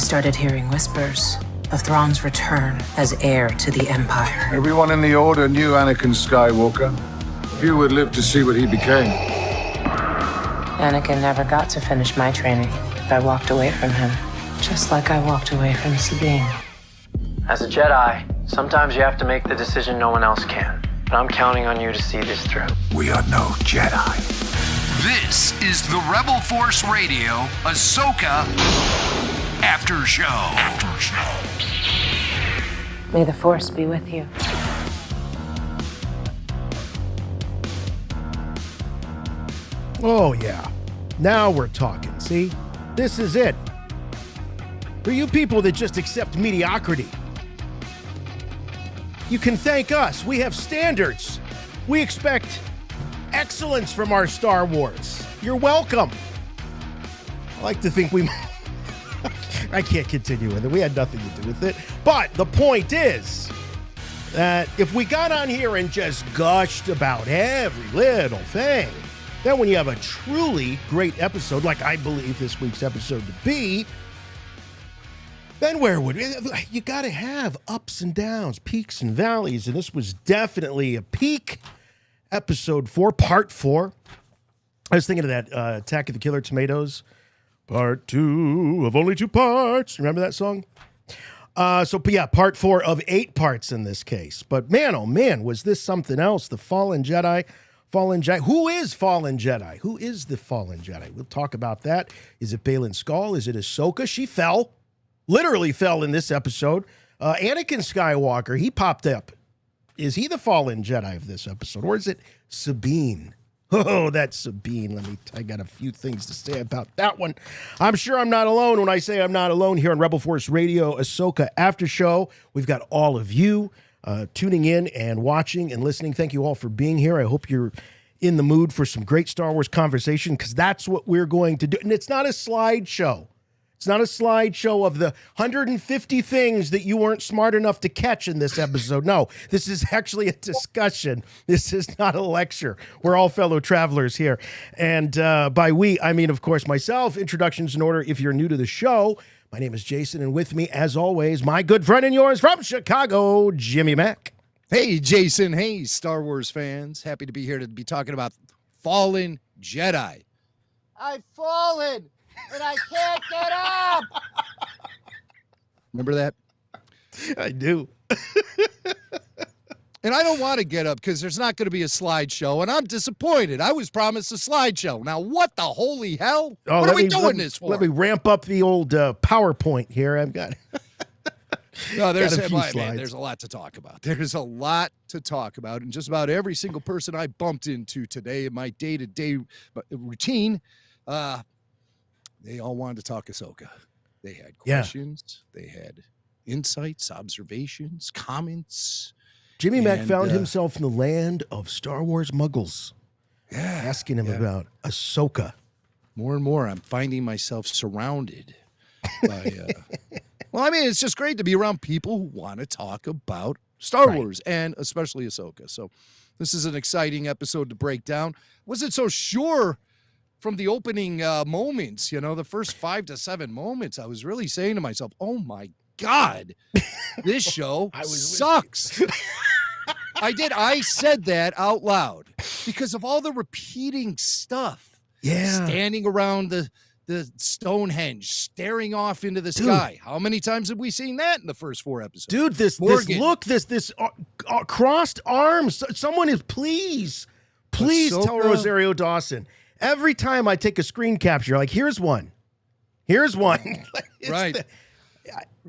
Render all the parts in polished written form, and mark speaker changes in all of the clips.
Speaker 1: started hearing whispers of Thrawn's return as heir to the Empire.
Speaker 2: Everyone in the Order knew Anakin Skywalker. Few would live to see what he became.
Speaker 1: Anakin never got to finish my training. I walked away from him, just like I walked away from Sabine.
Speaker 3: As a Jedi, sometimes you have to make the decision no one else can. But I'm counting on you to see this through.
Speaker 2: We are no Jedi.
Speaker 4: This is the Rebel Force Radio Ahsoka After Show.
Speaker 1: May the Force be with you.
Speaker 5: Oh, yeah. Now we're talking, see? This is it. For you people that just accept mediocrity, you can thank us. We have standards. We expect excellence from our Star Wars. You're welcome. I like to think we... I can't continue with it. We had nothing to do with it. But the point is that if we got on here and just gushed about every little thing, then when you have a truly great episode, like I believe this week's episode to be, then where would you got to have ups and downs, peaks and valleys, and this was definitely a peak. Episode 4, part 4. I was thinking of that Attack of the Killer Tomatoes, part 2 of only 2 parts. Remember that song? Part 4 of 8 parts in this case. But man, oh man, was this something else? The Fallen Jedi. Who is Fallen Jedi? Who is the Fallen Jedi? We'll talk about that. Is it Baylan Skoll? Is it Ahsoka? She fell. Literally fell in this episode. Anakin Skywalker, he popped up. Is he the Fallen Jedi of this episode? Or is it Sabine? Oh, that's Sabine. I got a few things to say about that one. I'm sure I'm not alone when I say I'm not alone here on Rebel Force Radio Ahsoka After Show. We've got all of you tuning in and watching and listening. Thank you all for being here. I hope you're in the mood for some great Star Wars conversation, because that's what we're going to do. And it's not a slideshow. It's not a slideshow of the 150 things that you weren't smart enough to catch in this episode. No, this is actually a discussion. This is not a lecture. We're all fellow travelers here. And by we, I mean, of course, myself. Introductions in order if you're new to the show. My name is Jason, and with me, as always, my good friend and yours from Chicago, Jimmy Mack.
Speaker 6: Hey, Jason. Hey, Star Wars fans. Happy to be here to be talking about Fallen Jedi. I've fallen, and I can't get up. Remember that?
Speaker 5: I do.
Speaker 6: And I don't want to get up because there's not going to be a slideshow, and I'm disappointed. I was promised a slideshow. Now, what the holy hell? What are we doing this for?
Speaker 5: Let me ramp up the old PowerPoint here. I've got...
Speaker 6: No, there's a lot to talk about. There's a lot to talk about, and just about every single person I bumped into today in my day-to-day routine, they all wanted to talk Ahsoka. They had questions. Yeah. They had insights, observations, comments.
Speaker 5: Jimmy Mack found himself in the land of Star Wars muggles. Yeah, asking him about Ahsoka.
Speaker 6: More and more, I'm finding myself surrounded by... Well, I mean, it's just great to be around people who want to talk about Star Wars, and especially Ahsoka. So this is an exciting episode to break down. Wasn't so sure from the opening moments, the first 5 to 7 moments. I was really saying to myself, oh, my God, this show sucks. I said that out loud because of all the repeating stuff.
Speaker 5: Yeah.
Speaker 6: Standing around the Stonehenge, staring off into the sky. How many times have we seen that in the first 4 episodes?
Speaker 5: Dude, this crossed arms. Someone is please
Speaker 6: Ahsoka.
Speaker 5: Tell Rosario Dawson. Every time I take a screen capture, like, here's one.
Speaker 6: Right.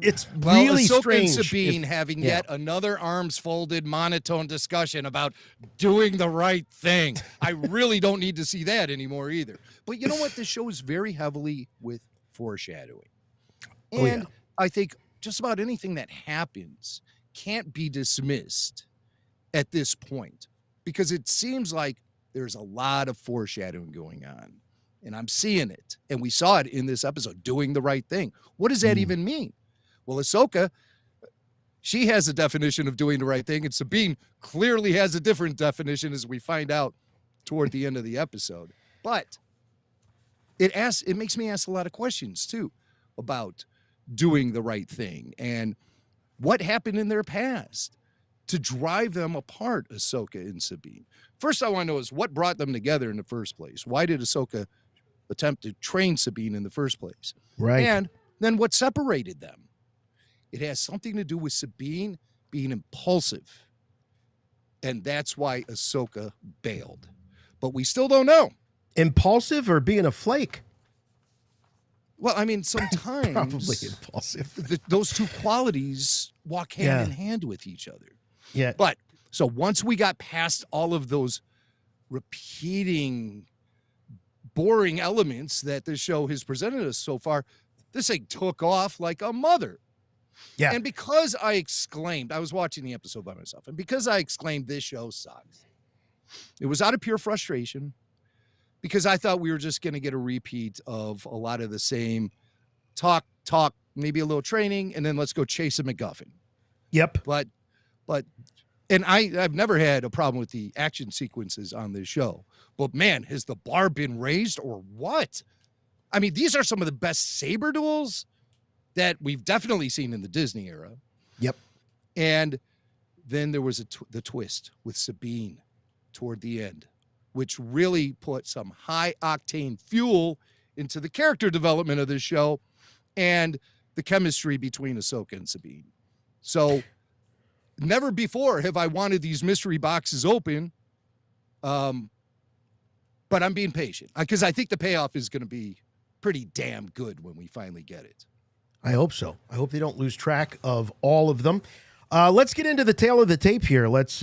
Speaker 5: It's really
Speaker 6: Ahsoka
Speaker 5: strange.
Speaker 6: And Sabine having yet another arms folded monotone discussion about doing the right thing. I really don't need to see that anymore either. But you know what? This show is very heavily with foreshadowing. And I think just about anything that happens can't be dismissed at this point, because it seems like there's a lot of foreshadowing going on. And I'm seeing it. And we saw it in this episode, doing the right thing. What does that even mean? Well, Ahsoka, she has a definition of doing the right thing, and Sabine clearly has a different definition, as we find out toward the end of the episode. But it makes me ask a lot of questions, too, about doing the right thing and what happened in their past to drive them apart, Ahsoka and Sabine. First, I want to know is what brought them together in the first place? Why did Ahsoka attempt to train Sabine in the first place?
Speaker 5: Right.
Speaker 6: And then what separated them? It has something to do with Sabine being impulsive. And that's why Ahsoka bailed. But we still don't know.
Speaker 5: Impulsive or being a flake?
Speaker 6: Well, I mean, sometimes
Speaker 5: Probably impulsive.
Speaker 6: those two qualities walk hand in hand with each other.
Speaker 5: Yeah.
Speaker 6: But so once we got past all of those repeating, boring elements that this show has presented us so far, this thing took off like a mother.
Speaker 5: Yeah.
Speaker 6: And because I exclaimed, I was watching the episode by myself, and because I exclaimed this show sucks, it was out of pure frustration because I thought we were just going to get a repeat of a lot of the same talk, maybe a little training, and then let's go chase a MacGuffin.
Speaker 5: Yep.
Speaker 6: But and I've never had a problem with the action sequences on this show. But man, has the bar been raised or what? I mean, these are some of the best saber duels that we've definitely seen in the Disney era.
Speaker 5: Yep.
Speaker 6: And then there was the twist with Sabine toward the end, which really put some high octane fuel into the character development of this show and the chemistry between Ahsoka and Sabine. So never before have I wanted these mystery boxes open. But I'm being patient because I think the payoff is going to be pretty damn good when we finally get it.
Speaker 5: I hope so. I hope they don't lose track of all of them. Let's get into the tail of the tape here. Let's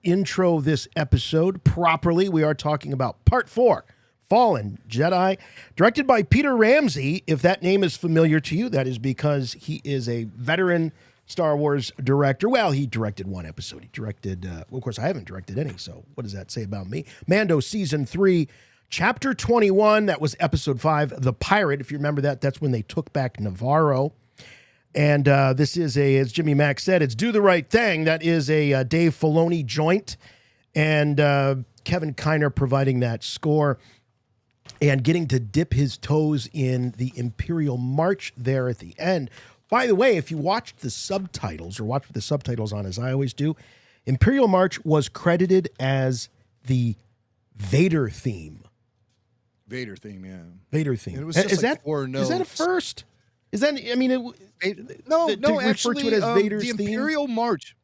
Speaker 5: intro this episode properly. We are talking about Part 4, Fallen Jedi, directed by Peter Ramsey. If that name is familiar to you, that is because he is a veteran Star Wars director. Well, he directed one episode. He directed, of course, I haven't directed any, so what does that say about me? Mando Season 3, Chapter 21, that was Episode 5, The Pirate. If you remember that, that's when they took back Navarro. And this is as Jimmy Mack said, it's Do the Right Thing. That is a Dave Filoni joint. And Kevin Kiner providing that score and getting to dip his toes in the Imperial March there at the end. By the way, if you watched the subtitles or watch with the subtitles on, as I always do, Imperial March was credited as the Vader theme.
Speaker 6: Vader theme, yeah.
Speaker 5: Vader theme.
Speaker 6: And it was just
Speaker 5: is
Speaker 6: like
Speaker 5: that
Speaker 6: 4 notes.
Speaker 5: Is that a first? Is that? I mean,
Speaker 6: no.
Speaker 5: Actually,
Speaker 6: To it as
Speaker 5: Vader's
Speaker 6: the
Speaker 5: theme?
Speaker 6: Imperial March.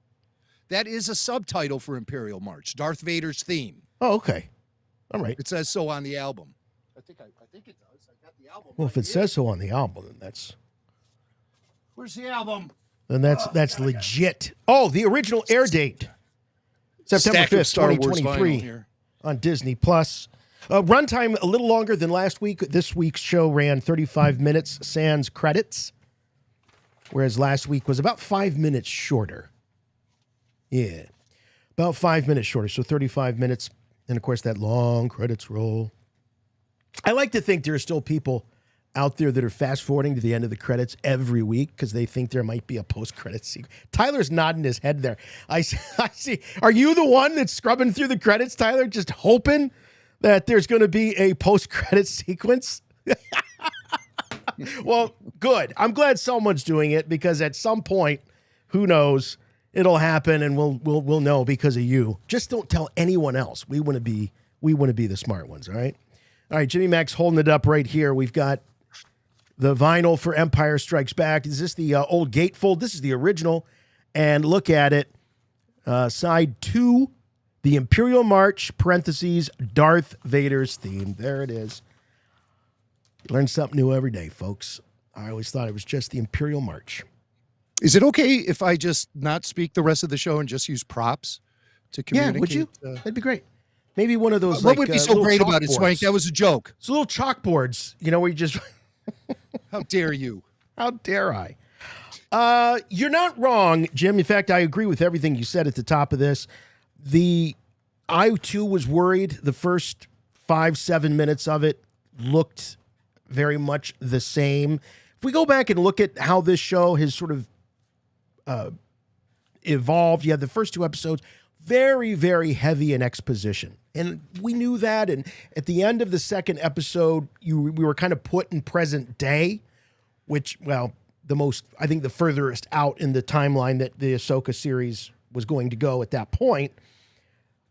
Speaker 6: That is a subtitle for Imperial March. Darth Vader's theme.
Speaker 5: Oh, okay. All right.
Speaker 6: It says so on the album. I think it does. I got the album.
Speaker 5: Well, if it says so on the album, then that's
Speaker 6: Where's the album?
Speaker 5: legit. Oh, the original air date, September
Speaker 6: Stack of
Speaker 5: 5th,
Speaker 6: Star Wars
Speaker 5: 2023,
Speaker 6: vinyl here.
Speaker 5: on Disney Plus. Runtime a little longer than last week. This week's show ran 35 minutes sans credits, whereas last week was about 5 minutes shorter. Yeah, about 5 minutes shorter, so 35 minutes. And, of course, that long credits roll. I like to think there are still people out there that are fast-forwarding to the end of the credits every week because they think there might be a post-credit sequence. Tyler's nodding his head there. I see. Are you the one that's scrubbing through the credits, Tyler, just hoping that there's going to be a post-credit sequence? Well, good. I'm glad someone's doing it because at some point, who knows, it'll happen and we'll know because of you. Just don't tell anyone else. We want to be the smart ones, all right? All right, Jimmy Mac's holding it up right here. We've got the vinyl for Empire Strikes Back. Is this the old gatefold? This is the original. And look at it. Side 2, the Imperial March, parentheses, Darth Vader's theme. There it is. Learn something new every day, folks. I always thought it was just the Imperial March.
Speaker 6: Is it okay if I just not speak the rest of the show and just use props to communicate?
Speaker 5: Yeah, would you? That'd be great. Maybe one of those.
Speaker 6: What would be so great about it, Swank? That was a joke.
Speaker 5: It's little chalkboards, where you just.
Speaker 6: How dare you?
Speaker 5: How dare I? You're not wrong, Jim. In fact, I agree with everything you said at the top of this. I too was worried. The first 5-7 minutes of it looked very much the same. If we go back and look at how this show has sort of evolved, you have the first 2 episodes, very, very heavy in exposition. And we knew that. And at the end of the second episode, we were kind of put in present day, which, well, I think the furthest out in the timeline that the Ahsoka series was going to go at that point.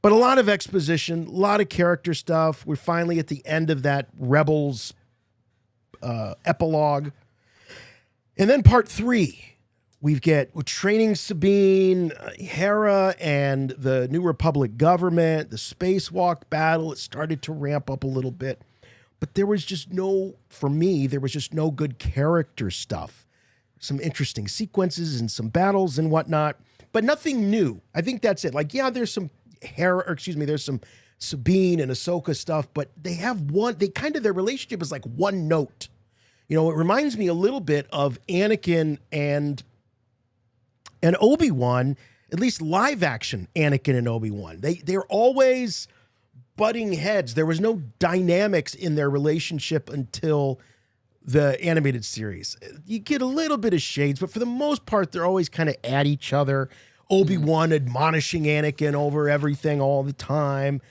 Speaker 5: But a lot of exposition, a lot of character stuff. We're finally at the end of that Rebels epilogue. And then part 3, we're training Sabine, Hera, and the New Republic government, the spacewalk battle. It started to ramp up a little bit. But there was just no good character stuff. Some interesting sequences and some battles and whatnot, but nothing new. I think that's it. Like, yeah, there's some there's some Sabine and Ahsoka stuff, but their relationship is like one note. You know, it reminds me a little bit of Anakin and Obi-Wan, at least live action Anakin and Obi-Wan. They're always butting heads. There was no dynamics in their relationship until the animated series. You get a little bit of shades, but for the most part, they're always kind of at each other. Obi-Wan admonishing Anakin over everything all the time.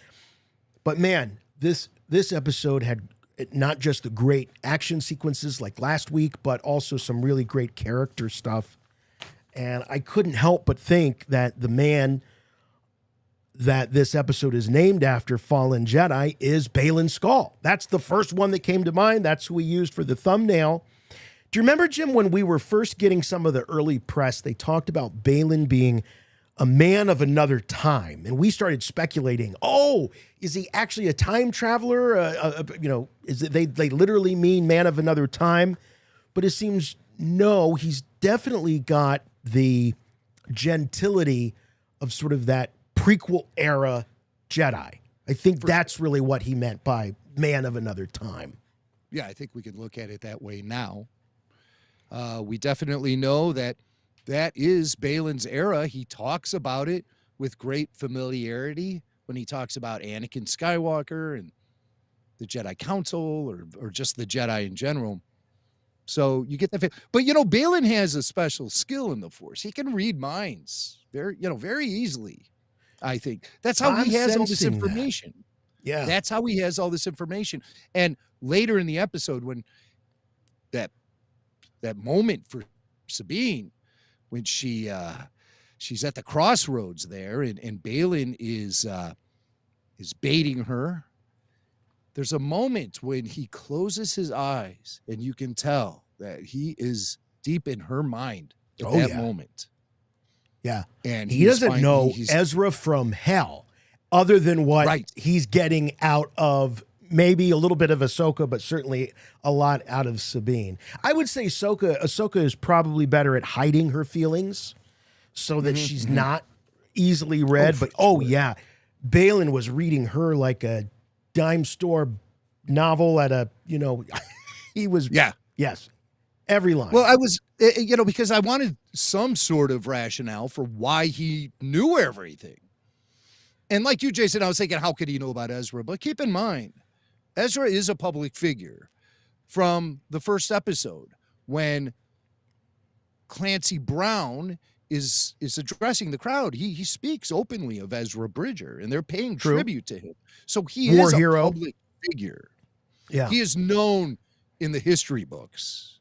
Speaker 5: But man, this episode had not just the great action sequences like last week, but also some really great character stuff. And I couldn't help but think that the man that this episode is named after, Fallen Jedi, is Baylan Skoll. That's the first one that came to mind. That's who we used for the thumbnail. Do you remember, Jim, when we were first getting some of the early press, they talked about Baylan being a man of another time, and we started speculating, is he actually a time traveler? They literally mean man of another time? But it seems, no, he's definitely got the gentility of sort of that prequel era Jedi. I think that's really what he meant by man of another time.
Speaker 6: Yeah, I think we can look at it that way now. We definitely know that is Baylan's era. He talks about it with great familiarity when he talks about Anakin Skywalker and the Jedi Council or just the Jedi in general. So you get that. But, Baylan has a special skill in the Force. He can read minds very easily. I think that's how he has all this information.
Speaker 5: Yeah.
Speaker 6: That's how he has all this information. And later in the episode, when that moment for Sabine, when she's at the crossroads there and Baylan is baiting her, there's a moment when he closes his eyes and you can tell that he is deep in her mind at that moment.
Speaker 5: Yeah.
Speaker 6: And
Speaker 5: he doesn't know Ezra from hell other than what he's getting out of maybe a little bit of Ahsoka, but certainly a lot out of Sabine. I would say Ahsoka is probably better at hiding her feelings so that she's not easily read. Yeah, Baylan was reading her like a dime store novel at a, he was, yes, every line.
Speaker 6: Well, I was, because I wanted some sort of rationale for why he knew everything. And like you, Jason, I was thinking, how could he know about Ezra? But keep in mind, Ezra is a public figure from the first episode when Clancy Brown is addressing the crowd. He speaks openly of Ezra Bridger, and they're paying tribute to him. So he is a public figure.
Speaker 5: Yeah.
Speaker 6: He is known in the history books.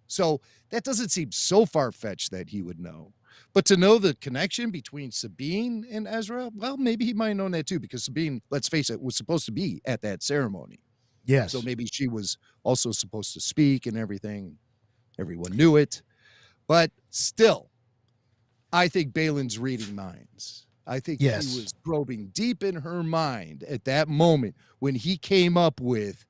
Speaker 6: So that doesn't seem so far-fetched that he would know. But to know the connection between Sabine and Ezra, well, maybe he might have known that too, because Sabine, let's face it, was supposed to be at that ceremony.
Speaker 5: Yes.
Speaker 6: So maybe she was also supposed to speak and everything. Everyone knew it. But still, I think Baylan's reading minds. I think he was probing deep in her mind at that moment when he came up with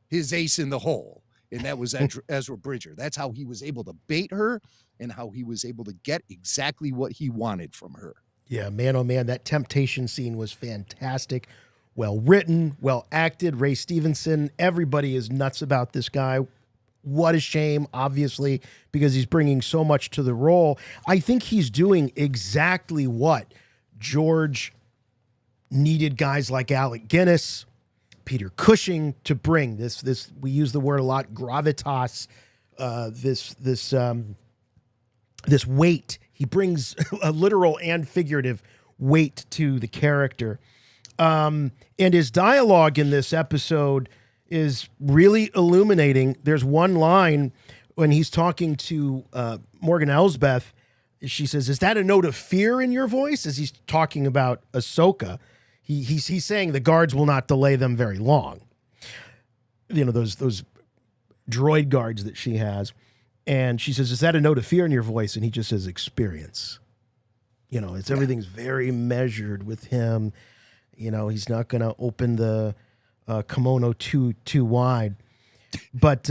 Speaker 6: his ace in the hole. And that was Ezra Bridger. That's how he was able to bait her and how he was able to get exactly what he wanted from her.
Speaker 5: Yeah, man, oh man, that temptation scene was fantastic. Well written, well acted. Ray Stevenson, everybody is nuts about this guy. What a shame, obviously, because he's bringing so much to the role. I think he's doing exactly what George needed guys like Alec Guinness, Peter Cushing to bring. This we use the word a lot, gravitas, this weight. He brings a literal and figurative weight to the character. And his dialogue in this episode is really illuminating. There's one line when he's talking to Morgan Elsbeth, she says, "Is that a note of fear in your voice?" As he's talking about Ahsoka, he's saying the guards will not delay them very long. You know, those droid guards that she has. And she says, "Is that a note of fear in your voice?" And he just says, "Experience." You know, everything's very measured with him. You know, he's not going to open the kimono too wide. But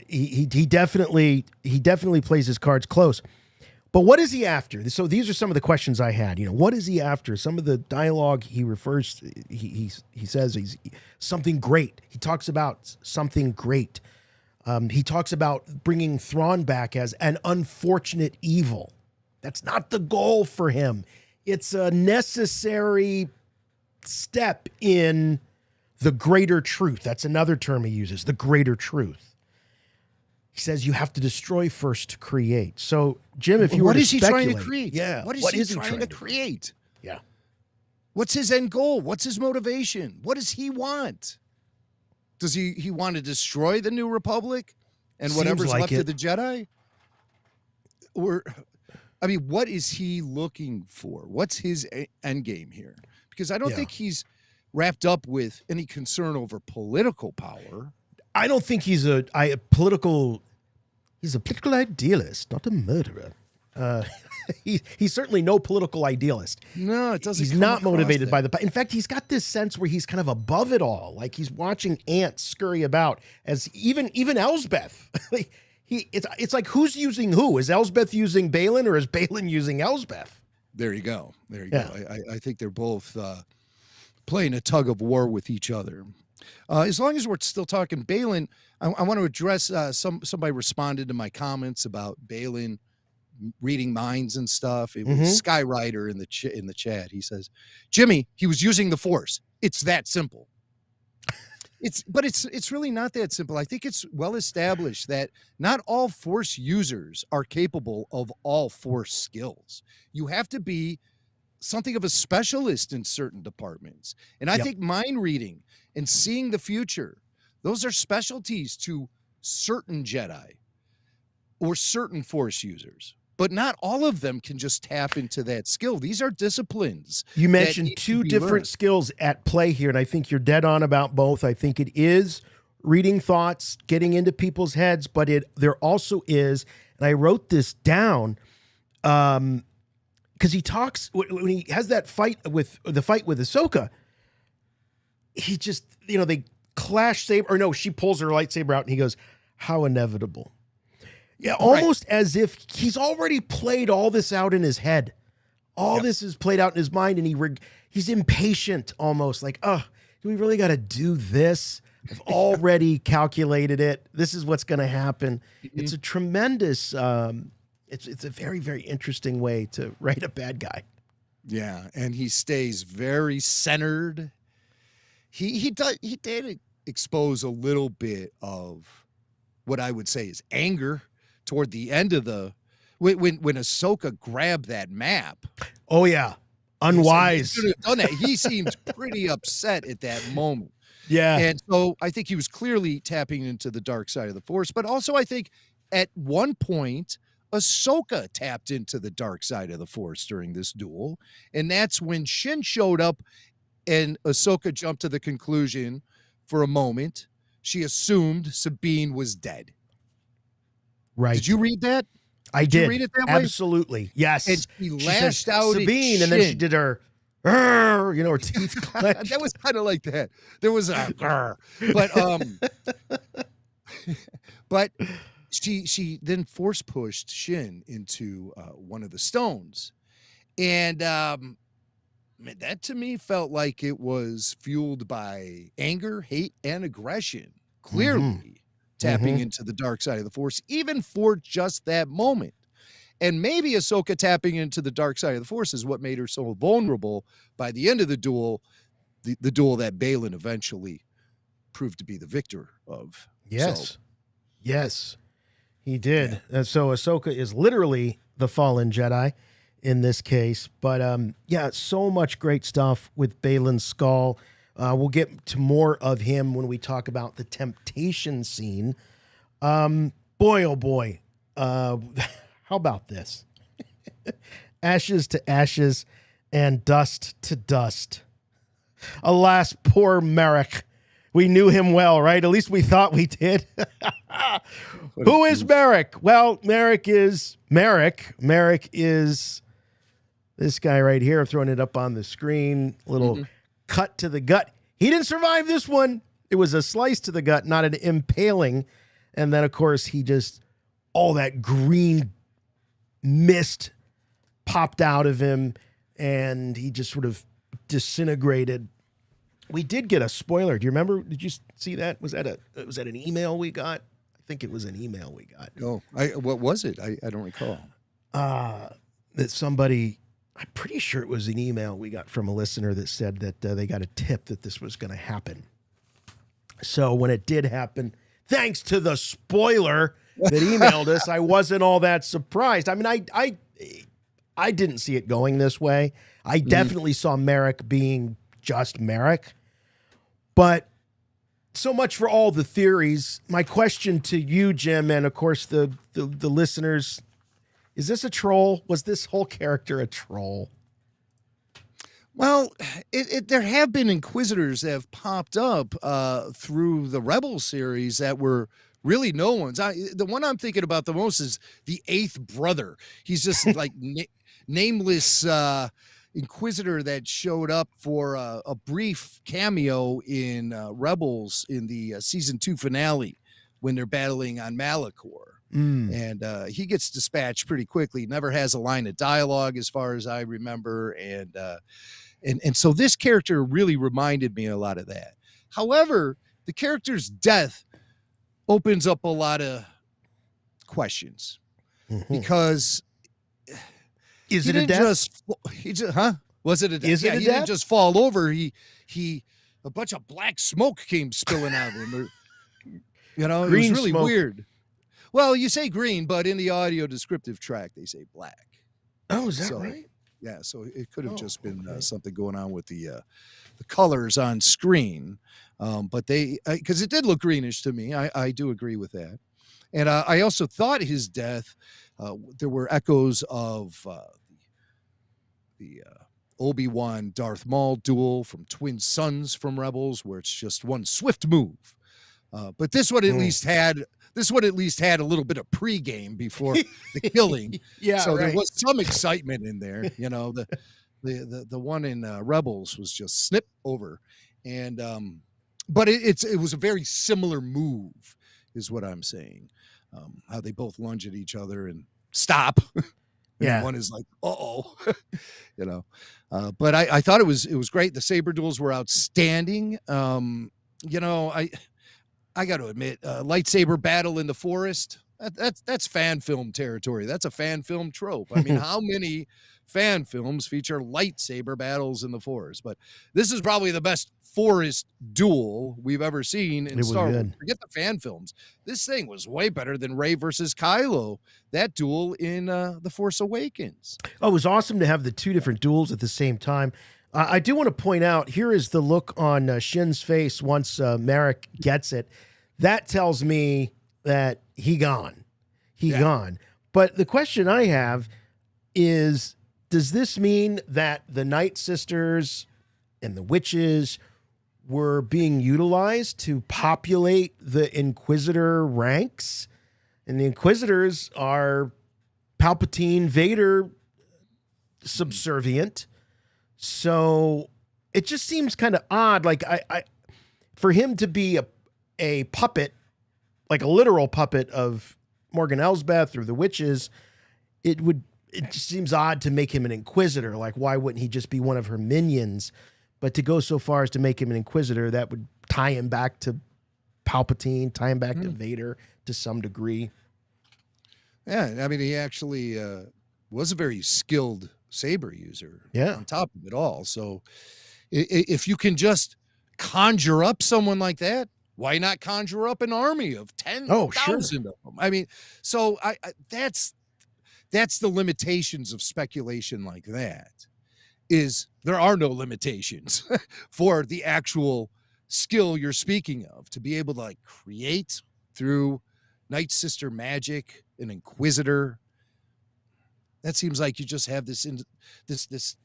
Speaker 5: he definitely plays his cards close. But what is he after? So these are some of the questions I had. You know, what is he after? Some of the dialogue he refers, he says he's something great. He talks about something great. He talks about bringing Thrawn back as an unfortunate evil. That's not the goal for him. It's a necessary step in the greater truth. That's another term he uses, the greater truth. He says you have to destroy first to create. So, Jim, if you were to speculate,
Speaker 6: trying to create?
Speaker 5: Yeah.
Speaker 6: What is he trying to create?
Speaker 5: Yeah.
Speaker 6: What's his end goal? What's his motivation? What does he want? Does he want to destroy the New Republic and whatever's left of the Jedi? Or, I mean, what is he looking for? What's his end game here? Because I don't think he's wrapped up with any concern over political power.
Speaker 5: I don't think he's a political idealist, not a murderer. He's certainly no political idealist.
Speaker 6: No, it doesn't.
Speaker 5: He's not motivated by the. In fact, he's got this sense where he's kind of above it all, like he's watching ants scurry about. As even Elsbeth, it's like who's using who? Is Elsbeth using Baylan or is Baylan using Elsbeth?
Speaker 6: There you go. Go. I think they're both playing a tug of war with each other. As long as we're still talking Baylan, I want to address somebody responded to my comments about Baylan reading minds and stuff. It was Skyrider in the chat. He says, "Jimmy, he was using the Force. It's that simple." It's really not that simple. I think it's well established that not all Force users are capable of all Force skills. You have to be something of a specialist in certain departments. And I think mind reading and seeing the future, those are specialties to certain Jedi or certain Force users. But not all of them can just tap into that skill. These are disciplines.
Speaker 5: You mentioned two different skills at play here, and I think you're dead on about both. I think it is reading thoughts, getting into people's heads, but there also is, and I wrote this down, because he talks when he has that fight with Ahsoka. He just, they clash saber, or no, she pulls her lightsaber out, and he goes, "How inevitable." Yeah, almost as if he's already played all this out in his head. All this is played out in his mind, and he's impatient almost. Like, do we really got to do this? I've already calculated it. This is what's going to happen. It's a tremendous, it's a very, very interesting way to write a bad guy.
Speaker 6: Yeah, and he stays very centered. He did expose a little bit of what I would say is anger toward the end of when Ahsoka grabbed that map.
Speaker 5: Oh yeah, unwise.
Speaker 6: He done that. He seems pretty upset at that moment.
Speaker 5: Yeah,
Speaker 6: and so I think he was clearly tapping into the dark side of the Force. But also, I think at one point Ahsoka tapped into the dark side of the Force during this duel, and that's when Shin showed up, and Ahsoka jumped to the conclusion for a moment. She assumed Sabine was dead.
Speaker 5: Right.
Speaker 6: Did you read that?
Speaker 5: I did.
Speaker 6: You read it that way?
Speaker 5: Absolutely. Yes.
Speaker 6: And she lashed out
Speaker 5: Sabine,
Speaker 6: at
Speaker 5: and then she
Speaker 6: Shin.
Speaker 5: did her, her teeth clenched.
Speaker 6: That was kind of like that. There was a, but she then force pushed Shin into one of the stones, and that to me felt like it was fueled by anger, hate, and aggression. Clearly tapping into the dark side of the Force, even for just that moment. And maybe Ahsoka tapping into the dark side of the Force is what made her so vulnerable by the end of the duel, the duel that Baylan eventually proved to be the victor of.
Speaker 5: Yes. Yes, he did. And so Ahsoka is literally the fallen Jedi in this case. But so much great stuff with Baylan Skoll. We'll get to more of him when we talk about the temptation scene. Boy, oh boy. How about this? Ashes to ashes and dust to dust. Alas, poor Marrok. We knew him well, right? At least we thought we did. Who is Marrok? Well, Marrok is this guy right here. I'm throwing it up on the screen. Little cut to the gut. He didn't survive this one. It was a slice to the gut, not an impaling. And then, of course, all that green mist popped out of him, and he just sort of disintegrated. We did get a spoiler. Do you remember? Did you see that? Was that an email we got? I think it was an email we got.
Speaker 6: Oh, what was it? I don't recall.
Speaker 5: That somebody, I'm pretty sure it was an email we got from a listener that said that they got a tip that this was going to happen. So when it did happen, thanks to the spoiler that emailed us, I wasn't all that surprised. I mean, I didn't see it going this way. I definitely saw Marrok being just Marrok. But so much for all the theories. My question to you, Jim, and of course the listeners, is this a troll? Was this whole character a troll?
Speaker 6: Well, there have been Inquisitors that have popped up through the Rebel series that were really no ones. The one I'm thinking about the most is the eighth brother. He's just like nameless Inquisitor that showed up for a brief cameo in Rebels in the season 2 finale when they're battling on Malachor. And he gets dispatched pretty quickly. Never has a line of dialogue as far as I remember. And so this character really reminded me a lot of that. However, the character's death opens up a lot of questions because
Speaker 5: is it a death?
Speaker 6: Was it a death?
Speaker 5: Is it a
Speaker 6: he
Speaker 5: death?
Speaker 6: didn't just fall over. He a bunch of black smoke came spilling out of him. It was really
Speaker 5: smoke.
Speaker 6: weird. Well, you say green, but in the audio descriptive track, they say black.
Speaker 5: Oh, is that right?
Speaker 6: Yeah, so it could have just been something going on with the colors on screen. But because it did look greenish to me. I do agree with that. And I also thought his death, there were echoes of the Obi-Wan Darth Maul duel from Twin Sons from Rebels, where it's just one swift move. But this one at least had a little bit of pregame before the killing. So there was some excitement in there. The one in Rebels was just snip over. And but it was a very similar move, is what I'm saying. How they both lunge at each other and stop. And one is like, but I thought it was great. The saber duels were outstanding. I got to admit, lightsaber battle in the forest, that's fan film territory. That's a fan film trope. I mean, how many fan films feature lightsaber battles in the forest? But this is probably the best forest duel we've ever seen in Star Wars. Forget the fan films. This thing was way better than Rey versus Kylo, that duel in The Force Awakens.
Speaker 5: Oh, it was awesome to have the two different duels at the same time. I do want to point out, here is the look on Shin's face once Marrok gets it. That tells me that he gone. But the question I have is, does this mean that the Night Sisters and the witches were being utilized to populate the Inquisitor ranks? And the Inquisitors are Palpatine, Vader subservient. So it just seems kind of odd. Like I for him to be a puppet, like a literal puppet of Morgan Elsbeth or the witches, it just seems odd to make him an Inquisitor. Like, why wouldn't he just be one of her minions? But to go so far as to make him an Inquisitor, that would tie him back to Palpatine, tie him back to Vader to some degree.
Speaker 6: Yeah, I mean, he actually was a very skilled saber user.
Speaker 5: Yeah.
Speaker 6: On top of it all, so if you can just conjure up someone like that, why not conjure up an army of 10,000 of them? I mean, so I that's the limitations of speculation like that. Is there are no limitations for the actual skill you're speaking of to be able to like create through Night Sister magic, an Inquisitor. That seems like you just have this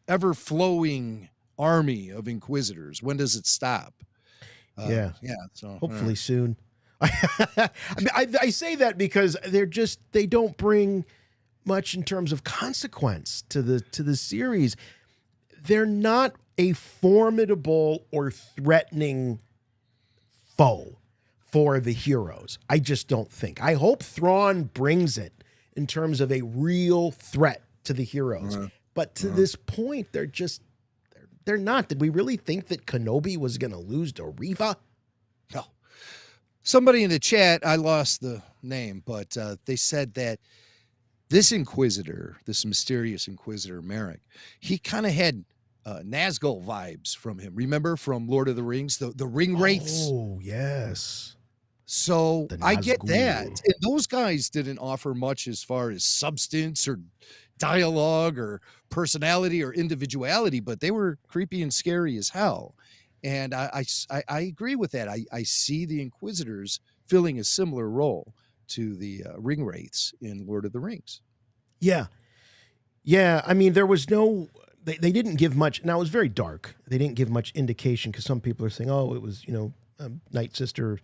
Speaker 6: ever-flowing army of Inquisitors. When does it stop?
Speaker 5: Yeah.
Speaker 6: So
Speaker 5: Hopefully soon. I mean, I say that because they don't bring much in terms of consequence to the series. They're not a formidable or threatening foe for the heroes. I just don't think. I hope Thrawn brings it in terms of a real threat to the heroes. But to this point, they're not. Did we really think that Kenobi was going to lose to Reva?
Speaker 6: No. Somebody in the chat, I lost the name, but they said that this Inquisitor, this mysterious Inquisitor, Marrok, he kind of had Nazgul vibes from him. Remember from Lord of the Rings, the ring wraiths?
Speaker 5: Oh, yes.
Speaker 6: So
Speaker 5: The
Speaker 6: I get
Speaker 5: Nazgul.
Speaker 6: that. And those guys didn't offer much as far as substance or dialogue or personality or individuality, but they were creepy and scary as hell. And I agree with that. I see the Inquisitors filling a similar role to the ring wraiths in Lord of the Rings.
Speaker 5: Yeah. Yeah. I mean, there was no, they didn't give much. Now, it was very dark. They didn't give much indication because some people are saying, oh, it was, Night Sister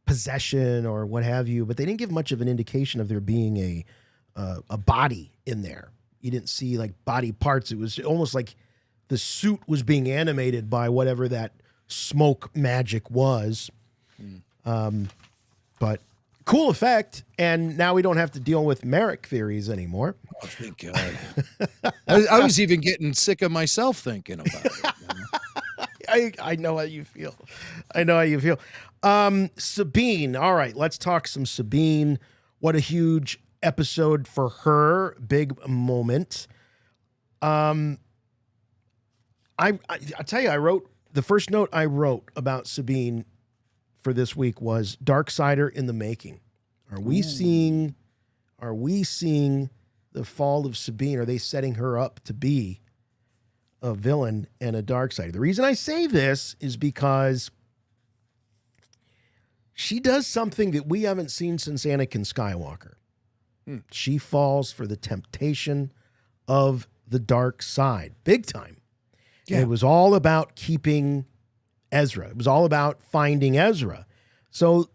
Speaker 5: possession or what have you, but they didn't give much of an indication of there being a body in there. You didn't see like body parts. It was almost like the suit was being animated by whatever that smoke magic was. But cool effect. And now we don't have to deal with Marrok theories anymore.
Speaker 6: Oh, thank God. I was even getting sick of myself thinking about it.
Speaker 5: I know how you feel. I know how you feel. Sabine. All right, let's talk some Sabine. What a huge episode for her. Big moment. I tell you, I wrote the first note I wrote about Sabine for this week was Darksider in the making. Are we seeing the fall of Sabine? Are they setting her up to be a villain and a Darksider? The reason I say this is because she does something that we haven't seen since Anakin Skywalker. She falls for the temptation of the dark side, big time. Yeah. And it was all about keeping Ezra. It was all about finding Ezra. So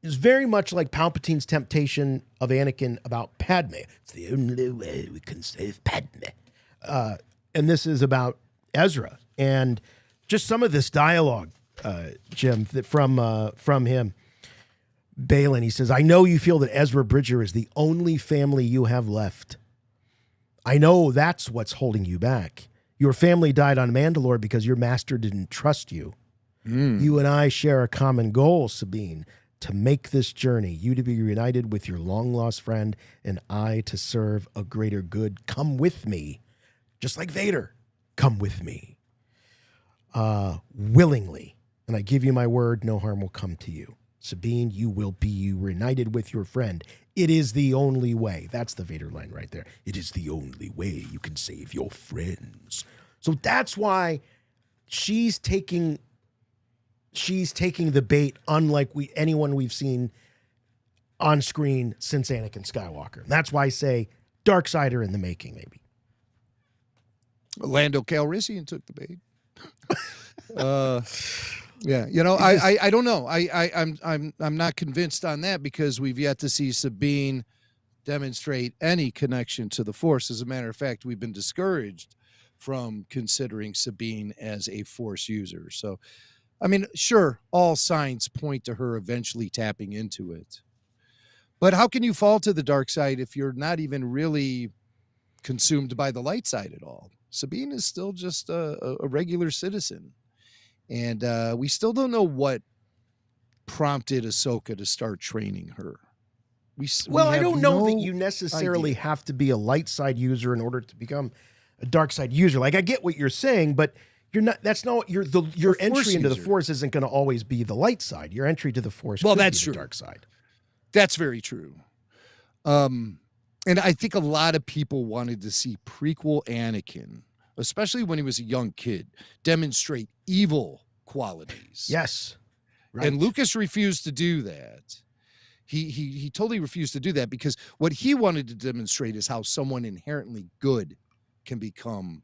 Speaker 5: it's very much like Palpatine's temptation of Anakin about Padme. It's the only way we can save Padme. And this is about Ezra. And just some of this dialogue, Jim, from him. Baylan, he says, I know you feel that Ezra Bridger is the only family you have left. I know that's what's holding you back. Your family died on Mandalore because your master didn't trust you. You and I share a common goal, Sabine, to make this journey, you to be reunited with your long-lost friend, and I to serve a greater good. Come with me. Just like Vader, come with me. Willingly. And I give you my word, no harm will come to you. Sabine, you will be reunited with your friend. It is the only way. That's the Vader line right there. It is the only way you can save your friends. So that's why she's taking the bait, unlike anyone we've seen on screen since Anakin Skywalker. And that's why I say Darksider in the making, maybe.
Speaker 6: Lando Calrissian took the bait. Yeah, I don't know. I'm not convinced on that because we've yet to see Sabine demonstrate any connection to the Force. As a matter of fact, we've been discouraged from considering Sabine as a Force user. So, I mean, sure, all signs point to her eventually tapping into it. But how can you fall to the dark side if you're not even really consumed by the light side at all? Sabine is still just a regular citizen. And we still don't know what prompted Ahsoka to start training her.
Speaker 5: I don't know that you necessarily have to be a light side user in order to become a dark side user. Like, I get what you're saying, but you're not. That's not your entry into the Force isn't going to always be the light side. Your entry to the Force,
Speaker 6: that's
Speaker 5: be
Speaker 6: true.
Speaker 5: The dark side.
Speaker 6: That's very true. And I think a lot of people wanted to see prequel Anakin, especially when he was a young kid, demonstrate evil qualities.
Speaker 5: Yes. Right.
Speaker 6: And Lucas refused to do that. He totally refused to do that because what he wanted to demonstrate is how someone inherently good can become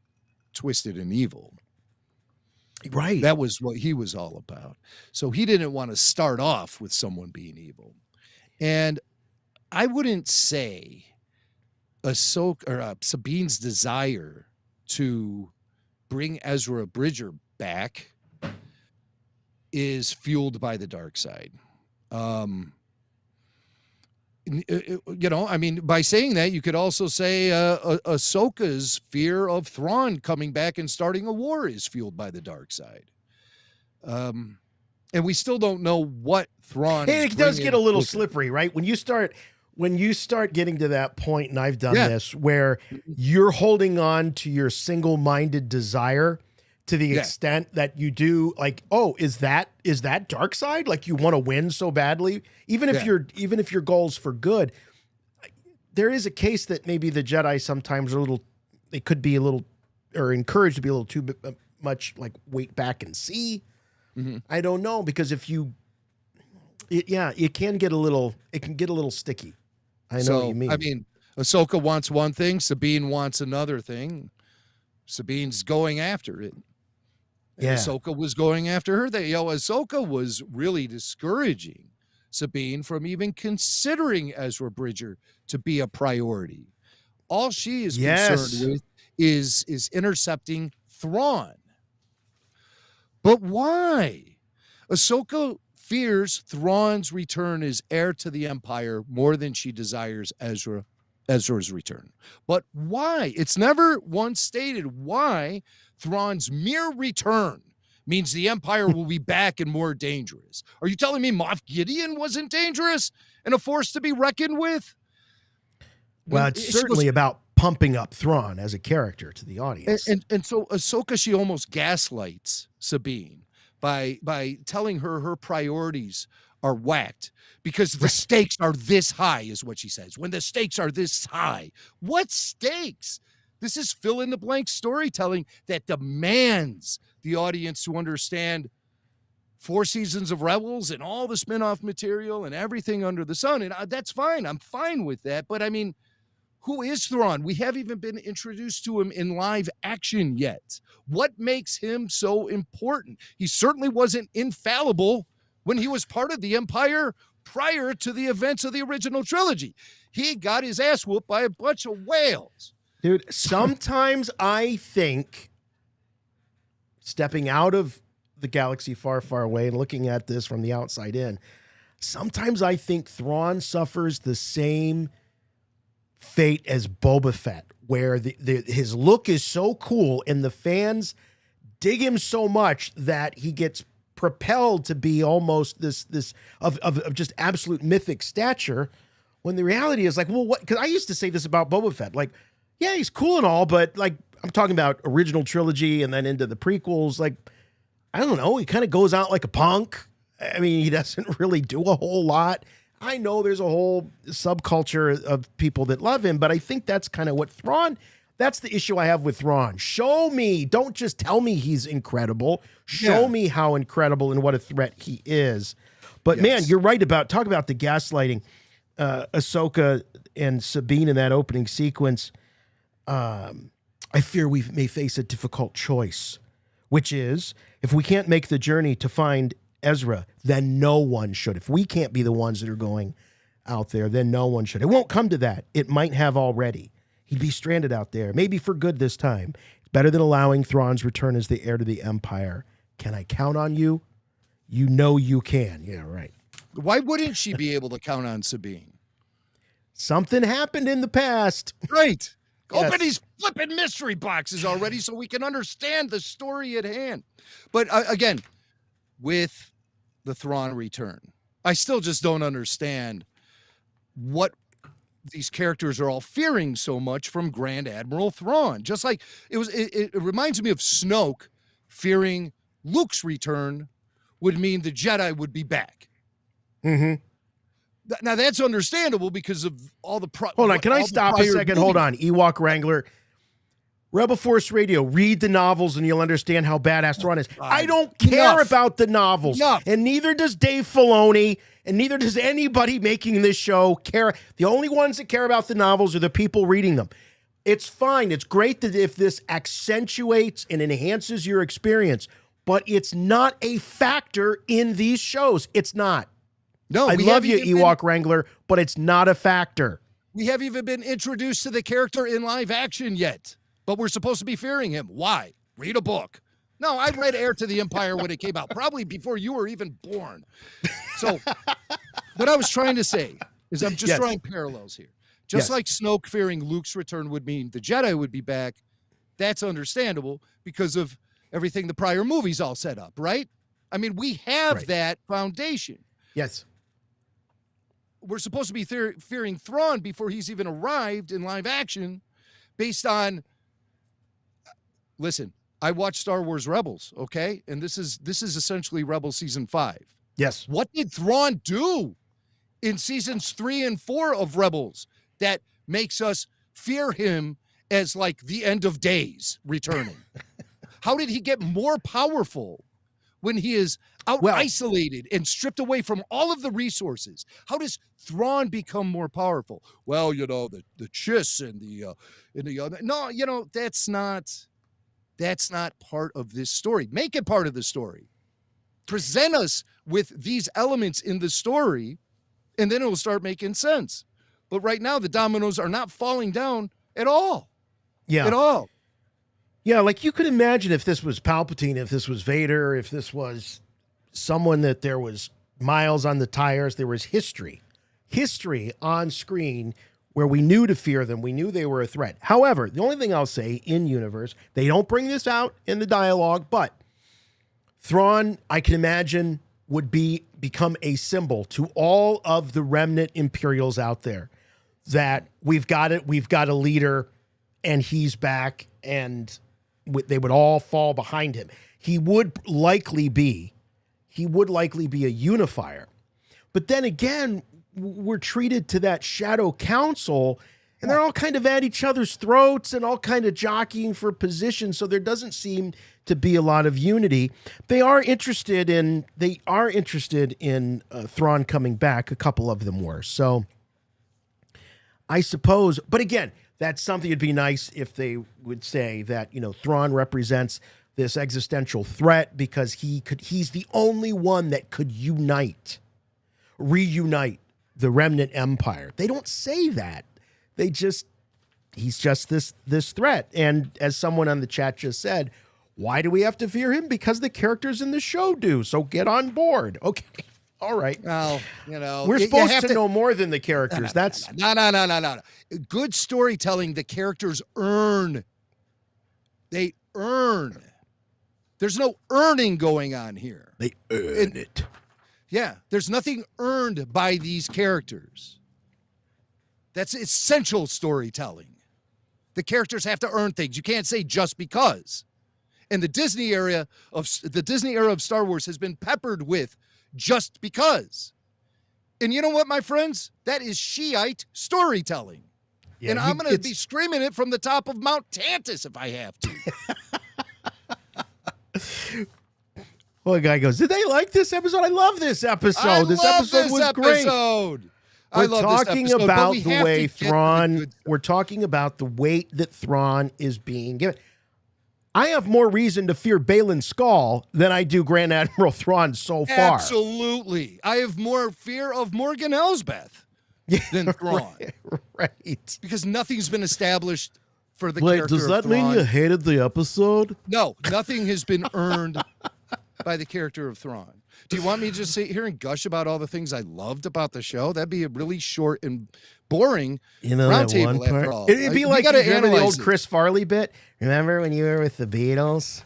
Speaker 6: twisted and evil.
Speaker 5: Right.
Speaker 6: That was what he was all about. So he didn't want to start off with someone being evil. And I wouldn't say Sabine's desire to bring Ezra Bridger back is fueled by the dark side. I mean, by saying that, you could also say Ahsoka's fear of Thrawn coming back and starting a war is fueled by the dark side. And we still don't know what Thrawn.
Speaker 5: Hey, it does get a little slippery, right? When you start getting to that point, and I've done this, where you're holding on to your single-minded desire to the extent that you do, like, oh, is that dark side? Like you want to win so badly, even if your goal's for good. There is a case that maybe the Jedi sometimes they could be a little, or encouraged to be a little too much, like wait back and see. Mm-hmm. I don't know, because if it can get a little sticky. I know what you mean.
Speaker 6: I mean, Ahsoka wants one thing, Sabine wants another thing. Sabine's going after it. And Ahsoka was going after her. Ahsoka was really discouraging Sabine from even considering Ezra Bridger to be a priority. All she is concerned with is intercepting Thrawn. But why? Ahsoka fears Thrawn's return as heir to the Empire more than she desires Ezra's return. But why? It's never once stated why Thrawn's mere return means the Empire will be back and more dangerous. Are you telling me Moff Gideon wasn't dangerous and a force to be reckoned with?
Speaker 5: Well, it's certainly about pumping up Thrawn as a character to the audience.
Speaker 6: And so Ahsoka, she almost gaslights Sabine by telling her priorities are whacked because the stakes are this high, is what she says. When the stakes are this high, what stakes? This is fill in the blank storytelling that demands the audience to understand 4 seasons of Rebels and all the spinoff material and everything under the sun. And that's fine. I'm fine with that. But I mean, who is Thrawn? We haven't even been introduced to him in live action yet. What makes him so important? He certainly wasn't infallible when he was part of the Empire prior to the events of the original trilogy. He got his ass whooped by a bunch of whales.
Speaker 5: Dude, sometimes I think, stepping out of the galaxy far, far away and looking at this from the outside in, sometimes I think Thrawn suffers the same fate as Boba Fett, where his look is so cool and the fans dig him so much that he gets propelled to be almost this of just absolute mythic stature, when the reality is like, well, what? Because I used to say this about Boba Fett, like, yeah, he's cool and all, but like, I'm talking about original trilogy and then into the prequels. Like, I don't know. He kind of goes out like a punk. I mean, he doesn't really do a whole lot. I know there's a whole subculture of people that love him, but I think that's kind of what that's the issue I have with Thrawn. Show me, don't just tell me he's incredible. Show me how incredible and what a threat he is. But man, you're right talk about the gaslighting. Ahsoka and Sabine in that opening sequence. I fear we may face a difficult choice, which is, if we can't make the journey to find Ezra, then no one should. If we can't be the ones that are going out there, then no one should. It won't come to that. It might have already. He'd be stranded out there, maybe for good this time. It's better than allowing Thrawn's return as the heir to the Empire. Can I count on you? You know you can. Yeah, right.
Speaker 6: Why wouldn't she be able to count on Sabine?
Speaker 5: Something happened in the past.
Speaker 6: Right. Open these flipping mystery boxes already so we can understand the story at hand. But again, with the Thrawn return, I still just don't understand what these characters are all fearing so much from Grand Admiral Thrawn. Just like it reminds me of Snoke fearing Luke's return would mean the Jedi would be back.
Speaker 5: Mm-hmm.
Speaker 6: Now that's understandable because of all the
Speaker 5: Hold on, can I stop a second? Hold on, Ewok Wrangler. Rebel Force Radio, read the novels and you'll understand how badass Thrawn is. I don't care about the novels. And neither does Dave Filoni. and neither does anybody making this show care. The only ones that care about the novels are the people reading them. It's fine. It's great that if this accentuates and enhances your experience, but it's not a factor in these shows. It's not.
Speaker 6: No,
Speaker 5: I love you, Ewok Wrangler, but it's not a factor.
Speaker 6: We haven't even been introduced to the character in live action yet, but we're supposed to be fearing him. Why? Read a book. No, I read Heir to the Empire when it came out, probably before you were even born. So what I was trying to say is I'm just drawing parallels here. Just like Snoke fearing Luke's return would mean the Jedi would be back, that's understandable because of everything the prior movies all set up, right? I mean, we have that foundation.
Speaker 5: Yes.
Speaker 6: We're supposed to be fearing Thrawn before he's even arrived in live action based on, listen, I watched Star Wars Rebels, okay? And this is essentially Rebels season 5.
Speaker 5: Yes.
Speaker 6: What did Thrawn do in seasons 3 and 4 of Rebels that makes us fear him as like the end of days returning? How did he get more powerful when he is isolated and stripped away from all of the resources? How does Thrawn become more powerful? Well, you know, the chiss and the other. No, you know, that's not part of this story. Make it part of the story. Present us with these elements in the story, and then it will start making sense. But right now, the dominoes are not falling down at all.
Speaker 5: Yeah.
Speaker 6: At all.
Speaker 5: Yeah, like you could imagine if this was Palpatine, if this was Vader, if this was someone that there was miles on the tires, there was history on screen where we knew to fear them. We knew they were a threat. However, the only thing I'll say in universe, they don't bring this out in the dialogue, but Thrawn, I can imagine, would become a symbol to all of the remnant Imperials out there that we've got a leader and he's back, and they would all fall behind him. He would likely be a unifier. But then again, we're treated to that Shadow Council, and they're all kind of at each other's throats and all kind of jockeying for position. So there doesn't seem to be a lot of unity. They are interested in Thrawn coming back. A couple of them were. So I suppose, but again, that's something that'd be nice if they would say that, you know, Thrawn represents this existential threat because he's the only one that could reunite the remnant empire. They don't say that. He's just this threat. And as someone on the chat just said, why do we have to fear him? Because the characters in the show do. So get on board. Okay. All right.
Speaker 6: Well, you know,
Speaker 5: we're supposed to know more than the characters.
Speaker 6: No. Good storytelling, the characters earn. They earn. There's no earning going on here.
Speaker 5: They earn it.
Speaker 6: Yeah, there's nothing earned by these characters. That's essential storytelling. The characters have to earn things. You can't say just because. And the Disney era of Star Wars has been peppered with just because. And you know what, my friends? That is Shiite storytelling. Yeah, and I'm going to be screaming it from the top of Mount Tantus if I have to.
Speaker 5: Well, a guy goes, did they like this episode? I love this episode. This episode was great. We're talking about the way Thrawn, we're talking about the weight that Thrawn is being given. I have more reason to fear Baylan Skoll than I do Grand Admiral Thrawn so far.
Speaker 6: Absolutely. I have more fear of Morgan Elsbeth than Thrawn.
Speaker 5: Right.
Speaker 6: Because nothing's been established for the character of
Speaker 5: Does that mean you hated the episode?
Speaker 6: No, nothing has been earned by the character of Thrawn. Do you want me to just sit here and gush about all the things I loved about the show? That'd be a really short and boring roundtable after all.
Speaker 5: It'd be like, remember the old Chris Farley bit? Remember when you were with the Beatles?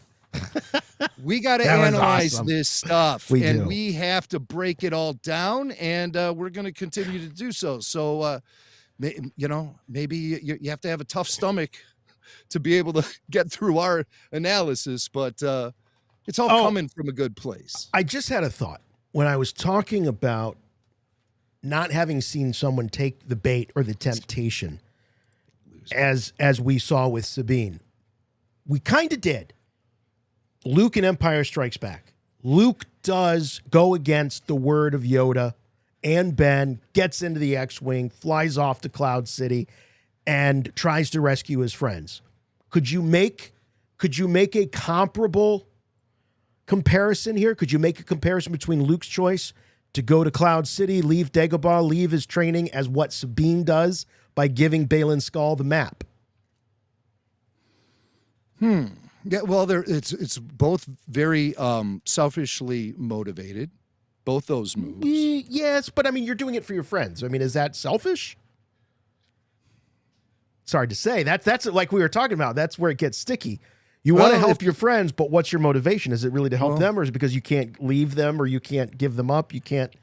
Speaker 6: We got to analyze this stuff. We have to break it all down, and we're going to continue to do so. So, maybe you have to have a tough stomach to be able to get through our analysis, but it's all coming from a good place.
Speaker 5: I just had a thought when I was talking about not having seen someone take the bait or the temptation as we saw with Sabine. We kind of did. Luke in Empire Strikes Back. Luke does go against the word of Yoda and Ben, gets into the X-Wing, flies off to Cloud City, and tries to rescue his friends. Could you make a comparable comparison here? Could you make a comparison between Luke's choice to go to Cloud City, leave Dagobah, leave his training, as what Sabine does by giving Baylan Skoll the map?
Speaker 6: Yeah, well, it's both very selfishly motivated, both those moves.
Speaker 5: Yes, but I mean, you're doing it for your friends. I mean, is that selfish? It's hard to say. That's like we were talking about. That's where it gets sticky. You want to help your friends, but what's your motivation? Is it really to help them, or is it because you can't leave them, or you can't give them up? You can't.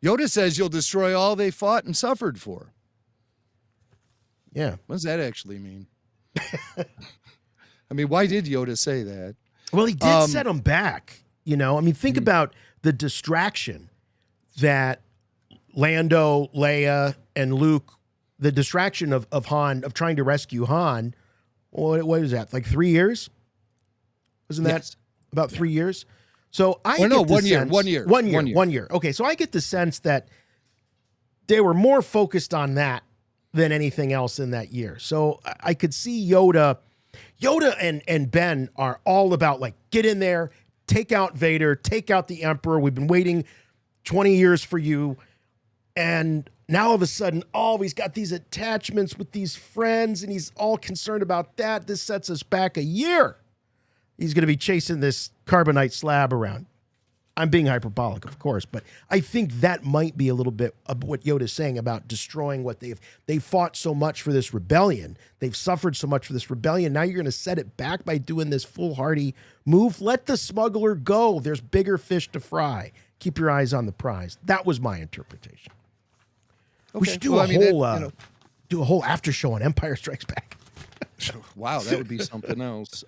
Speaker 6: Yoda says you'll destroy all they fought and suffered for.
Speaker 5: Yeah.
Speaker 6: What does that actually mean? I mean, why did Yoda say that?
Speaker 5: Well, he did set them back. You know, I mean, think about the distraction that Lando, Leia, and Luke, the distraction of Han, of trying to rescue Han. What was that? Like 3 years? Wasn't that about 3 years? So I get the sense, 1 year. Okay, so I get the sense that they were more focused on that than anything else in that year. So I could see Yoda and Ben are all about, like, get in there, take out Vader, take out the Emperor. We've been waiting 20 years for you. And now all of a sudden, he's got these attachments with these friends, and he's all concerned about that. This sets us back a year. He's going to be chasing this carbonite slab around. I'm being hyperbolic, of course, but I think that might be a little bit of what Yoda's saying about destroying what they fought so much for this rebellion. They've suffered so much for this rebellion. Now you're going to set it back by doing this foolhardy move. Let the smuggler go. There's bigger fish to fry. Keep your eyes on the prize. That was my interpretation. Okay. We should do do a whole after show on Empire Strikes Back.
Speaker 6: Wow, that would be something else.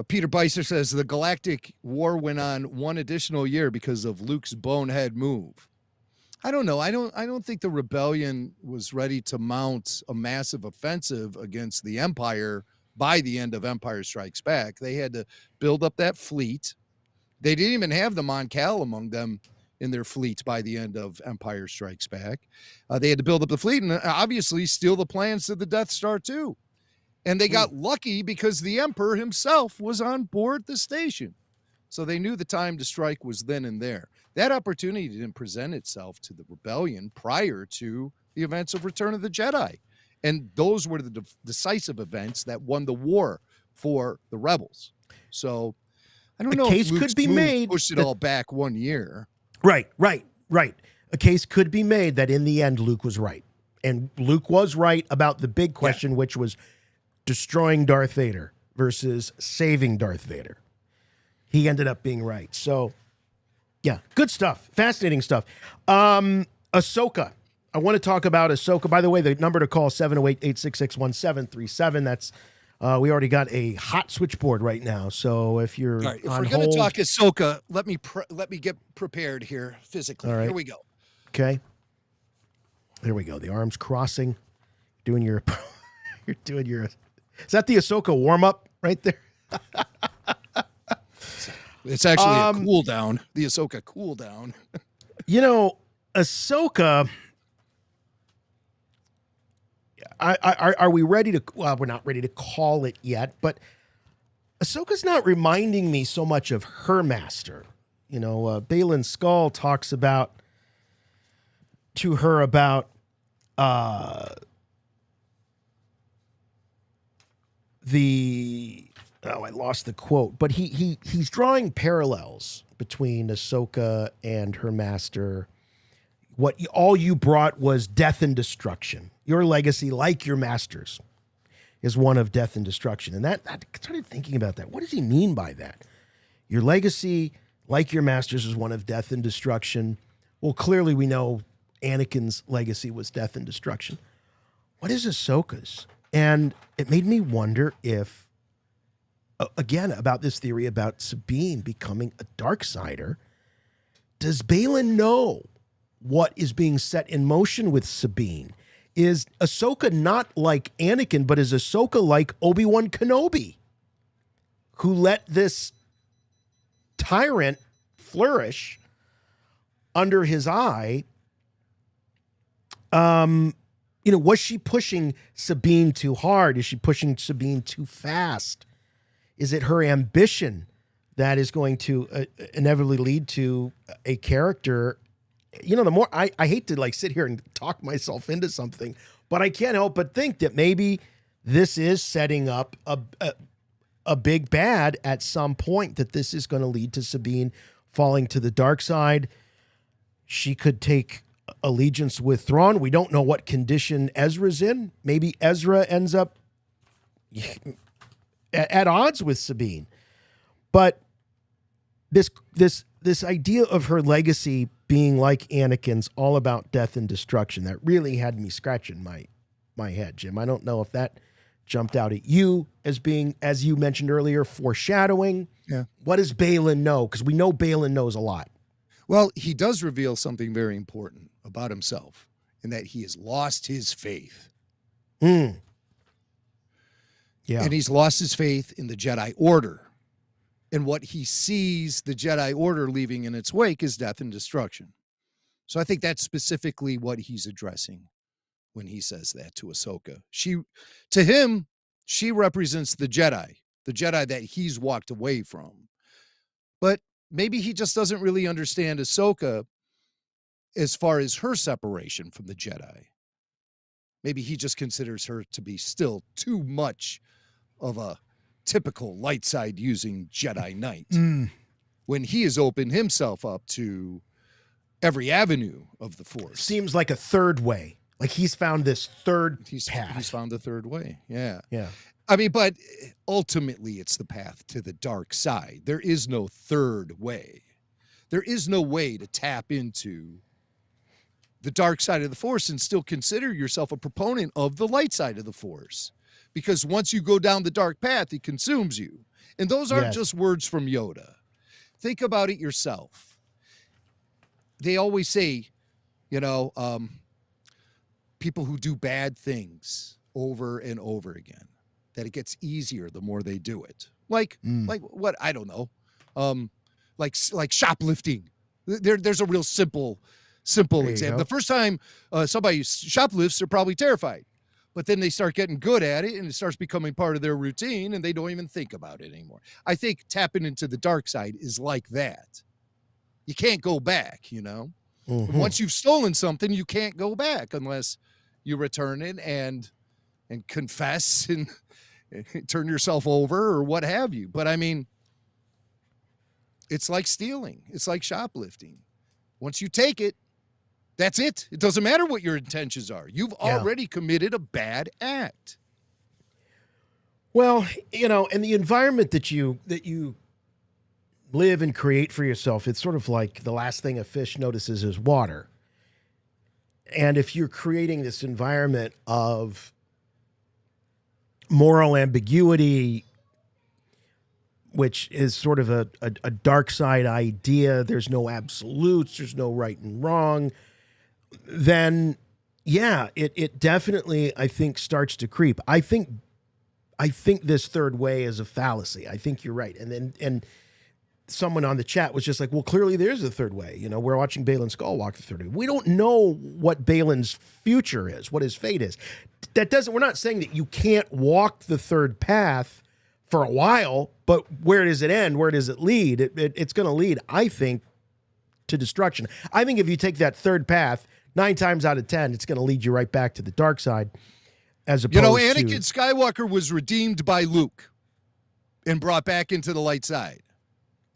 Speaker 6: Peter Beiser says the Galactic War went on one additional year because of Luke's bonehead move. I don't know. I don't think the rebellion was ready to mount a massive offensive against the Empire by the end of Empire Strikes Back. They had to build up that fleet. They didn't even have the Mon Cal among them in their fleet by the end of Empire Strikes Back. They had to build up the fleet and obviously steal the plans to the Death Star too. And they got lucky because the Emperor himself was on board the station. So they knew the time to strike was then and there. That opportunity didn't present itself to the rebellion prior to the events of Return of the Jedi. And those were the decisive events that won the war for the rebels. So I don't know
Speaker 5: case
Speaker 6: if Luke's
Speaker 5: could be made
Speaker 6: pushed it all back 1 year.
Speaker 5: Right. A case could be made that in the end, Luke was right. And Luke was right about the big question, which was destroying Darth Vader versus saving Darth Vader. He ended up being right. So, yeah, good stuff. Fascinating stuff. Ahsoka. I want to talk about Ahsoka. By the way, the number to call, 708-866-1737. That's, we already got a hot switchboard right now. So if you're
Speaker 6: all right, if
Speaker 5: on
Speaker 6: we're going
Speaker 5: hold,
Speaker 6: to talk Ahsoka, let me get prepared here physically.
Speaker 5: All right.
Speaker 6: Here we go.
Speaker 5: Okay. There we go. The arms crossing. You're doing your, is that the Ahsoka warm-up right there?
Speaker 6: It's actually a cool down. The Ahsoka cool down.
Speaker 5: You know, Ahsoka, are we ready to, well, we're not ready to call it yet, but Ahsoka's not reminding me so much of her master. You know, Baylan Skoll talks to her about I lost the quote, but he's drawing parallels between Ahsoka and her master. All you brought was death and destruction. Your legacy, like your master's, is one of death and destruction. And that I started thinking about that. What does he mean by that? Your legacy, like your master's, is one of death and destruction. Well, clearly we know Anakin's legacy was death and destruction. What is Ahsoka's? And it made me wonder if, again, about this theory about Sabine becoming a Darksider. Does Baylan know what is being set in motion with Sabine? Is Ahsoka not like Anakin, but is Ahsoka like Obi-Wan Kenobi, who let this tyrant flourish under his eye. Was she pushing Sabine too hard? Is she pushing Sabine too fast? Is it her ambition that is going to inevitably lead to a character? The more I hate to sit here and talk myself into something, but I can't help but think that maybe this is setting up a big bad at some point, that this is going to lead to Sabine falling to the dark side. She could take allegiance with Thrawn. We don't know what condition Ezra's in. Maybe Ezra ends up at odds with Sabine. But this idea of her legacy being like Anakin's, all about death and destruction, that really had me scratching my head, Jim. I don't know if that jumped out at you as being, as you mentioned earlier, foreshadowing.
Speaker 6: Yeah.
Speaker 5: What does Baylan know? Because we know Baylan knows a lot.
Speaker 6: Well, he does reveal something very important about himself, in that he has lost his faith.
Speaker 5: Yeah.
Speaker 6: And he's lost his faith in the Jedi Order. And what he sees the Jedi Order leaving in its wake is death and destruction. So I think that's specifically what he's addressing when he says that to Ahsoka. To him, she represents the Jedi that he's walked away from. But maybe he just doesn't really understand Ahsoka as far as her separation from the Jedi. Maybe he just considers her to be still too much of a typical light side using Jedi Knight, when he has opened himself up to every avenue of the Force.
Speaker 5: Seems like a third way. Like he's found this third path.
Speaker 6: He's found the third way. Yeah.
Speaker 5: Yeah.
Speaker 6: I mean, but ultimately it's the path to the dark side. There is no third way. There is no way to tap into the dark side of the Force and still consider yourself a proponent of the light side of the Force. Because once you go down the dark path, it consumes you. And those aren't just words from Yoda. Think about it yourself. They always say, people who do bad things over and over again, that it gets easier the more they do it. Like what? I don't know. Like shoplifting. There's a real simple example. The first time somebody shoplifts, they're probably terrified. But then they start getting good at it, and it starts becoming part of their routine, and they don't even think about it anymore. I think tapping into the dark side is like that. You can't go back, Mm-hmm. Once you've stolen something, you can't go back unless you return it and confess and turn yourself over or what have you. But I mean, it's like stealing. It's like shoplifting. Once you take it, that's it. It doesn't matter what your intentions are. You've already committed a bad act.
Speaker 5: Well, and the environment that you live and create for yourself, it's sort of like the last thing a fish notices is water. And if you're creating this environment of moral ambiguity, which is sort of a dark side idea, there's no absolutes, there's no right and wrong, then it definitely, I think, starts to creep. I think this third way is a fallacy. I think you're right. And someone on the chat was just like, well, clearly there's a third way. We're watching Baylan Skoll walk the third way. We don't know what Baylan's future is, what his fate is. We're not saying that you can't walk the third path for a while, but where does it end? Where does it lead? It's going to lead, I think, to destruction. I think if you take that third path, 9 times out of 10, it's going to lead you right back to the dark side. As opposed
Speaker 6: Anakin Skywalker was redeemed by Luke and brought back into the light side.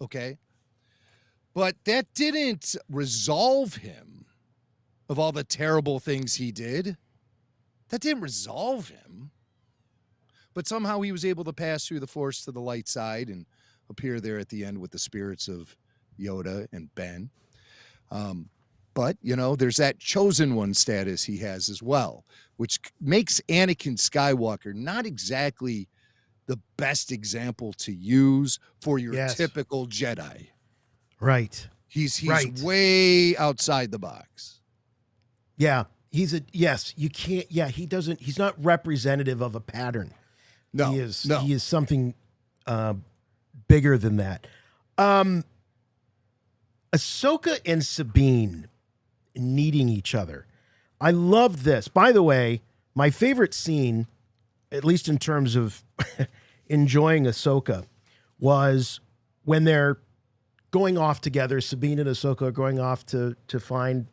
Speaker 6: Okay? But that didn't resolve him of all the terrible things he did. That didn't resolve him. But somehow he was able to pass through the Force to the light side and appear there at the end with the spirits of Yoda and Ben. But, there's that chosen one status he has as well, which makes Anakin Skywalker not exactly the best example to use for your typical Jedi.
Speaker 5: Right.
Speaker 6: He's way outside the box.
Speaker 5: Yeah. You can't, he's not representative of a pattern.
Speaker 6: No.
Speaker 5: He is something bigger than that. Ahsoka and Sabine needing each other. I love this. By the way, my favorite scene, at least in terms of enjoying Ahsoka, was when they're going off together. Sabine and Ahsoka are going off to find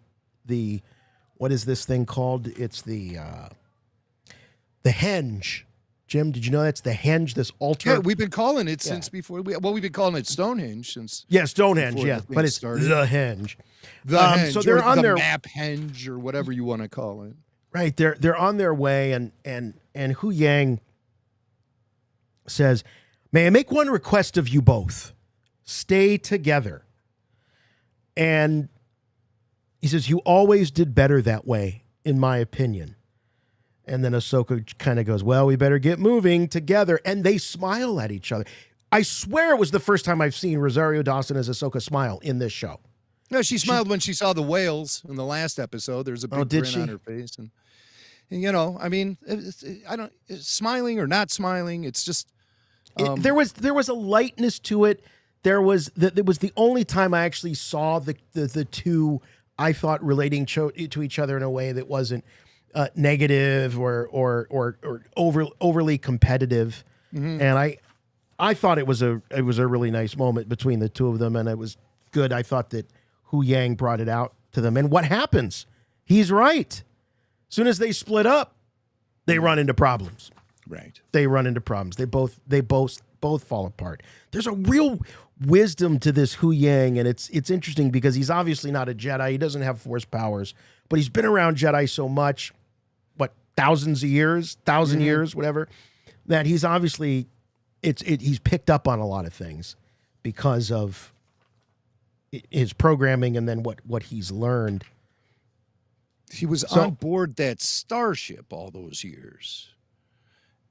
Speaker 5: the, what is this thing called? It's the henge. Jim, did you know that's the henge, this altar?
Speaker 6: Yeah, we've been calling it since before. We've been calling it Stonehenge since.
Speaker 5: Yeah, Stonehenge, yeah. But it's
Speaker 6: started.
Speaker 5: the henge.
Speaker 6: The henge,
Speaker 5: so they're on their
Speaker 6: map henge or whatever you want to call it.
Speaker 5: Right, they're on their way, and Huyang says, "May I make one request of you both? Stay together." And he says, "You always did better that way, in my opinion." And then Ahsoka kind of goes, "Well, we better get moving together." And they smile at each other. I swear it was the first time I've seen Rosario Dawson as Ahsoka smile in this show.
Speaker 6: No, she smiled when she saw the whales in the last episode. There's a big grin on her face, and you know, I mean, smiling or not smiling, it's just
Speaker 5: there was a lightness to it. There was the only time I actually saw the two, I thought, relating to each other in a way that wasn't negative or overly competitive.
Speaker 6: Mm-hmm.
Speaker 5: And I thought it was a really nice moment between the two of them, and it was good. I thought that Huyang brought it out to them. And what happens? He's right. As soon as they split up, they run into problems.
Speaker 6: Right.
Speaker 5: They run into problems. They both fall apart. There's a real wisdom to this Huyang, and it's interesting because he's obviously not a Jedi. He doesn't have Force powers, but he's been around Jedi so much, thousands of years, years, whatever, that he's obviously he's picked up on a lot of things because of his programming and then what he's learned.
Speaker 6: He was on board that starship all those years,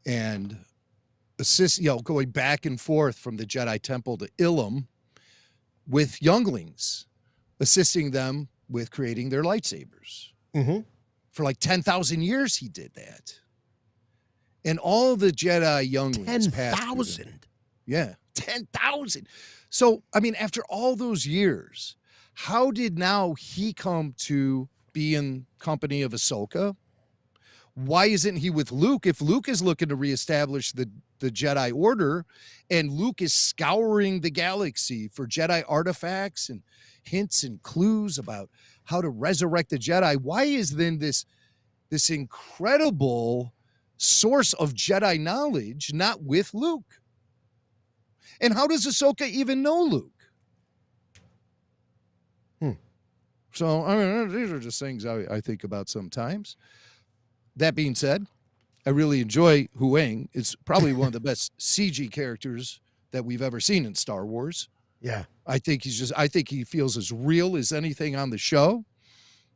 Speaker 6: and going back and forth from the Jedi Temple to Ilum with younglings, assisting them with creating their lightsabers.
Speaker 5: Mm-hmm.
Speaker 6: For like 10,000 years, he did that. And all the Jedi younglings
Speaker 5: 10,000.
Speaker 6: Yeah, 10,000. So, I mean, after all those years, how did now he come to be in company of Ahsoka? Why isn't he with Luke? If Luke is looking to reestablish the Jedi Order, and Luke is scouring the galaxy for Jedi artifacts and hints and clues about how to resurrect the Jedi, why is then this incredible source of Jedi knowledge not with Luke? And how does Ahsoka even know Luke? So, I mean, these are just things I think about sometimes. That being said, I really enjoy Huyang. It's probably one of the best CG characters that we've ever seen in Star Wars.
Speaker 5: Yeah.
Speaker 6: I think he feels as real as anything on the show.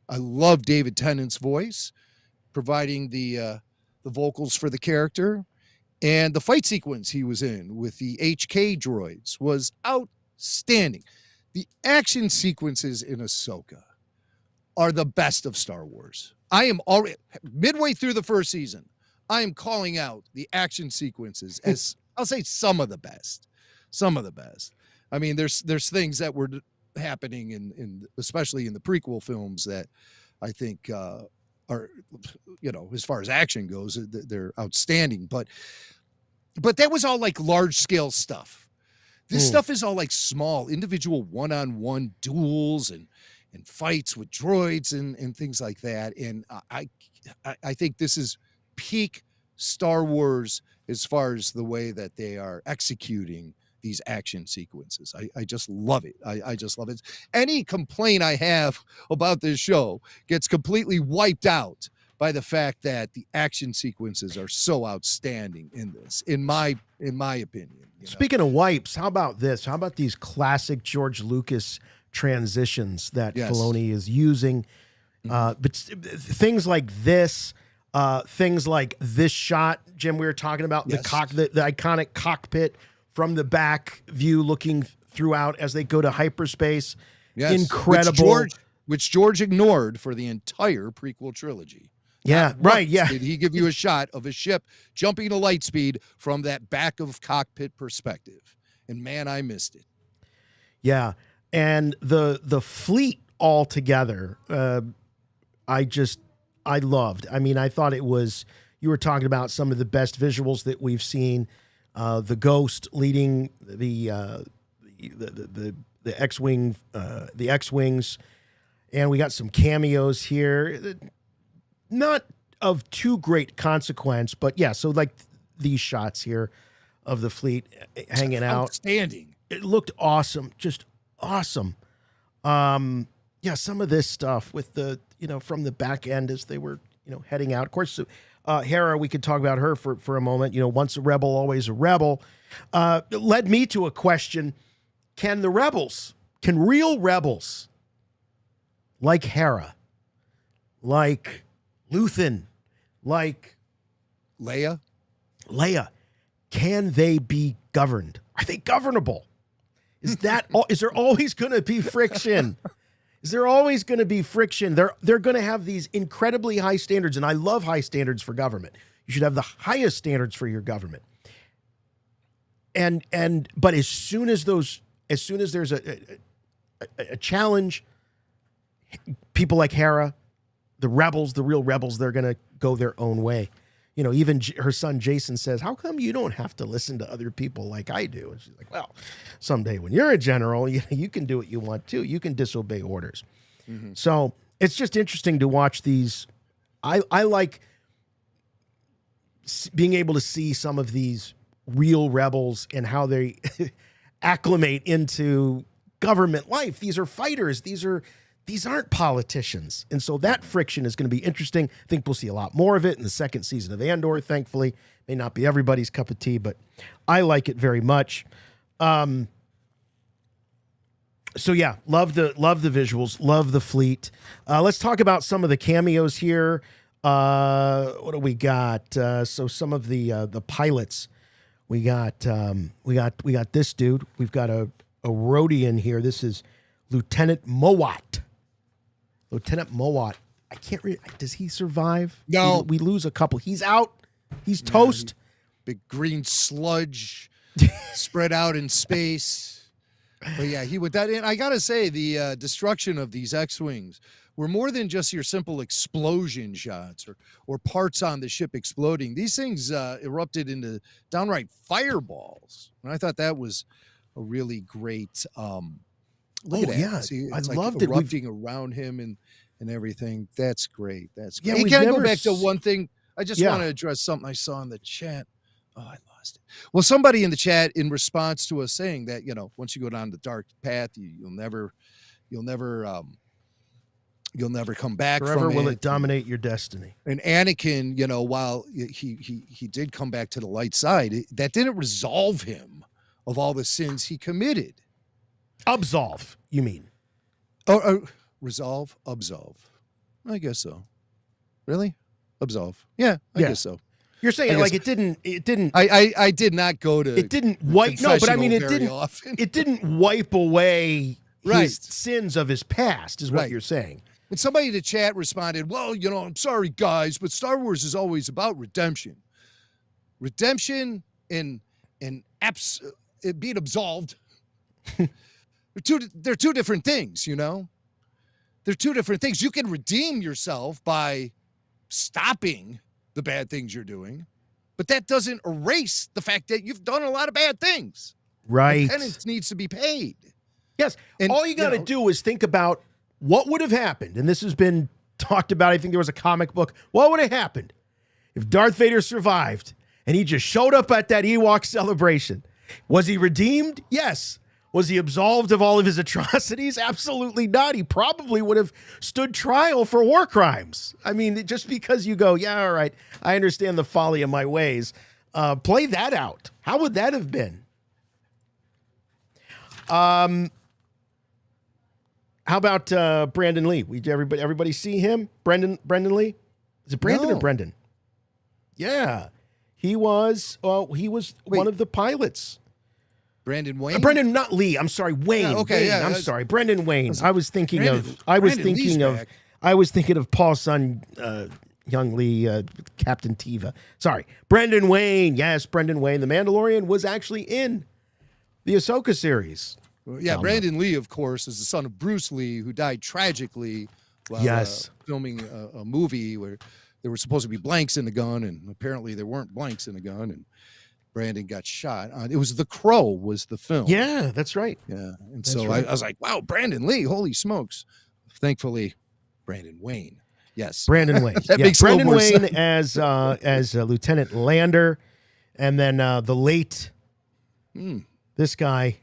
Speaker 6: I love David Tennant's voice, providing the vocals for the character, and the fight sequence he was in with the HK droids was outstanding. The action sequences in Ahsoka are the best of Star Wars. I am already midway through the first season. I am calling out the action sequences as I'll say some of the best. Some of the best. I mean, there's things that were happening in especially in the prequel films that I think are, as far as action goes, they're outstanding. But that was all like large scale stuff. This stuff is all like small individual one-on-one duels and fights with droids and things like that. And I think this is peak Star Wars as far as the way that they are executing these action sequences. I just love it. I just love it. Any complaint I have about this show gets completely wiped out by the fact that the action sequences are so outstanding in this, in my opinion.
Speaker 5: Speaking of wipes, how about this? How about these classic George Lucas transitions that Filoni is using? But things like this, things like this shot, Jim, we were talking about the iconic cockpit from the back view looking throughout as they go to hyperspace. Yes. Incredible.
Speaker 6: Which George ignored for the entire prequel trilogy.
Speaker 5: Yeah, right. Yeah.
Speaker 6: Did he give you a shot of a ship jumping to light speed from that back of cockpit perspective? And man, I missed it.
Speaker 5: Yeah. And the fleet all together, I loved. I mean, I thought it was, you were talking about some of the best visuals that we've seen. The Ghost leading the X-Wing, the X-Wings, and we got some cameos here. Not of too great consequence, but yeah, so like these shots here of the fleet hanging out.
Speaker 6: Outstanding.
Speaker 5: It looked awesome, just awesome. Yeah, some of this stuff with the, from the back end as they were, heading out. Of course, Hera, we could talk about her for a moment. Once a rebel, always a rebel. It led me to a question. Can real rebels like Hera, like Luthen, like
Speaker 6: Leia,
Speaker 5: can they be governed? Are they governable? Is there always going to be friction? Is there always going to be friction? They're going to have these incredibly high standards, and I love high standards for government. You should have the highest standards for your government. But as soon as there's a challenge, people like Hera, the real rebels, they're going to go their own way. Even her son Jason says, "How come you don't have to listen to other people like I do?" And she's like, "Well, someday when you're a general, you can do what you want to. You can disobey orders." Mm-hmm. So it's just interesting to watch these. I like being able to see some of these real rebels and how they acclimate into government life. These are fighters. These aren't politicians. And so that friction is going to be interesting. I think we'll see a lot more of it in the second season of Andor, thankfully. May not be everybody's cup of tea, but I like it very much. So yeah, love the visuals, love the fleet. Let's talk about some of the cameos here. What do we got? So some of the pilots. We got this dude. We've got a Rodian here. This is Lieutenant Mowat. Lieutenant Mowat. I can't read. Does he survive?
Speaker 6: No.
Speaker 5: We lose a couple. He's out. He's toast.
Speaker 6: Big green sludge spread out in space. But yeah, he with that. And I got to say, the destruction of these X-Wings were more than just your simple explosion shots or parts on the ship exploding. These things erupted into downright fireballs. And I thought that was a really great look at that.
Speaker 5: Yeah.
Speaker 6: See,
Speaker 5: I
Speaker 6: it's
Speaker 5: loved
Speaker 6: like
Speaker 5: it.
Speaker 6: erupting around him and everything. That's great. That's great.
Speaker 5: Yeah,
Speaker 6: Hey,
Speaker 5: we've
Speaker 6: can I go
Speaker 5: never
Speaker 6: back to one thing? I just
Speaker 5: Yeah.
Speaker 6: want to address something I saw in the chat. Oh, I lost it. Well, somebody in the chat, in response to us saying that, once you go down the dark path, you'll never come back
Speaker 5: Forever
Speaker 6: from
Speaker 5: will
Speaker 6: it.
Speaker 5: it dominate your destiny.
Speaker 6: And Anakin, while he did come back to the light side, that didn't resolve him of all the sins he committed.
Speaker 5: Absolve, you mean?
Speaker 6: Resolve, absolve. I guess so. Really? Absolve. Yeah, I guess so.
Speaker 5: You're saying like it didn't.
Speaker 6: I did not go to.
Speaker 5: It didn't wipe. No, but I mean, it
Speaker 6: very
Speaker 5: didn't.
Speaker 6: often.
Speaker 5: It didn't wipe away
Speaker 6: Right.
Speaker 5: his sins of his past. Is what
Speaker 6: Right.
Speaker 5: you're saying.
Speaker 6: And somebody in the chat responded, "Well, I'm sorry, guys, but Star Wars is always about redemption. Redemption and being absolved. They're two different things, They're two different things. You can redeem yourself by stopping the bad things you're doing, but that doesn't erase the fact that you've done a lot of bad things.
Speaker 5: Right.
Speaker 6: The penance needs to be paid.
Speaker 5: Yes.
Speaker 6: And,
Speaker 5: all you got to do is think about what would have happened, and this has been talked about. I think there was a comic book. What would have happened if Darth Vader survived and he just showed up at that Ewok celebration? Was he redeemed? Yes. Was he absolved of all of his atrocities? Absolutely not. He probably would have stood trial for war crimes. I mean, just because you go, yeah, all right, I understand the folly of my ways. Play that out. How would that have been? How about Brandon Lee? Everybody see him? Brendan Lee? Is it Brandon or Brendan? Yeah. He was one of the pilots.
Speaker 6: Brandon Wayne?
Speaker 5: Brendan, not Lee. I'm sorry, Wayne.
Speaker 6: Yeah, okay,
Speaker 5: Wayne.
Speaker 6: yeah.
Speaker 5: I'm sorry, Brendan Wayne. I was thinking
Speaker 6: Brandon
Speaker 5: of Paul's son, young Lee, Captain Teva. Sorry, Brendan Wayne. Yes, Brendan Wayne. The Mandalorian was actually in the Ahsoka series.
Speaker 6: Yeah, Brandon Lee, of course, is the son of Bruce Lee, who died tragically while filming a movie where there were supposed to be blanks in the gun, and apparently there weren't blanks in the gun, and Brandon got shot. It was The Crow was the film.
Speaker 5: Yeah, that's right.
Speaker 6: Yeah, and
Speaker 5: That's
Speaker 6: so
Speaker 5: right.
Speaker 6: I was like, wow, Brandon Lee, holy smokes. Thankfully, Brandon Wayne. Yes.
Speaker 5: Brandon Wayne.
Speaker 6: That makes
Speaker 5: Brandon
Speaker 6: more
Speaker 5: Wayne
Speaker 6: sense.
Speaker 5: as Lieutenant Lander, and then the late this guy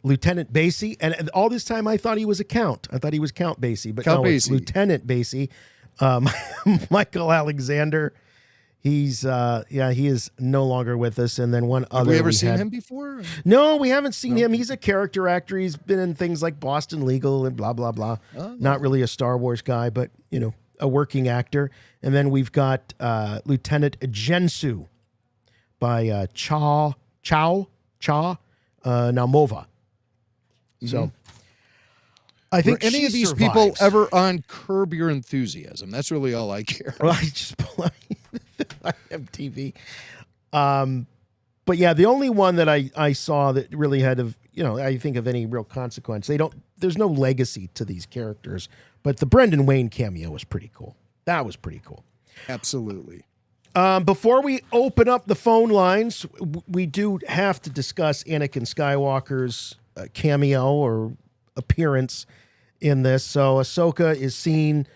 Speaker 5: Lieutenant Basie, and all this time I thought he was a Count. I thought he was Count Basie, but
Speaker 6: Count
Speaker 5: no, it's
Speaker 6: Basie.
Speaker 5: Lieutenant Basie. Michael Alexander. He's he is no longer with us. And then one other.
Speaker 6: Have we ever seen him before?
Speaker 5: No, we haven't seen him. He's a character actor. He's been in things like Boston Legal and blah blah blah.
Speaker 6: Oh.
Speaker 5: Not really a Star Wars guy, but a working actor. And then we've got Lieutenant Jensu by Cha Naumova. So I think
Speaker 6: Were any of these people ever on Curb Your Enthusiasm? That's really all I care.
Speaker 5: Well, I just play MTV. But yeah, the only one that I saw that really had I think of any real consequence. There's no legacy to these characters, but the Brendan Wayne cameo was pretty cool. That was pretty cool.
Speaker 6: Absolutely.
Speaker 5: Before we open up the phone lines, we do have to discuss Anakin Skywalker's cameo or appearance in this. So Ahsoka is seen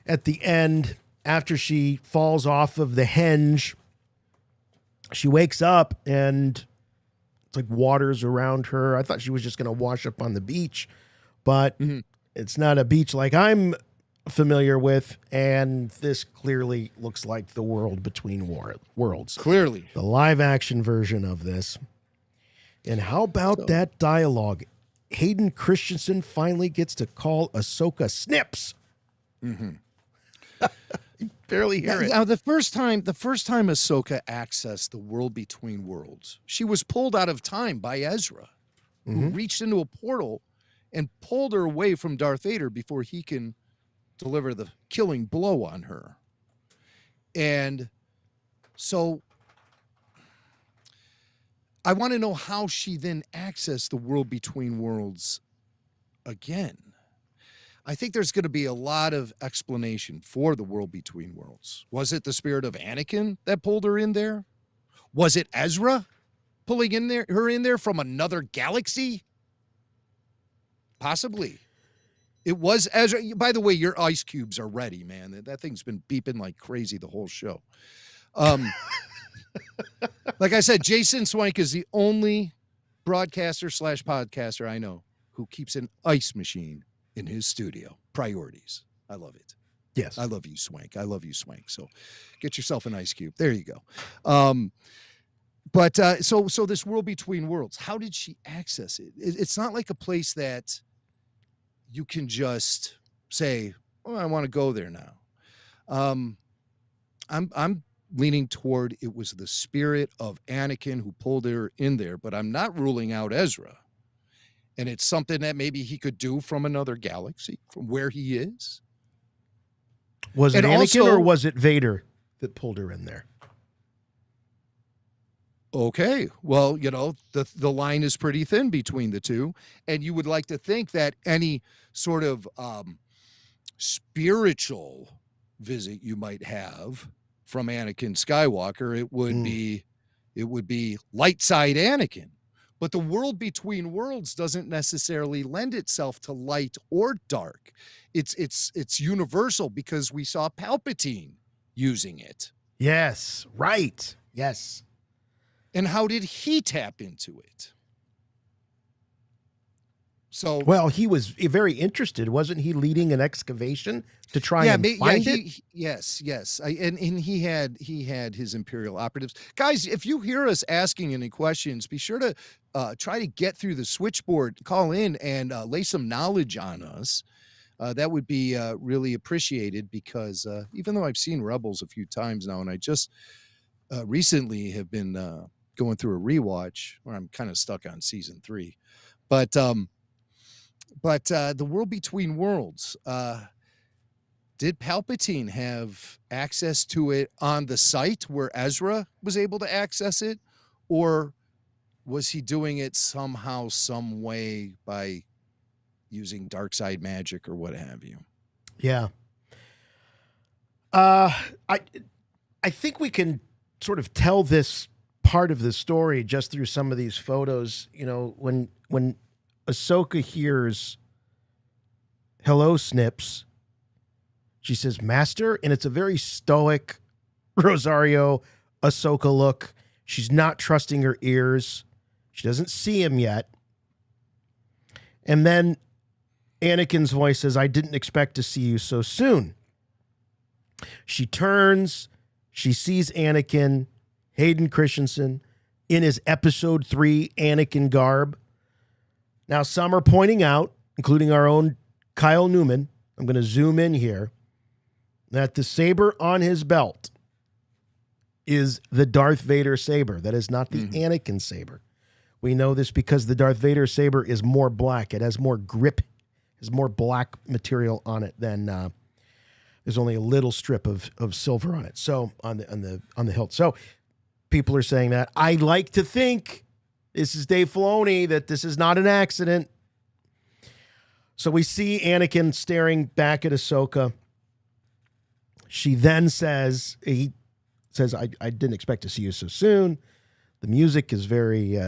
Speaker 5: at the end after she falls off of the henge. She wakes up and it's like waters around her. I thought she was just going to wash up on the beach, but it's not a beach like I'm familiar with, and this clearly looks like the world between worlds.
Speaker 6: Clearly.
Speaker 5: The live action version of this. And how about that dialogue? Hayden Christensen finally gets to call Ahsoka Snips. You barely hear it.
Speaker 6: Now, the first time Ahsoka accessed the world between worlds, she was pulled out of time by Ezra, who reached into a portal and pulled her away from Darth Vader before he can deliver the killing blow on her. And so I want to know how she then accessed the world between worlds again. I think there's going to be a lot of explanation for the world between worlds. Was it the spirit of Anakin that pulled her in there? Was it Ezra pulling her in there from another galaxy? Possibly. It was Ezra. By the way, your ice cubes are ready, man. That thing's been beeping like crazy the whole show. Like I said, Jason Swank is the only broadcaster / podcaster I know who keeps an ice machine in his studio. Priorities. I love it.
Speaker 5: Yes.
Speaker 6: I love you, Swank. I love you, Swank. So get yourself an ice cube. There you go. But so this world between worlds, how did she access it? It's not like a place that you can just say, "Oh, I want to go there now." I'm leaning toward it was the spirit of Anakin who pulled her in there, but I'm not ruling out Ezra. And it's something that maybe he could do from another galaxy, from where he is.
Speaker 5: Was it
Speaker 6: And
Speaker 5: Anakin
Speaker 6: also-
Speaker 5: or was it Vader that pulled her in there?
Speaker 6: Okay, well, the line is pretty thin between the two, and you would like to think that any sort of spiritual visit you might have from Anakin Skywalker, it would be light side Anakin. But the world between worlds doesn't necessarily lend itself to light or dark. It's universal because we saw Palpatine using it.
Speaker 5: Yes, right. Yes.
Speaker 6: And how did he tap into it? So
Speaker 5: Well, he was very interested. Wasn't he leading an excavation to try and find it?
Speaker 6: Yes. And he had his Imperial operatives. Guys, if you hear us asking any questions, be sure to try to get through the switchboard, call in and lay some knowledge on us. That would be really appreciated because even though I've seen Rebels a few times now, and I just recently have been going through a rewatch where I'm kind of stuck on season 3, but the world between worlds, did Palpatine have access to it on the site where Ezra was able to access it, or Was he doing it somehow, some way by using dark side magic or what have you?
Speaker 5: Yeah. I think we can sort of tell this part of the story just through some of these photos. You know, when Ahsoka hears "Hello, Snips," she says, "Master," and it's a very stoic Rosario Ahsoka look. She's not trusting her ears. She doesn't see him yet. And then Anakin's voice says, "I didn't expect to see you so soon." She turns, she sees Anakin, Hayden Christensen, in his episode 3 Anakin garb. Now, some are pointing out, including our own Kyle Newman, I'm going to zoom in here, that the saber on his belt is the Darth Vader saber. That is not the Anakin saber. We know this because the Darth Vader saber is more black. It has more grip, has more black material on it than there's only a little strip of silver on it. So on the hilt. So people are saying that. I like to think, this is Dave Filoni, that this is not an accident. So we see Anakin staring back at Ahsoka. She then says, I didn't expect to see you so soon. The music is very,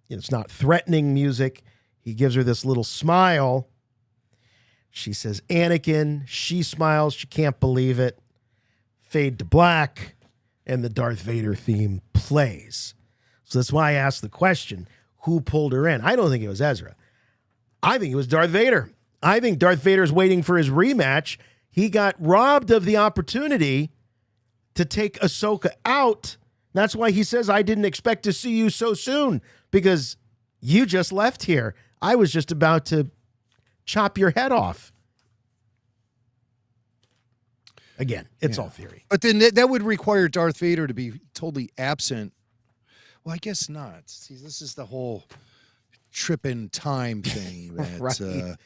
Speaker 5: it's not threatening music. He gives her this little smile. She says, Anakin. She smiles. She can't believe it. Fade to black. And the Darth Vader theme plays. So that's why I asked the question, who pulled her in? I don't think it was Ezra. I think it was Darth Vader. I think Darth Vader's waiting for his rematch. He got robbed of the opportunity to take Ahsoka out. That's why he says, I didn't expect to see you so soon, because you just left here. I was just about to chop your head off. Again, it's all theory.
Speaker 6: But then that would require Darth Vader to be totally absent. Well, I guess not. See, this is the whole trip in time thing. That,
Speaker 5: right.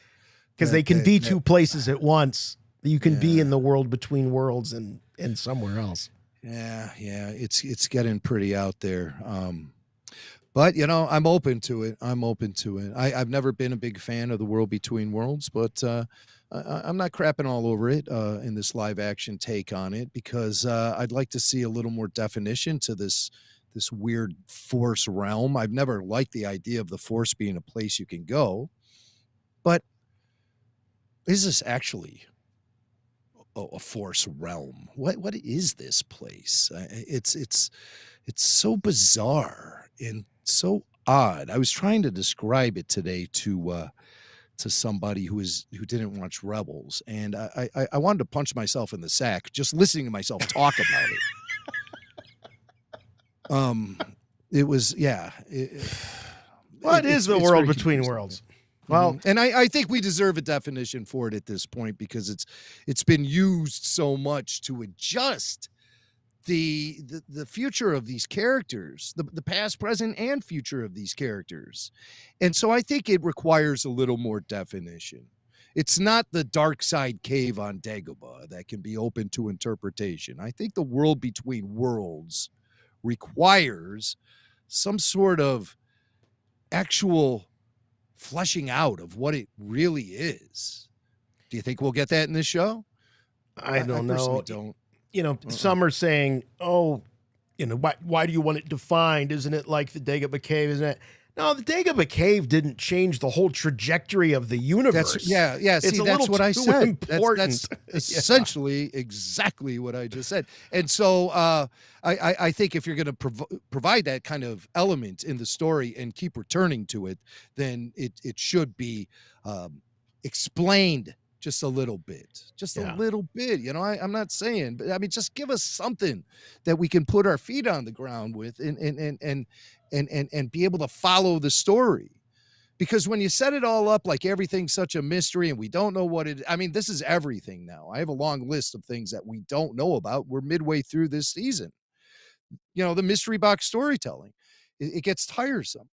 Speaker 5: Because they can be two places at once. You can be in the world between worlds and somewhere else.
Speaker 6: Yeah, it's getting pretty out there. But, I'm open to it. I've never been a big fan of the world between worlds, but I'm not crapping all over it in this live action take on it, because I'd like to see a little more definition to this weird Force realm. I've never liked the idea of the Force being a place you can go, but is this actually a Force realm? What is this place? It's so bizarre and so odd. I was trying to describe it today to somebody who didn't watch Rebels, and I wanted to punch myself in the sack just listening to myself talk about it. It was
Speaker 5: What is the world between worlds?
Speaker 6: Well, and I think we deserve a definition for it at this point, because it's been used so much to adjust the future of these characters, the past, present, and future of these characters. And so I think it requires a little more definition. It's not the dark side cave on Dagobah that can be open to interpretation. I think the world between worlds requires some sort of actual fleshing out of what it really is. Do you think we'll get that in this show?
Speaker 5: I don't know.
Speaker 6: Don't.
Speaker 5: Some are saying, why do you want it defined? Isn't it like the Dagobah Cave? Isn't it? No, the Dagobah Cave didn't change the whole trajectory of the universe.
Speaker 6: See, that's what I said. That's essentially exactly what I just said. And so I think if you're going to provide that kind of element in the story and keep returning to it, then it should be explained just a little bit, a little bit. I'm not saying, but I mean, just give us something that we can put our feet on the ground with and be able to follow the story. Because when you set it all up like everything's such a mystery and we don't know what it, I mean, this is everything now. I have a long list of things that we don't know about. We're midway through this season. The mystery box storytelling, it gets tiresome.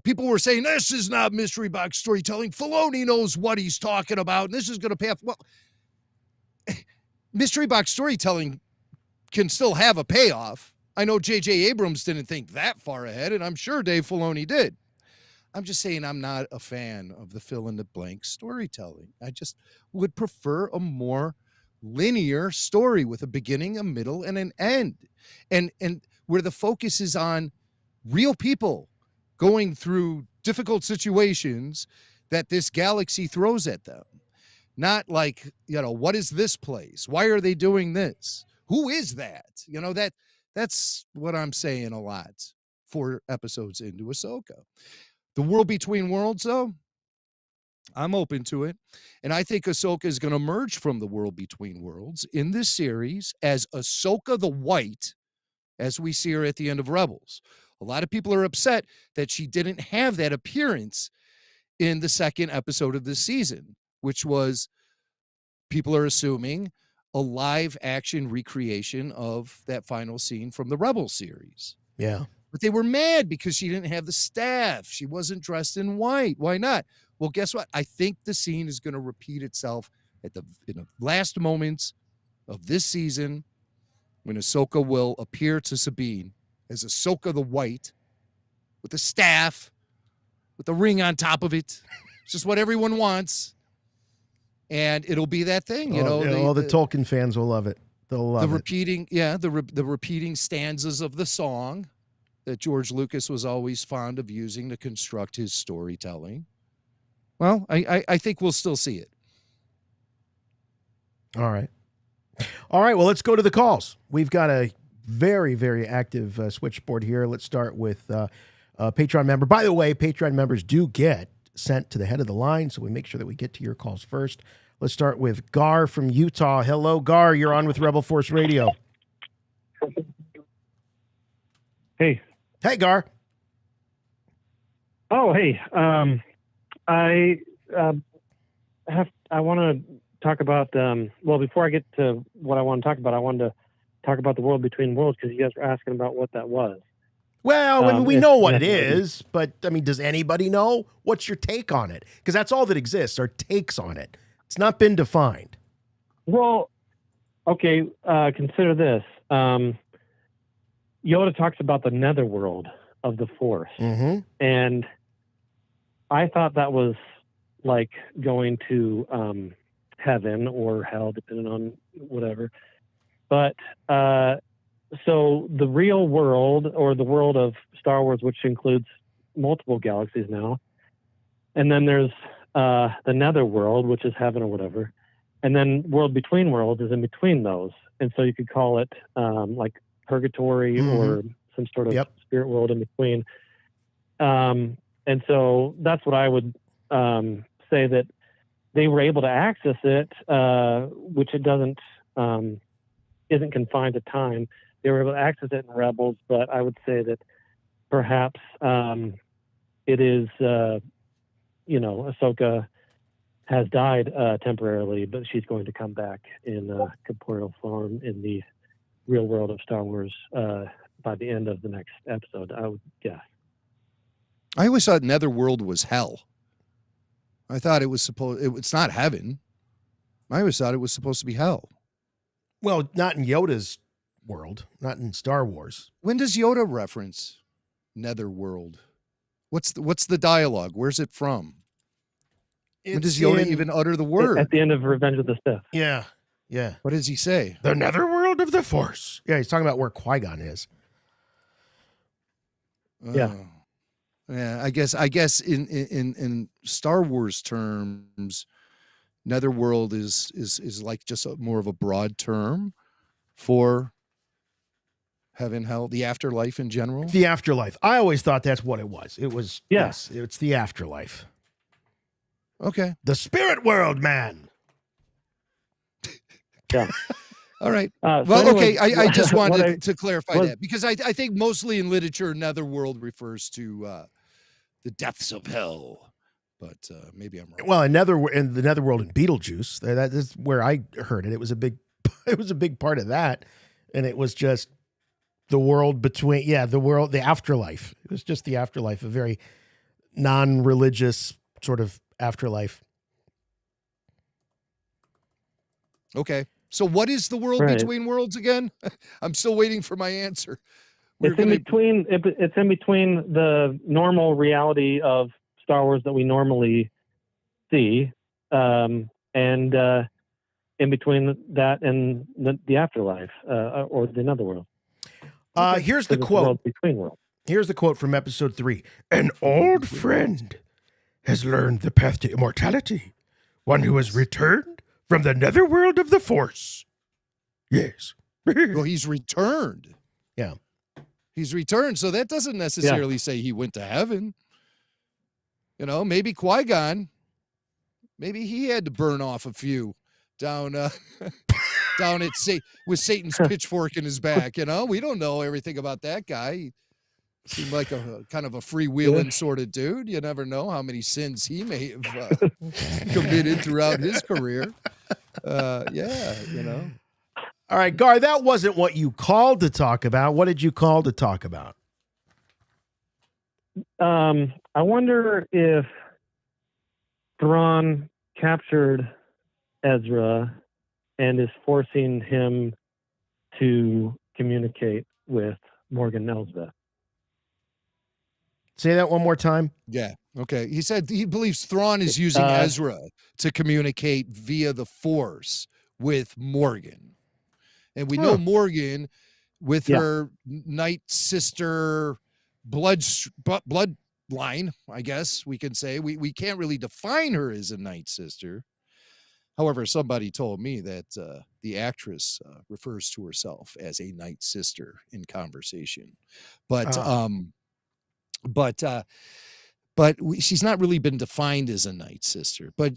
Speaker 6: People were saying, this is not mystery box storytelling. Filoni knows what he's talking about, and this is going to pay off. Well, mystery box storytelling can still have a payoff. I know J.J. Abrams didn't think that far ahead, and I'm sure Dave Filoni did. I'm just saying I'm not a fan of the fill-in-the-blank storytelling. I just would prefer a more linear story with a beginning, a middle, and an end, and where the focus is on real people going through difficult situations that this galaxy throws at them. Not like, what is this place? Why are they doing this? Who is that? That's what I'm saying a lot 4 episodes into Ahsoka. The world between worlds, though, I'm open to it. And I think Ahsoka is going to emerge from the world between worlds in this series as Ahsoka the White, as we see her at the end of Rebels. A lot of people are upset that she didn't have that appearance in the 2nd episode of this season, which was, people are assuming, a live action recreation of that final scene from the Rebels series.
Speaker 5: Yeah.
Speaker 6: But they were mad because she didn't have the staff. She wasn't dressed in white. Why not? Well, guess what? I think the scene is going to repeat itself in the last moments of this season, when Ahsoka will appear to Sabine as Ahsoka the White, with the staff, with the ring on top of it. It's just what everyone wants. And it'll be that thing,
Speaker 5: all the Tolkien fans will love it. They'll love
Speaker 6: the
Speaker 5: it.
Speaker 6: repeating, the repeating stanzas of the song that George Lucas was always fond of using to construct his storytelling. Well, I think we'll still see it.
Speaker 5: All right. Well, let's go to the calls. We've got a very, very active switchboard here. Let's start with a Patreon member. By the way, Patreon members do get sent to the head of the line, so we make sure that we get to your calls first. Let's start with Gar from Utah. Hello, Gar. You're on with Rebel Force Radio.
Speaker 7: Hey.
Speaker 5: Hey, Gar.
Speaker 7: Oh, hey. I want to talk about, before I get to what I want to talk about, I wanted to talk about the world between worlds, because you guys were asking about what that was.
Speaker 5: Well, I mean, we know what it is, but, I mean, does anybody know? What's your take on it? Because that's all that exists, are takes on it. It's not been defined.
Speaker 7: Well, okay, consider this. Yoda talks about the netherworld of the Force.
Speaker 5: Mm-hmm.
Speaker 7: And I thought that was like going to heaven or hell, depending on whatever. But so the real world, or the world of Star Wars, which includes multiple galaxies now, and then there's the netherworld, which is heaven or whatever, and then world between worlds is in between those. And so you could call it like purgatory, or some sort of spirit world in between. And so that's what I would say, that they were able to access it, which it doesn't, isn't confined to time. They were able to access it in Rebels, but I would say that perhaps it is, Ahsoka has died temporarily, but she's going to come back in corporeal form in the real world of Star Wars by the end of the next episode, I would guess.
Speaker 6: I always thought Netherworld was hell. I thought it was it's not heaven. I always thought it was supposed to be hell.
Speaker 5: Well, not in Yoda's world, not in Star Wars.
Speaker 6: When does Yoda reference Netherworld? What's the dialogue? Where's it from? When does Yoda even utter the word?
Speaker 7: At the end of Revenge of the Sith.
Speaker 5: Yeah.
Speaker 6: What does he say?
Speaker 5: The netherworld of the Force. Yeah, he's talking about where Qui-Gon is.
Speaker 7: Yeah.
Speaker 6: Yeah, I guess in Star Wars terms, netherworld is like just more of a broad term for heaven, hell, the afterlife in general.
Speaker 5: The afterlife. I always thought that's what it was. It was, yes, it's the afterlife.
Speaker 6: Okay.
Speaker 5: The spirit world, man.
Speaker 7: Yeah.
Speaker 6: All right.
Speaker 7: Anyway,
Speaker 6: I just wanted to clarify that, because I think mostly in literature, netherworld refers to the depths of hell, but maybe I'm wrong.
Speaker 5: Well, in the netherworld in Beetlejuice, that is where I heard it. It was a big part of that, and it was just the world between, the afterlife. It was just the afterlife, a very non-religious sort of afterlife.
Speaker 6: Okay. So what is the world
Speaker 7: Right.
Speaker 6: between worlds again? I'm still waiting for my answer.
Speaker 7: It's in between. It's in between the normal reality of Star Wars that we normally see, and in between that and the afterlife, or the another world.
Speaker 5: Here's the
Speaker 7: Because it's
Speaker 5: quote.
Speaker 7: world between worlds.
Speaker 5: Here's the quote from episode 3. An old friend has learned the path to immortality. One who has returned from the netherworld of the Force. Yes.
Speaker 6: Well, he's returned.
Speaker 5: Yeah.
Speaker 6: He's returned. So that doesn't necessarily say he went to heaven. You know, maybe Qui-Gon, maybe he had to burn off a few down down at with Satan's pitchfork in his back. You know, we don't know everything about that guy. He seemed like a kind of a freewheeling sort of dude. You never know how many sins he may have committed throughout his career. Yeah, you know.
Speaker 5: All right, Gar, that wasn't what you called to talk about. What did you call to talk about?
Speaker 7: I wonder if Thrawn captured Ezra and is forcing him to communicate with Morgan Elsbeth.
Speaker 5: Say that one more time.
Speaker 6: Yeah. Okay. He said he believes Thrawn is using Ezra to communicate via the Force with Morgan. And we know Morgan with her Night Sister bloodline, I guess we can say. We can't really define her as a Night Sister. However, somebody told me that the actress refers to herself as a Night Sister in conversation. But she's not really been defined as a Night Sister. But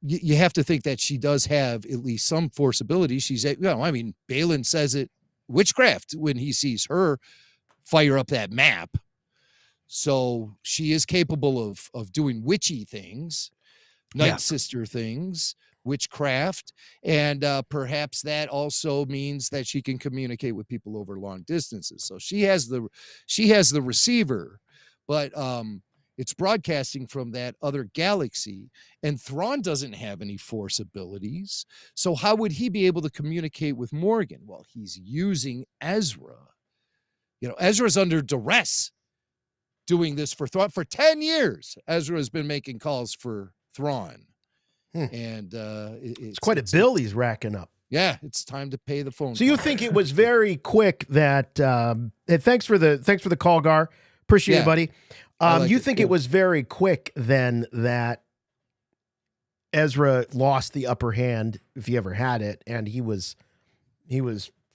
Speaker 6: you have to think that she does have at least some Force ability. She's, I mean, Baylan says it witchcraft when he sees her fire up that map. So she is capable of doing witchy things, Night Sister things, witchcraft, and perhaps that also means that she can communicate with people over long distances. So she has the receiver, but it's broadcasting from that other galaxy, and Thrawn doesn't have any Force abilities. So how would he be able to communicate with Morgan? Well, he's using Ezra. You know, Ezra's under duress doing this for Thrawn. For 10 years, Ezra has been making calls for Thrawn. And it's
Speaker 5: quite a bill he's racking up.
Speaker 6: Yeah, it's time to pay the phone.
Speaker 5: So you think it was very quick that thanks for the call, Gar. Appreciate it, buddy. You think it was very quick then that Ezra lost the upper hand, if he ever had it, and he was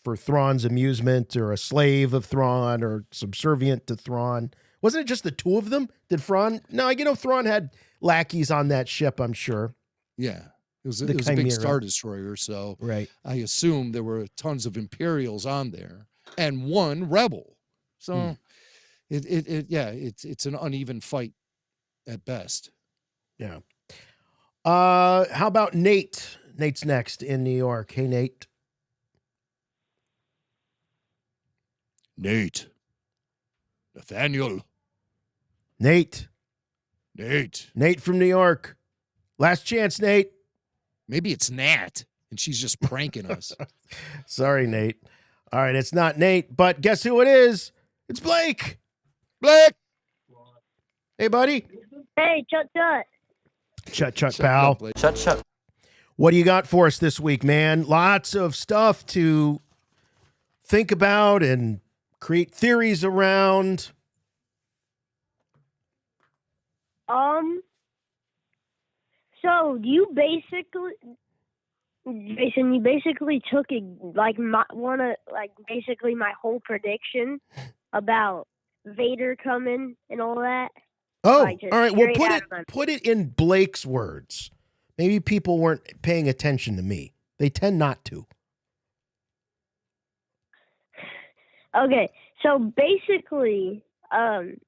Speaker 5: for Thrawn's amusement or a slave of Thrawn or subservient to Thrawn. Wasn't it just the two of them? Did Thrawn? No, Thrawn had lackeys on that ship, I'm sure.
Speaker 6: Yeah. It was a big Star Destroyer, so
Speaker 5: right.
Speaker 6: I assume there were tons of Imperials on there and one Rebel. So it's an uneven fight at best.
Speaker 5: Yeah. How about Nate? Nate's next in New York. Hey, Nate.
Speaker 6: Nate. Nathaniel.
Speaker 5: Nate.
Speaker 6: Nate
Speaker 5: from New York. Last chance, Nate.
Speaker 6: Maybe it's Nat, and she's just pranking us.
Speaker 5: Sorry, Nate. All right, it's not Nate, but guess who it is? It's Blake.
Speaker 6: Blake.
Speaker 5: Hey, buddy.
Speaker 8: Hey, Chut.
Speaker 5: Chut, pal.
Speaker 3: Chut.
Speaker 5: What do you got for us this week, man? Lots of stuff to think about and create theories around.
Speaker 8: So you basically took my whole prediction about Vader coming and all that.
Speaker 5: Oh,
Speaker 8: Like, just
Speaker 5: all right. Well,
Speaker 8: straight out of my-
Speaker 5: put it in Blake's words. Maybe people weren't paying attention to me. They tend not to.
Speaker 8: Okay, so basically, I'm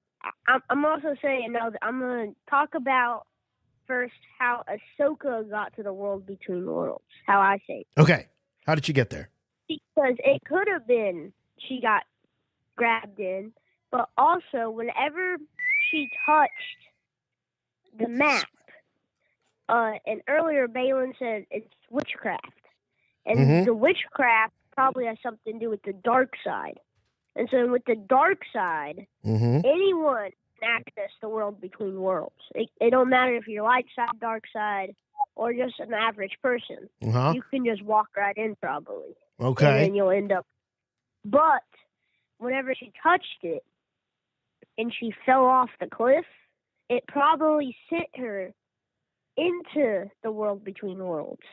Speaker 8: also saying now that I'm gonna talk about first how Ahsoka got to the world between worlds. How I say it.
Speaker 5: Okay. How did you get there?
Speaker 8: Because it could have been she got grabbed in, but also whenever she touched the map, and earlier Baylan said it's witchcraft, And the witchcraft probably has something to do with the dark side. And so with the dark side, anyone can access the world between worlds. It don't matter if you're light side, dark side, or just an average person. You can just walk right in probably.
Speaker 5: Okay.
Speaker 8: And then you'll end up. But whenever she touched it and she fell off the cliff, it probably sent her into the world between worlds.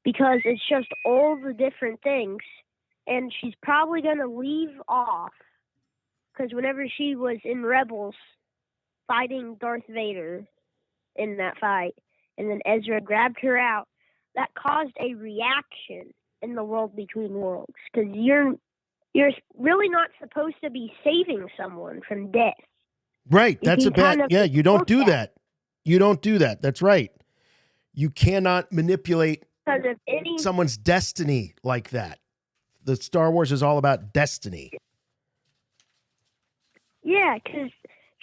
Speaker 8: Because it's just all the different things. And she's probably going to leave off. Because whenever she was in Rebels fighting Darth Vader in that fight, and then Ezra grabbed her out, that caused a reaction in the world between worlds. Because you're really not supposed to be saving someone from death.
Speaker 5: Right. That's a bad. Yeah, you don't do that. You don't do that. That's right. You cannot manipulate someone's destiny like that. The Star Wars is all about destiny.
Speaker 8: Yeah, because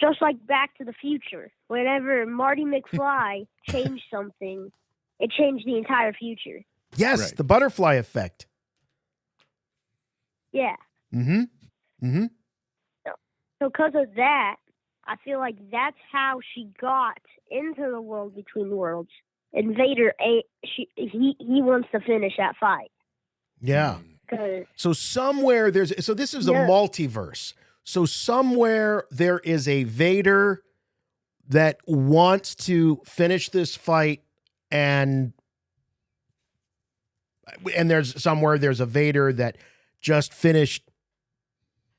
Speaker 8: just like Back to the Future, whenever Marty McFly changed something, it changed the entire future.
Speaker 5: Yes,
Speaker 6: Right.
Speaker 5: the butterfly effect.
Speaker 8: Yeah. So because of that, I feel like that's how she got into the world between worlds. And Vader, he wants to finish that fight.
Speaker 5: Yeah. So somewhere this is a multiverse. So somewhere there is a Vader that wants to finish this fight, and there's a Vader that just finished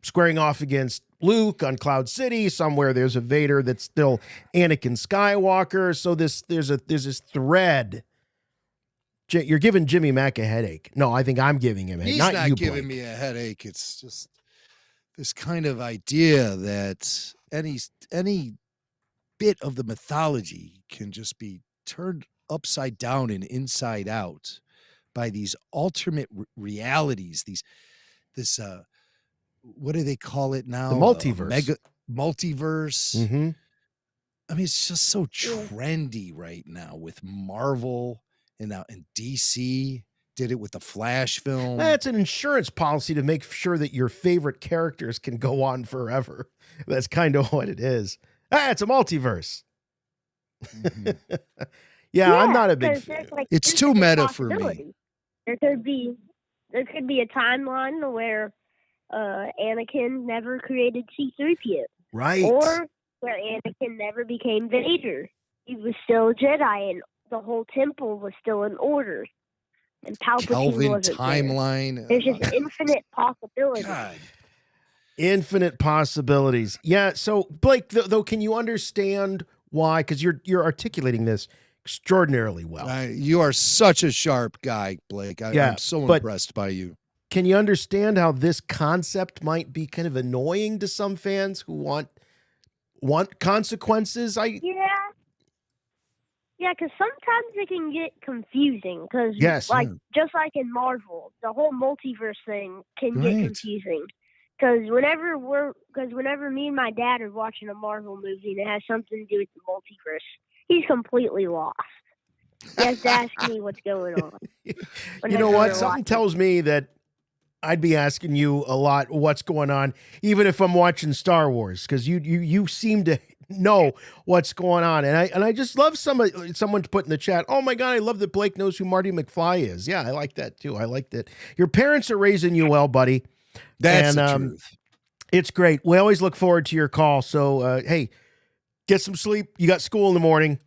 Speaker 5: squaring off against Luke on Cloud City. Somewhere there's a Vader that's still Anakin Skywalker. So there's this thread. You're giving Jimmy Mack a headache. No, I think I'm giving him a headache.
Speaker 6: He's not
Speaker 5: you,
Speaker 6: giving
Speaker 5: Blake.
Speaker 6: me a headache. It's just this kind of idea that any bit of the mythology can just be turned upside down and inside out by these alternate realities. This what do they call it now?
Speaker 5: The multiverse.
Speaker 6: Multiverse.
Speaker 5: Mm-hmm.
Speaker 6: I mean, it's just so trendy right now with Marvel and DC did it with the Flash film.
Speaker 5: That's an insurance policy to make sure that your favorite characters can go on forever. That's kind of what it is. It's a multiverse. Yeah, I'm not a big fan.
Speaker 6: It's too meta for me.
Speaker 8: There could be a timeline where Anakin never created C-3PO.
Speaker 5: Right.
Speaker 8: Or where Anakin never became Vader. He was still a Jedi, and the whole temple was still in order. And Palpatine
Speaker 6: Kelvin
Speaker 8: wasn't
Speaker 6: timeline.
Speaker 8: there. There's just infinite possibilities.
Speaker 6: God.
Speaker 5: Infinite possibilities. Yeah. So Blake, though, can you understand why? Because you're articulating this extraordinarily well.
Speaker 6: You are such a sharp guy, Blake. I'm so impressed by you.
Speaker 5: Can you understand how this concept might be kind of annoying to some fans who want consequences?
Speaker 8: Yeah, because sometimes it can get confusing. Because, just like in Marvel, the whole multiverse thing can get confusing. Because whenever me and my dad are watching a Marvel movie and it has something to do with the multiverse, he's completely lost. He has to ask me what's going on.
Speaker 5: You know what? Something tells me that I'd be asking you a lot what's going on, even if I'm watching Star Wars, because you seem to know what's going on, and I just love someone to put in the chat. Oh my God, I love that Blake knows who Marty McFly is. Yeah, I like that too. I like that your parents are raising you well, buddy.
Speaker 6: That's the truth.
Speaker 5: It's great. We always look forward to your call. So hey, get some sleep. You got school in the morning.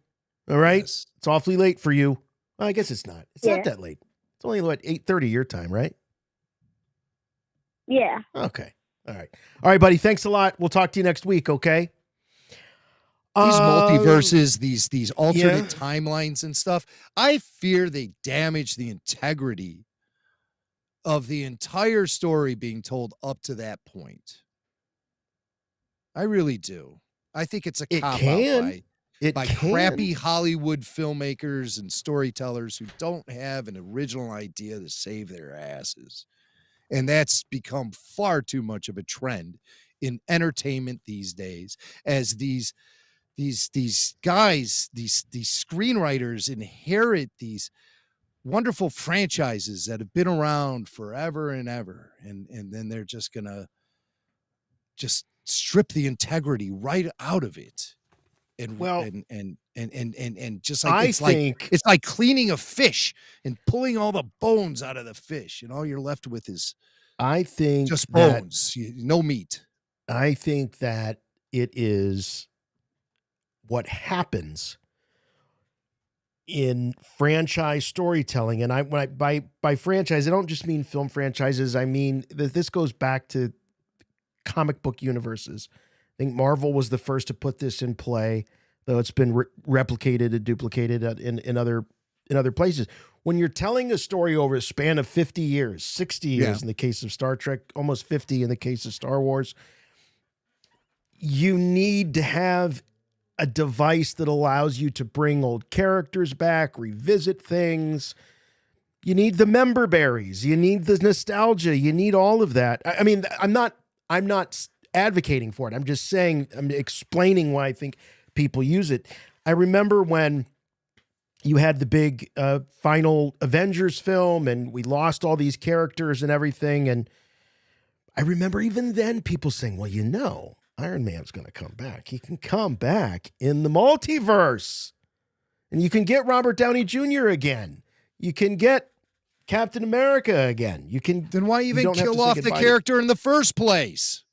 Speaker 5: All right, It's awfully late for you. Well, I guess it's not. It's not that late. It's only what 8:30 your time, right?
Speaker 8: Yeah.
Speaker 5: Okay. All right, buddy. Thanks a lot. We'll talk to you next week. Okay.
Speaker 6: These multiverses, these alternate timelines and stuff. I fear they damage the integrity of the entire story being told up to that point. I really do. I think it's a cop-out by crappy Hollywood filmmakers and storytellers who don't have an original idea to save their asses. And that's become far too much of a trend in entertainment these days, as these guys, these screenwriters inherit these wonderful franchises that have been around forever and ever, and then they're just gonna just strip the integrity right out of it, and just like it's like cleaning a fish and pulling all the bones out of the fish, and all you're left with is just bones, no meat.
Speaker 5: I think that it is what happens in franchise storytelling. And by franchise, I don't just mean film franchises. I mean that this goes back to comic book universes. I think Marvel was the first to put this in play, though it's been replicated and duplicated in other places. When you're telling a story over a span of 50 years, 60 years in the case of Star Trek, almost 50 in the case of Star Wars, you need to have a device that allows you to bring old characters back, revisit things. You need the member berries. You need the nostalgia. You need all of that. I mean, I'm not advocating for it. I'm just saying, I'm explaining why I think people use it. I remember when you had the big final Avengers film and we lost all these characters and everything. And I remember even then people saying, well, you know, Iron Man's going to come back. He can come back in the multiverse. And you can get Robert Downey Jr. again. You can get Captain America again. You can.
Speaker 6: Then why even kill off the character in the first place?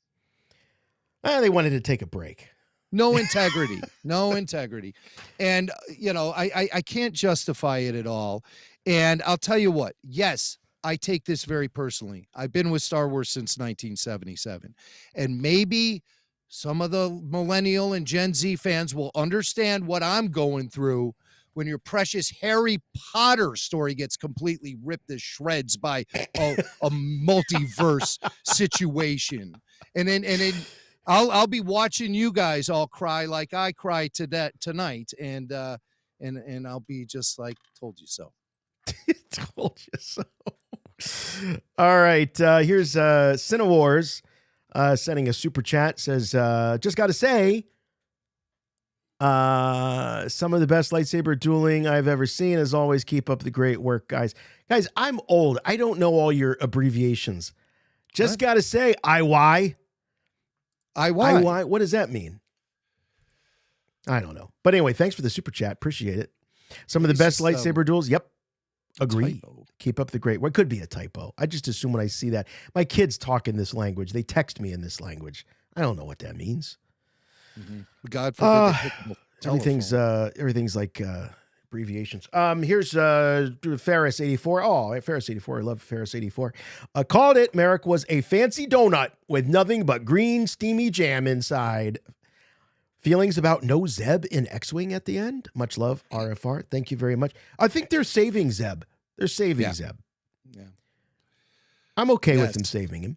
Speaker 5: They wanted to take a break.
Speaker 6: No integrity. No integrity. And, you know, I can't justify it at all. And I'll tell you what, yes, I take this very personally. I've been with Star Wars since 1977. And maybe some of the millennial and Gen Z fans will understand what I'm going through when your precious Harry Potter story gets completely ripped to shreds by a multiverse situation. And then I'll be watching you guys all cry like I cried tonight, and I'll be just like, told you so.
Speaker 5: Told you so. All right, here's Cinewars sending a super chat. Says, just got to say, some of the best lightsaber dueling I've ever seen. As always, keep up the great work, guys. Guys, I'm old. I don't know all your abbreviations. Just got to say, IY. IY. What does that mean? I don't know. But anyway, thanks for the super chat. Appreciate it. Some of the best lightsaber duels. Yep. Agree. Keep up the great work. Could be a typo. I just assume when I see that. My kids talk in this language. They text me in this language. I don't know what that means.
Speaker 6: Mm-hmm. God forbid.
Speaker 5: Everything's like abbreviations. Here's Ferris 84. Oh, Ferris 84. I love Ferris 84. Called it. Marrok was a fancy donut with nothing but green steamy jam inside. Feelings about no Zeb in X-Wing at the end? Much love, RFR. Thank you very much. I think they're saving Zeb. They're saving Zeb.
Speaker 6: Yeah.
Speaker 5: I'm okay with them saving him.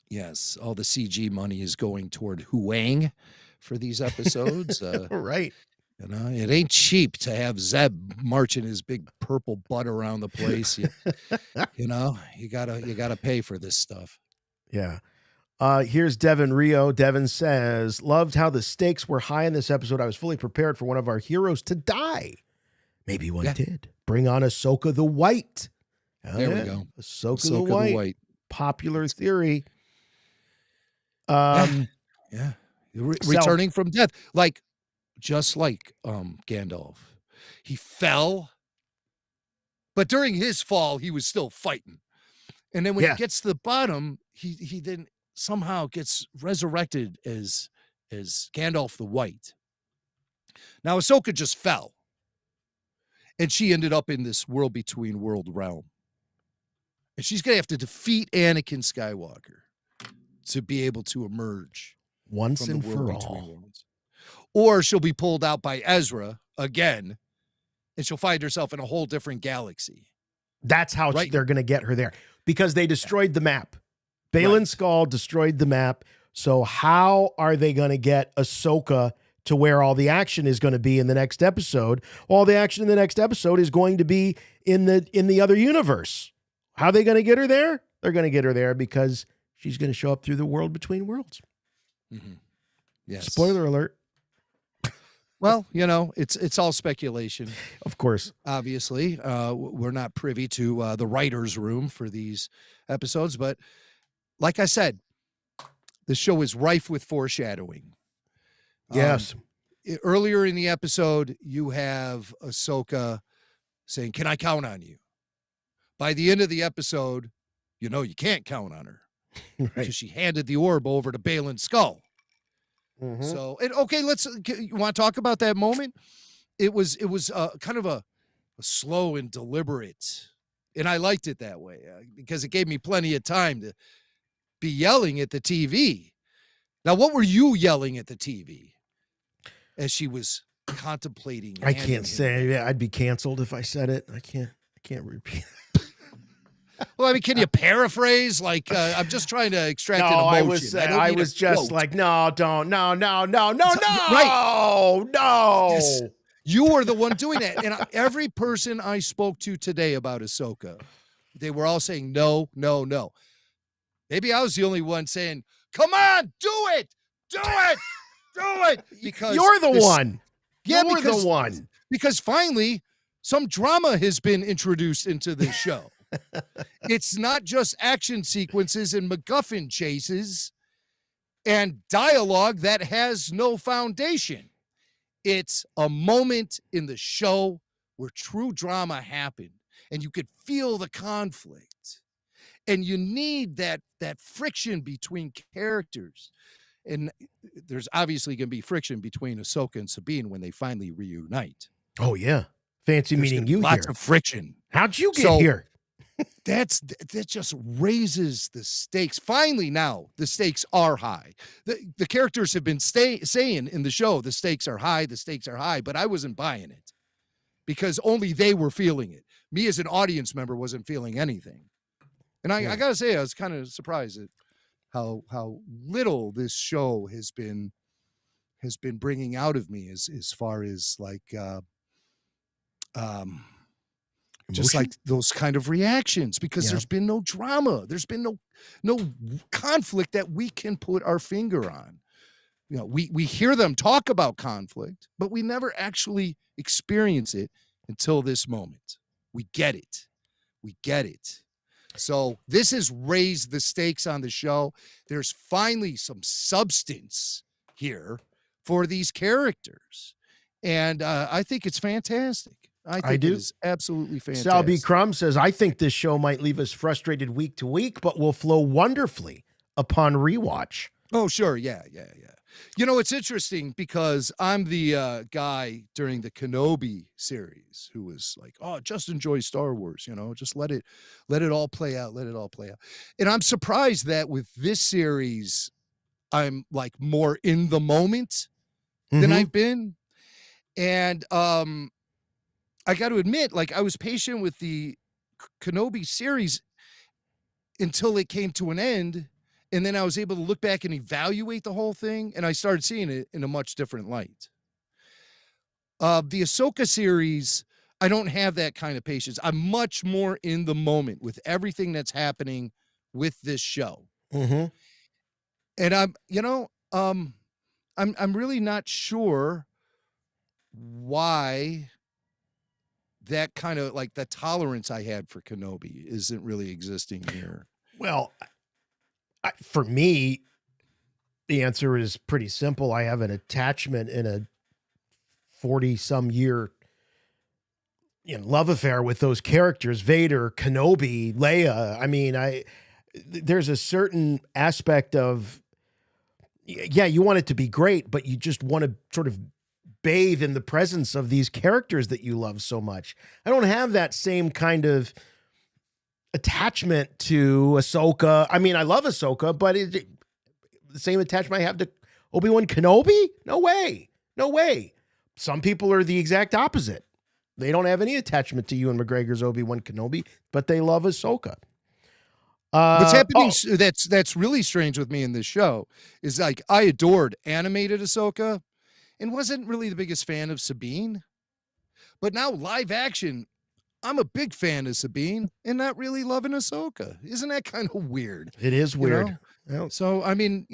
Speaker 6: Yes. All the CG money is going toward Huyang for these episodes.
Speaker 5: Right.
Speaker 6: You know, it ain't cheap to have Zeb marching his big purple butt around the place. You know, you gotta pay for this stuff.
Speaker 5: Yeah. Here's Devin Rio. Devin says, loved how the stakes were high in this episode. I was fully prepared for one of our heroes to die. Maybe one did. Bring on Ahsoka the White.
Speaker 6: There we go.
Speaker 5: Ahsoka the White. Popular theory.
Speaker 6: Returning from death. Just like Gandalf. He fell, but during his fall, he was still fighting. And then when he gets to the bottom, he then somehow gets resurrected as Gandalf the White. Now, Ahsoka just fell. And she ended up in this world between world realm. And she's going to have to defeat Anakin Skywalker to be able to emerge
Speaker 5: once and for all.
Speaker 6: Worlds. Or she'll be pulled out by Ezra again, and she'll find herself in a whole different galaxy.
Speaker 5: That's how they're going to get her there, because they destroyed the map. Balin Skull destroyed the map. So how are they going to get Ahsoka to where all the action is going to be in the next episode? All the action in the next episode is going to be in the other universe. How are they going to get her there? They're going to get her there because she's going to show up through the world between worlds.
Speaker 6: Mm-hmm. Yes.
Speaker 5: Spoiler alert.
Speaker 6: Well, it's all speculation.
Speaker 5: Of course.
Speaker 6: Obviously, we're not privy to the writer's room for these episodes, but like I said, the show is rife with foreshadowing.
Speaker 5: Yes.
Speaker 6: Earlier in the episode, you have Ahsoka saying, "Can I count on you?" By the end of the episode, you can't count on her because she handed the orb over to Baylan Skull.
Speaker 5: Mm-hmm.
Speaker 6: So, okay, you want to talk about that moment? It was kind of a slow and deliberate, and I liked it that way because it gave me plenty of time to be yelling at the TV. Now, what were you yelling at the TV as she was contemplating?
Speaker 5: I can't say. I'd be canceled if I said it. I can't repeat.
Speaker 6: Well, I mean, can you paraphrase? Like, I'm just trying to extract an emotion.
Speaker 5: I was just like, no, don't, no,
Speaker 6: right.
Speaker 5: No.
Speaker 6: Yes. You were the one doing that. And every person I spoke to today about Ahsoka, they were all saying, no. Maybe I was the only one saying, come on, do it. Because
Speaker 5: you're the one.
Speaker 6: Yeah,
Speaker 5: you're the one.
Speaker 6: Because finally, some drama has been introduced into this show. It's not just action sequences and MacGuffin chases and dialogue that has no foundation. It's a moment in the show where true drama happened and you could feel the conflict. And you need that friction between characters. And there's obviously going to be friction between Ahsoka and Sabine when they finally reunite.
Speaker 5: Oh, yeah. Fancy meeting you
Speaker 6: lots
Speaker 5: here.
Speaker 6: Of friction.
Speaker 5: How'd you get here?
Speaker 6: That just raises the stakes. Finally, now the stakes are high. The characters have been saying in the show, the stakes are high, but I wasn't buying it because only they were feeling it. Me as an audience member wasn't feeling anything. And I got to say, I was kind of surprised at how little this show has been bringing out of me as far as like, just like those kind of reactions, because there's been no drama. There's been no conflict that we can put our finger on. We hear them talk about conflict, but we never actually experience it until this moment. We get it. So this has raised the stakes on the show. There's finally some substance here for these characters. And I think it's fantastic. I do. It is absolutely fantastic.
Speaker 5: Sal B. Crum says, I think this show might leave us frustrated week to week, but will flow wonderfully upon rewatch.
Speaker 6: Oh, sure. Yeah. It's interesting because I'm the guy during the Kenobi series who was like, oh, just enjoy Star Wars, just let it all play out. And I'm surprised that with this series, I'm like more in the moment than I've been. And I got to admit, like, I was patient with the Kenobi series until it came to an end. And then I was able to look back and evaluate the whole thing. And I started seeing it in a much different light. The Ahsoka series, I don't have that kind of patience. I'm much more in the moment with everything that's happening with this show.
Speaker 5: Mm-hmm.
Speaker 6: And I'm really not sure why that kind of like the tolerance I had for Kenobi isn't really existing here.
Speaker 5: Well, for me, the answer is pretty simple. I have an attachment in a 40-some year love affair with those characters, Vader, Kenobi, Leia. I mean, there's a certain aspect of, you want it to be great, but you just want to sort of bathe in the presence of these characters that you love so much. I don't have that same kind of attachment to Ahsoka. I mean, I love Ahsoka, but the same attachment I have to Obi-Wan Kenobi? No way. Some people are the exact opposite. They don't have any attachment to Ewan McGregor's Obi-Wan Kenobi, but they love Ahsoka.
Speaker 6: What's happening that's really strange with me in this show is like I adored animated Ahsoka and wasn't really the biggest fan of Sabine. But now live action, I'm a big fan of Sabine and not really loving Ahsoka. Isn't that kind of weird?
Speaker 5: It is weird.
Speaker 6: So, I mean,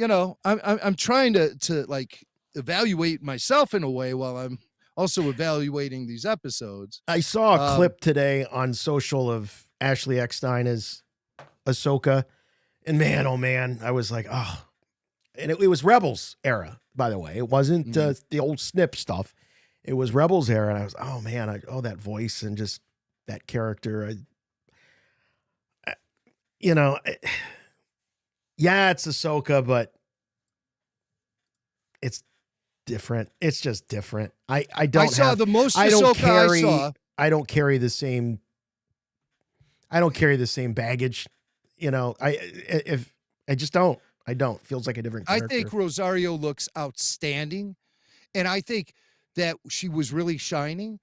Speaker 6: I'm trying to like evaluate myself in a way while I'm also evaluating these episodes.
Speaker 5: I saw a clip today on social of Ashley Eckstein as Ahsoka, and man, oh man, I was like, oh, and it was Rebels era, by the way. It wasn't the old snip stuff. It was Rebels era, and I was, oh man, that voice and just that character. Yeah, it's Ahsoka, but it's different. It's just different. I don't carry the same. I don't carry the same baggage. I just don't. I don't. Feels like a different character.
Speaker 6: I think Rosario looks outstanding, and I think that she was really shining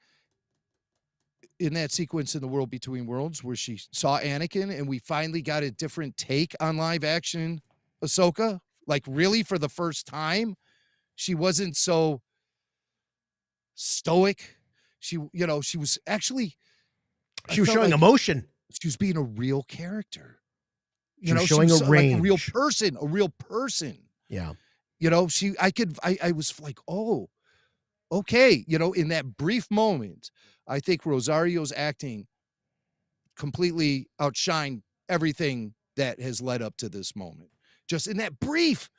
Speaker 6: in that sequence in the World Between Worlds where she saw Anakin, and we finally got a different take on live action Ahsoka. Like really, for the first time, she wasn't so stoic. She was actually.
Speaker 5: She was showing emotion.
Speaker 6: She was being a real character.
Speaker 5: She was showing a range.
Speaker 6: Like a real person.
Speaker 5: Yeah.
Speaker 6: I was like, oh, okay. In that brief moment, I think Rosario's acting completely outshined everything that has led up to this moment. Just in that brief.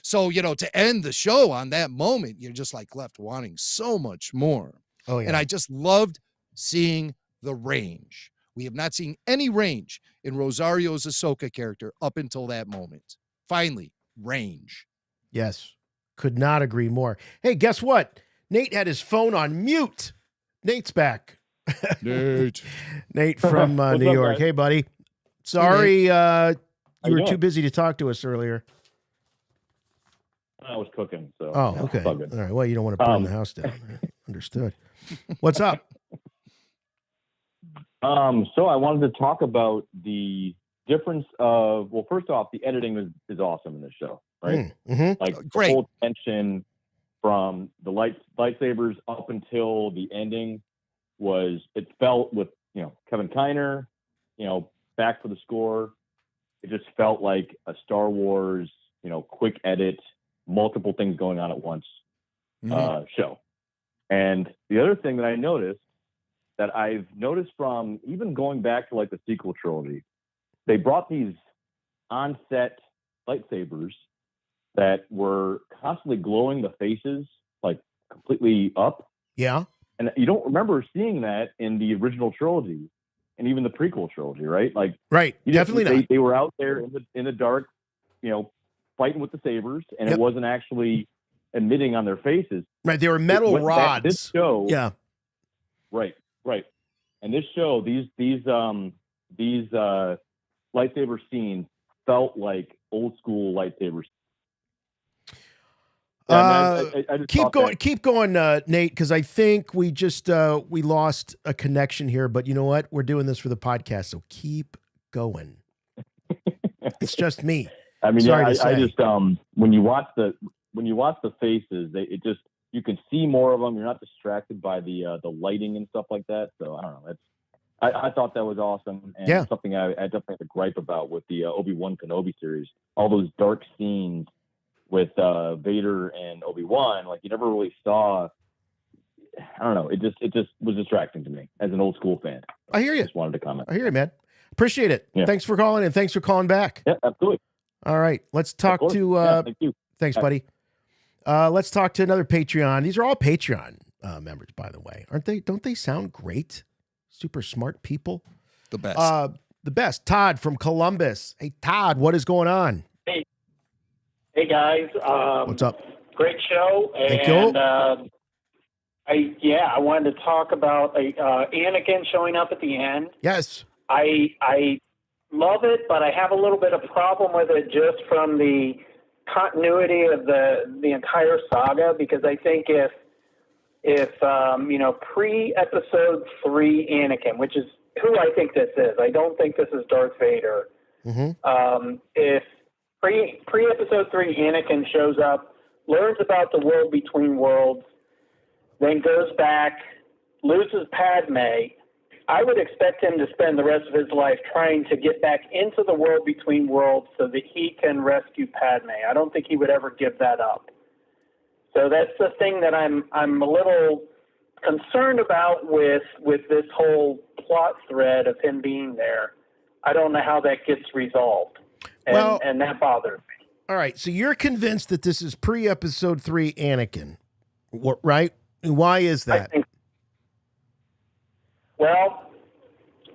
Speaker 6: So, to end the show on that moment, you're just like left wanting so much more.
Speaker 5: Oh, yeah.
Speaker 6: And I just loved seeing the range. We have not seen any range in Rosario's Ahsoka character up until that moment. Finally, range.
Speaker 5: Yes. Could not agree more. Hey, guess what? Nate had his phone on mute. Nate's back. Nate from New York. Guys? Hey, buddy. Sorry, you were too busy to talk to us earlier.
Speaker 9: I was cooking, so.
Speaker 5: Oh, okay. All right. Well, you don't want to burn the house down. Understood. What's up?
Speaker 9: So I wanted to talk about the difference of, well, first off, the editing is awesome in this show, right?
Speaker 5: Mm-hmm.
Speaker 9: Like the whole tension from the lightsabers up until the ending it felt with, Kevin Kiner, back for the score. It just felt like a Star Wars, quick edit, multiple things going on at once show. And the other thing that I noticed that I've noticed from even going back to like the sequel trilogy, they brought these on-set lightsabers that were constantly glowing the faces like completely up.
Speaker 5: Yeah.
Speaker 9: And you don't remember seeing that in the original trilogy and even the prequel trilogy, right? Like,
Speaker 5: right. Definitely not.
Speaker 9: They were out there in the dark, fighting with the sabers, and it wasn't actually emitting on their faces.
Speaker 5: Right. They were metal rods.
Speaker 9: This show.
Speaker 5: Yeah.
Speaker 9: Right. And this show, these lightsaber scenes felt like old school lightsabers.
Speaker 5: Keep going, Nate, because I think we just we lost a connection here. But you know what? We're doing this for the podcast, so keep going. It's just me.
Speaker 9: I mean, I just when you watch the faces, you can see more of them. You're not distracted by the lighting and stuff like that. So I don't know. I thought that was awesome, and something I definitely have a gripe about with the Obi-Wan Kenobi series. All those dark scenes with Vader and Obi-Wan, like you never really saw. I don't know. It just was distracting to me as an old school fan.
Speaker 5: I hear you.
Speaker 9: Just wanted to comment.
Speaker 5: I hear you, man. Appreciate it. Yeah. Thanks for calling, and thanks for calling back.
Speaker 9: Yeah, absolutely.
Speaker 5: All right, let's talk to.
Speaker 9: Thank you.
Speaker 5: Thanks, buddy. Let's talk to another Patreon. These are all Patreon members, by the way, aren't they? Don't they sound great? Super smart people.
Speaker 6: The best.
Speaker 5: The best. Todd from Columbus. Hey, Todd, what is going on?
Speaker 10: Hey guys.
Speaker 5: What's up?
Speaker 10: Great show.
Speaker 5: Thank you.
Speaker 10: I wanted to talk about Anakin showing up at the end.
Speaker 5: Yes.
Speaker 10: I love it, but I have a little bit of problem with it just from the continuity of the entire saga, because I think if pre-episode 3 Anakin, which is who I think this is, I don't think this is Darth Vader.
Speaker 5: Mm-hmm.
Speaker 10: If pre-episode 3 Anakin shows up, learns about the world between worlds, then goes back, loses Padme, I would expect him to spend the rest of his life trying to get back into the world between worlds so that he can rescue Padme. I don't think he would ever give that up. So that's the thing that I'm a little concerned about with this whole plot thread of him being there. I don't know how that gets resolved, and that bothers me.
Speaker 5: All right, so you're convinced that this is pre-episode 3 Anakin, right? And why is that?
Speaker 10: Well,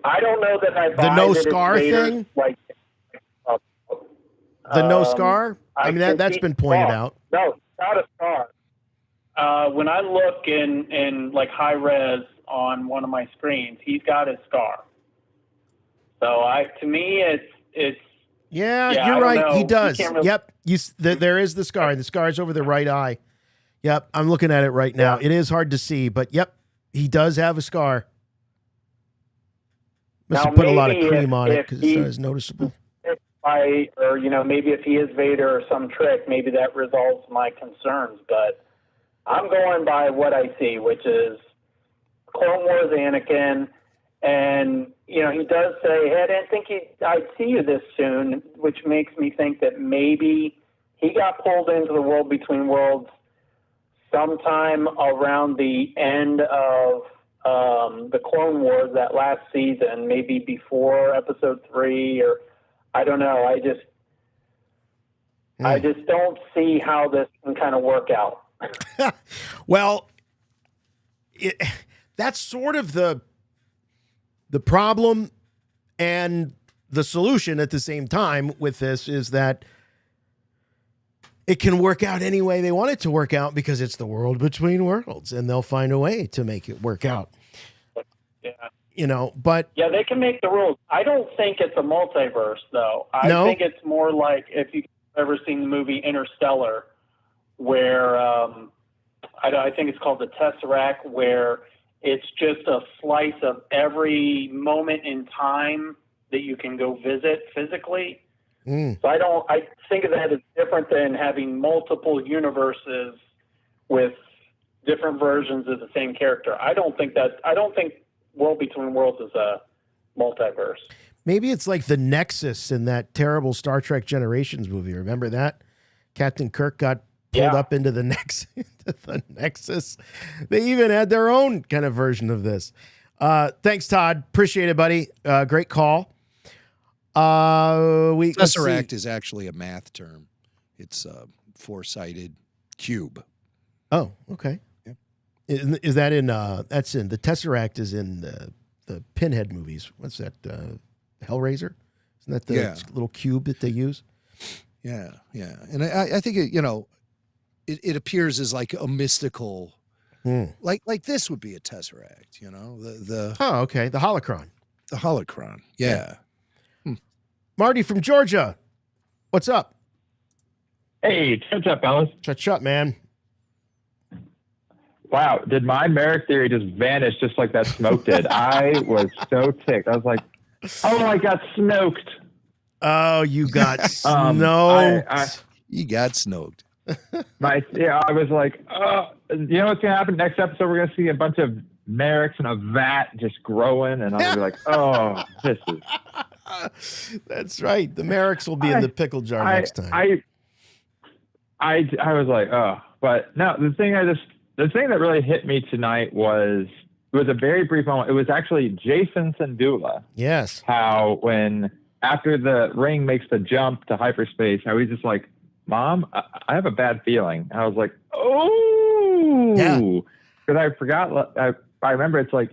Speaker 10: I don't know that I buy
Speaker 5: the no
Speaker 10: that it's
Speaker 5: scar
Speaker 10: Vader,
Speaker 5: thing.
Speaker 10: Like,
Speaker 5: The no scar. I mean that's been pointed out.
Speaker 10: No, not a scar. When I look in like high res on one of my screens, he's got his scar. So to me, it's.
Speaker 5: Yeah, you're right.
Speaker 10: know.
Speaker 5: He does.
Speaker 10: Really...
Speaker 5: Yep. There is the scar. The scar's over the right eye. Yep. I'm looking at it right now.
Speaker 10: Yeah.
Speaker 5: It is hard to see, but yep, he does have a scar. Must have put a lot of cream on it because it's not as noticeable.
Speaker 10: Or maybe if he is Vader or some trick, maybe that resolves my concerns. But I'm going by what I see, which is Clone Wars Anakin. And, he does say, hey, I didn't think I'd see you this soon, which makes me think that maybe he got pulled into the World Between Worlds sometime around the end of the Clone Wars, that last season, maybe before episode 3, or I don't know. I just don't see how this can kind of work out.
Speaker 5: Well, that's sort of the problem and the solution at the same time with this is that it can work out any way they want it to work out because it's the world between worlds and they'll find a way to make it work out.
Speaker 10: Yeah.
Speaker 5: But
Speaker 10: yeah, they can make the rules. I don't think it's a multiverse though. I think it's more like if you've ever seen the movie Interstellar where I think it's called the Tesseract, where it's just a slice of every moment in time that you can go visit physically. So I think of that as different than having multiple universes with different versions of the same character. I don't think World Between Worlds is a multiverse.
Speaker 5: Maybe it's like the Nexus in that terrible Star Trek Generations movie. Remember that? Captain Kirk got pulled up into the Nexus. They even had their own kind of version of this. Thanks, Todd. Appreciate it, buddy. Great call.
Speaker 6: Tesseract is actually a math term. It's a four-sided cube.
Speaker 5: Oh, okay.
Speaker 6: Yeah.
Speaker 5: Is that in? That's in the Tesseract is in the Pinhead movies. What's that? Hellraiser. Isn't that the little cube that they use?
Speaker 6: Yeah, yeah. And I think it appears as like a mystical, like this would be a Tesseract, the
Speaker 5: okay, the holocron.
Speaker 6: The holocron, yeah.
Speaker 5: Marty from Georgia, what's up?
Speaker 11: Hey, what's up, fellas?
Speaker 5: Shut, man.
Speaker 11: Wow, did my Marrok theory just vanish just like that smoke did? I was so ticked. I was like, oh, I got smoked.
Speaker 5: Oh, you got snoked.
Speaker 6: You got snoked.
Speaker 11: I was like, you know what's gonna happen next episode? We're gonna see a bunch of Marroks in a vat just growing, and I'll be like, oh, this is.
Speaker 5: That's right. The Marroks will be in the pickle jar next time.
Speaker 11: I was like, oh, but no. The thing that really hit me tonight it was a very brief moment. It was actually Jason Syndulla.
Speaker 5: Yes.
Speaker 11: How when after the ring makes the jump to hyperspace, how he's just like, Mom, I have a bad feeling. I was like, oh, yeah. Because I forgot. I remember it's like,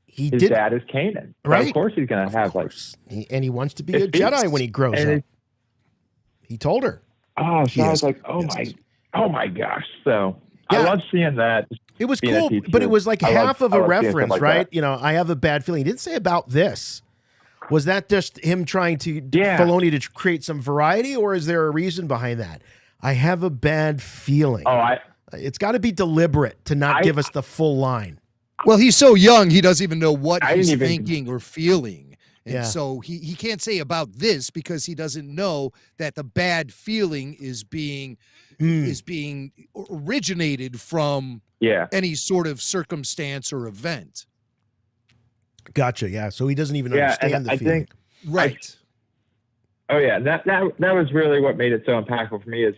Speaker 11: his dad is Kanan.
Speaker 5: Right.
Speaker 11: So of course he's going to have
Speaker 5: and he wants to be a Jedi when he grows up. He told her.
Speaker 11: Oh, so I was like, oh my gosh. So I love seeing that.
Speaker 5: It was cool, but it was like half of a reference, right? I have a bad feeling. He didn't say about this. Was that just him trying to Filoni to create some variety, or is there a reason behind that? I have a bad feeling. It's got to be deliberate to not give us the full line.
Speaker 6: Well, he's so young, he doesn't even know what he's thinking or feeling. And so he can't say about this because he doesn't know that the bad feeling is being originated from any sort of circumstance or event.
Speaker 5: Gotcha. Yeah. So he doesn't even understand the feeling.
Speaker 6: Right.
Speaker 11: That was really what made it so impactful for me is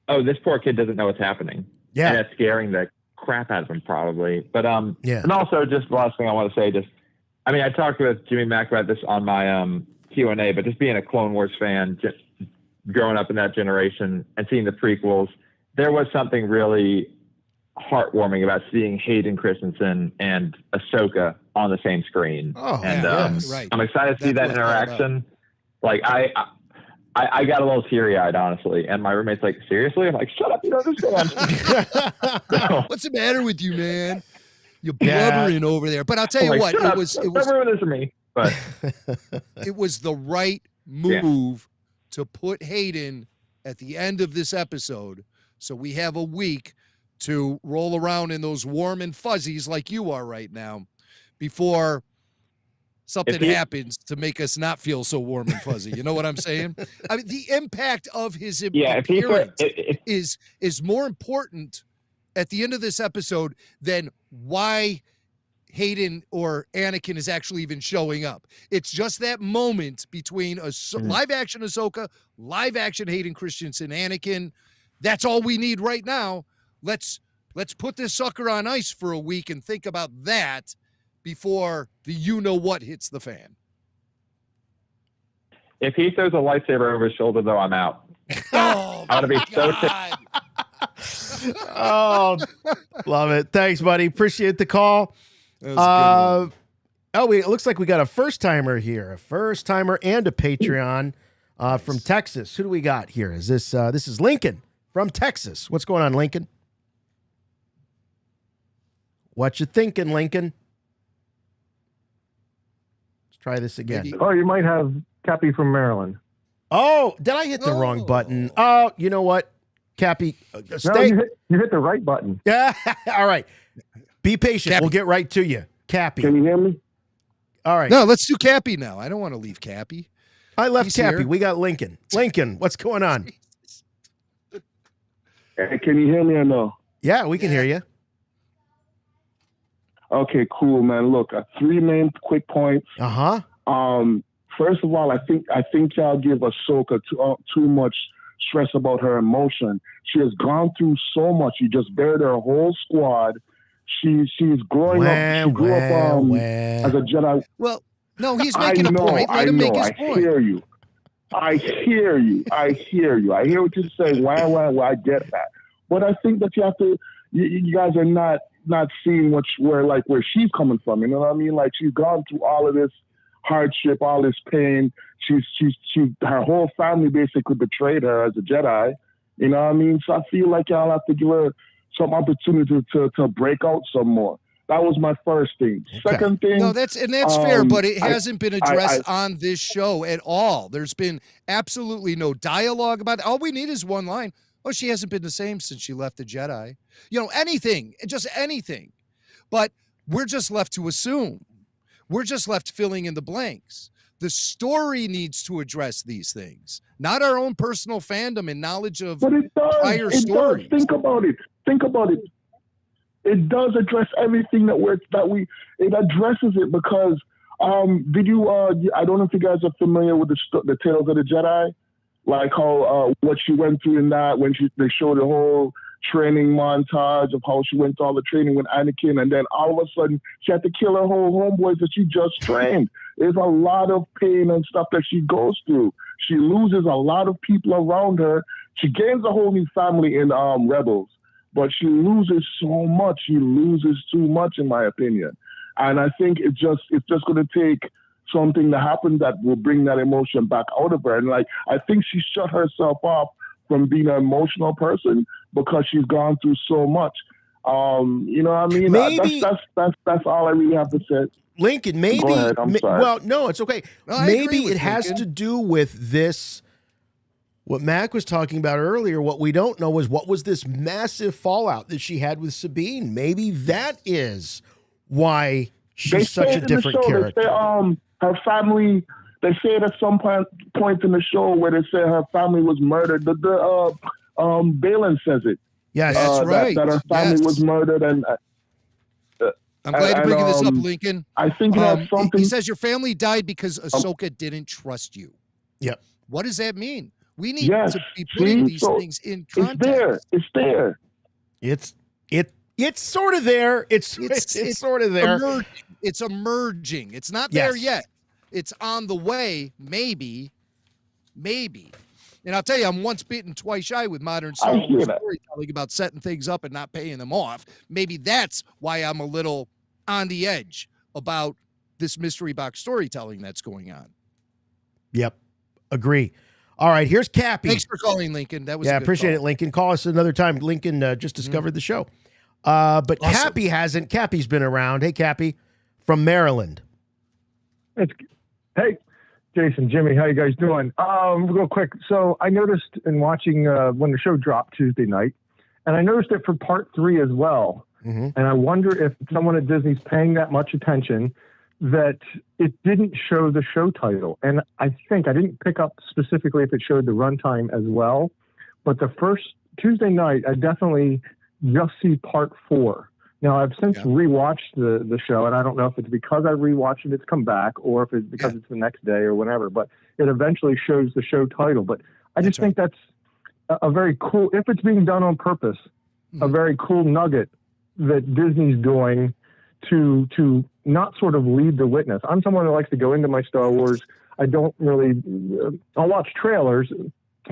Speaker 11: oh, this poor kid doesn't know what's happening.
Speaker 5: Yeah.
Speaker 11: And it's scaring the crap out of him probably. But
Speaker 5: yeah.
Speaker 11: And also just the last thing I want to say, I talked with Jimmy Mack about this on my Q&A, but just being a Clone Wars fan, just growing up in that generation and seeing the prequels, there was something really heartwarming about seeing Hayden Christensen and Ahsoka on the same screen.
Speaker 5: Oh,
Speaker 11: and
Speaker 6: right.
Speaker 11: I'm excited to see that interaction. Like I got a little teary-eyed, honestly, and my roommate's like, seriously? I'm like, shut up, you don't understand.
Speaker 6: What's the matter with you, man? You're blubbering over there. But I'll tell you what, it was
Speaker 11: ruin this for me. But
Speaker 6: it was the right move to put Hayden at the end of this episode, so we have a week to roll around in those warm and fuzzies like you are right now before something happens to make us not feel so warm and fuzzy. You know what I'm saying? I mean, the impact of his appearance is more important at the end of this episode than why Hayden or Anakin is actually even showing up. It's just that moment between a live action Ahsoka, live action Hayden Christensen, Anakin. That's all we need right now. Let's put this sucker on ice for a week and think about that before the you-know-what hits the fan.
Speaker 11: If he throws a lightsaber over his shoulder, though, I'm out.
Speaker 6: Oh,
Speaker 11: I want to be
Speaker 5: Oh, love it. Thanks, buddy. Appreciate the call.
Speaker 6: That was a good one.
Speaker 5: It looks like we got a first-timer here. A first-timer and a Patreon from Texas. Who do we got here? Is this is Lincoln from Texas. What's going on, Lincoln? What you thinking, Lincoln? Let's try this again.
Speaker 12: Oh, you might have Cappy from Maryland.
Speaker 5: Oh, did I hit the wrong button? Oh, you know what, Cappy?
Speaker 12: No, you hit the right button.
Speaker 5: Yeah. All right. Be patient.
Speaker 6: Cappy.
Speaker 5: We'll get right to you. Cappy.
Speaker 12: Can you hear me?
Speaker 5: All right.
Speaker 6: No, let's do Cappy now. I don't want to leave Cappy.
Speaker 5: I left
Speaker 6: He's
Speaker 5: Cappy.
Speaker 6: here.
Speaker 5: We got Lincoln. Lincoln, what's going on?
Speaker 12: Hey, can you hear me or no?
Speaker 5: Yeah, we can hear you.
Speaker 12: Okay, cool, man. Look, 3 main quick points. First of all, I think y'all give Ahsoka too much stress about her emotion. She has gone through so much. You just buried her whole squad. She's growing up. She grew up as a Jedi.
Speaker 6: Well, no, he's making a point. Let him make his point.
Speaker 12: I hear you. I hear what you're saying. Why? I get that. But I think that you have to. You guys are not seeing where she's coming from. You know what I mean? Like, she's gone through all of this hardship, all this pain. Her whole family basically betrayed her as a Jedi. You know what I mean? So I feel like y'all have to give her some opportunity to break out some more. That was my first thing. Okay. Second thing.
Speaker 6: No, that's fair, but it hasn't been addressed on this show at all. There's been absolutely no dialogue about it. All we need is one line. Oh, she hasn't been the same since she left the Jedi. You know, anything, just anything. But we're just left to assume. We're just left filling in the blanks. The story needs to address these things, not our own personal fandom and knowledge of prior stories.
Speaker 12: Think about it. It does address everything it addresses it because did you I don't know if you guys are familiar with the Tales of the Jedi, like how what she went through in that when they showed the whole training montage of how she went through all the training with Anakin, and then all of a sudden she had to kill her whole homeboys that she just trained. There's a lot of pain and stuff that she goes through. She loses a lot of people around her. She gains a whole new family in Rebels, but she loses so much. She loses too much, in my opinion. And I think it's just going to take something to happen that will bring that emotion back out of her. And I think she shut herself off from being an emotional person because she's gone through so much. You know what I mean?
Speaker 5: Maybe
Speaker 12: that's all I really have to say.
Speaker 5: Lincoln, maybe.
Speaker 12: Go ahead, I'm sorry.
Speaker 5: Well, no, it's okay.
Speaker 6: No, I
Speaker 5: maybe
Speaker 6: agree with
Speaker 5: it has
Speaker 6: Lincoln.
Speaker 5: to do with this. What Mac was talking about earlier, what we don't know is what was this massive fallout that she had with Sabine. Maybe that is why she's such a different character.
Speaker 12: They say, her family. They say it at some point in the show where they say her family was murdered. Baylan says it.
Speaker 5: Yes,
Speaker 6: that's right.
Speaker 12: That her family was murdered, and
Speaker 6: I'm glad you're bringing this up, Lincoln.
Speaker 12: I think that's something.
Speaker 6: He says your family died because Ahsoka didn't trust you.
Speaker 5: Yep.
Speaker 6: What does that mean? We need to be putting these things in context.
Speaker 12: It's there.
Speaker 5: It's sort of there. It's sort of there.
Speaker 6: It's emerging. It's not there yet. It's on the way. Maybe. And I'll tell you, I'm once bitten, twice shy with modern Star Wars storytelling about setting things up and not paying them off. Maybe that's why I'm a little on the edge about this mystery box storytelling that's going on.
Speaker 5: Yep. Agree. All right, here's Cappy.
Speaker 6: Thanks for calling, Lincoln. That was
Speaker 5: I
Speaker 6: a good
Speaker 5: appreciate
Speaker 6: call.
Speaker 5: it, Lincoln. Call us another time. Lincoln just discovered the show. But
Speaker 6: Awesome.
Speaker 5: Cappy hasn't. Cappy's been around. Hey, Cappy, from Maryland.
Speaker 13: Hey, Jason, Jimmy, how you guys doing? Real quick. So I noticed in watching when the show dropped Tuesday night, and I noticed it for part 3 as well.
Speaker 5: Mm-hmm.
Speaker 13: And I wonder if someone at Disney's paying that much attention that it didn't show the show title. And I think I didn't pick up specifically if it showed the runtime as well. But the first Tuesday night, I definitely just see part 4. Now, I've since rewatched the show, and I don't know if it's because I rewatched it, it's come back, or if it's because it's the next day or whatever, but it eventually shows the show title. But I just think that's a very cool, if it's being done on purpose, a very cool nugget that Disney's doing to not sort of lead the witness. I'm someone that likes to go into my Star Wars. I don't really, I'll watch trailers.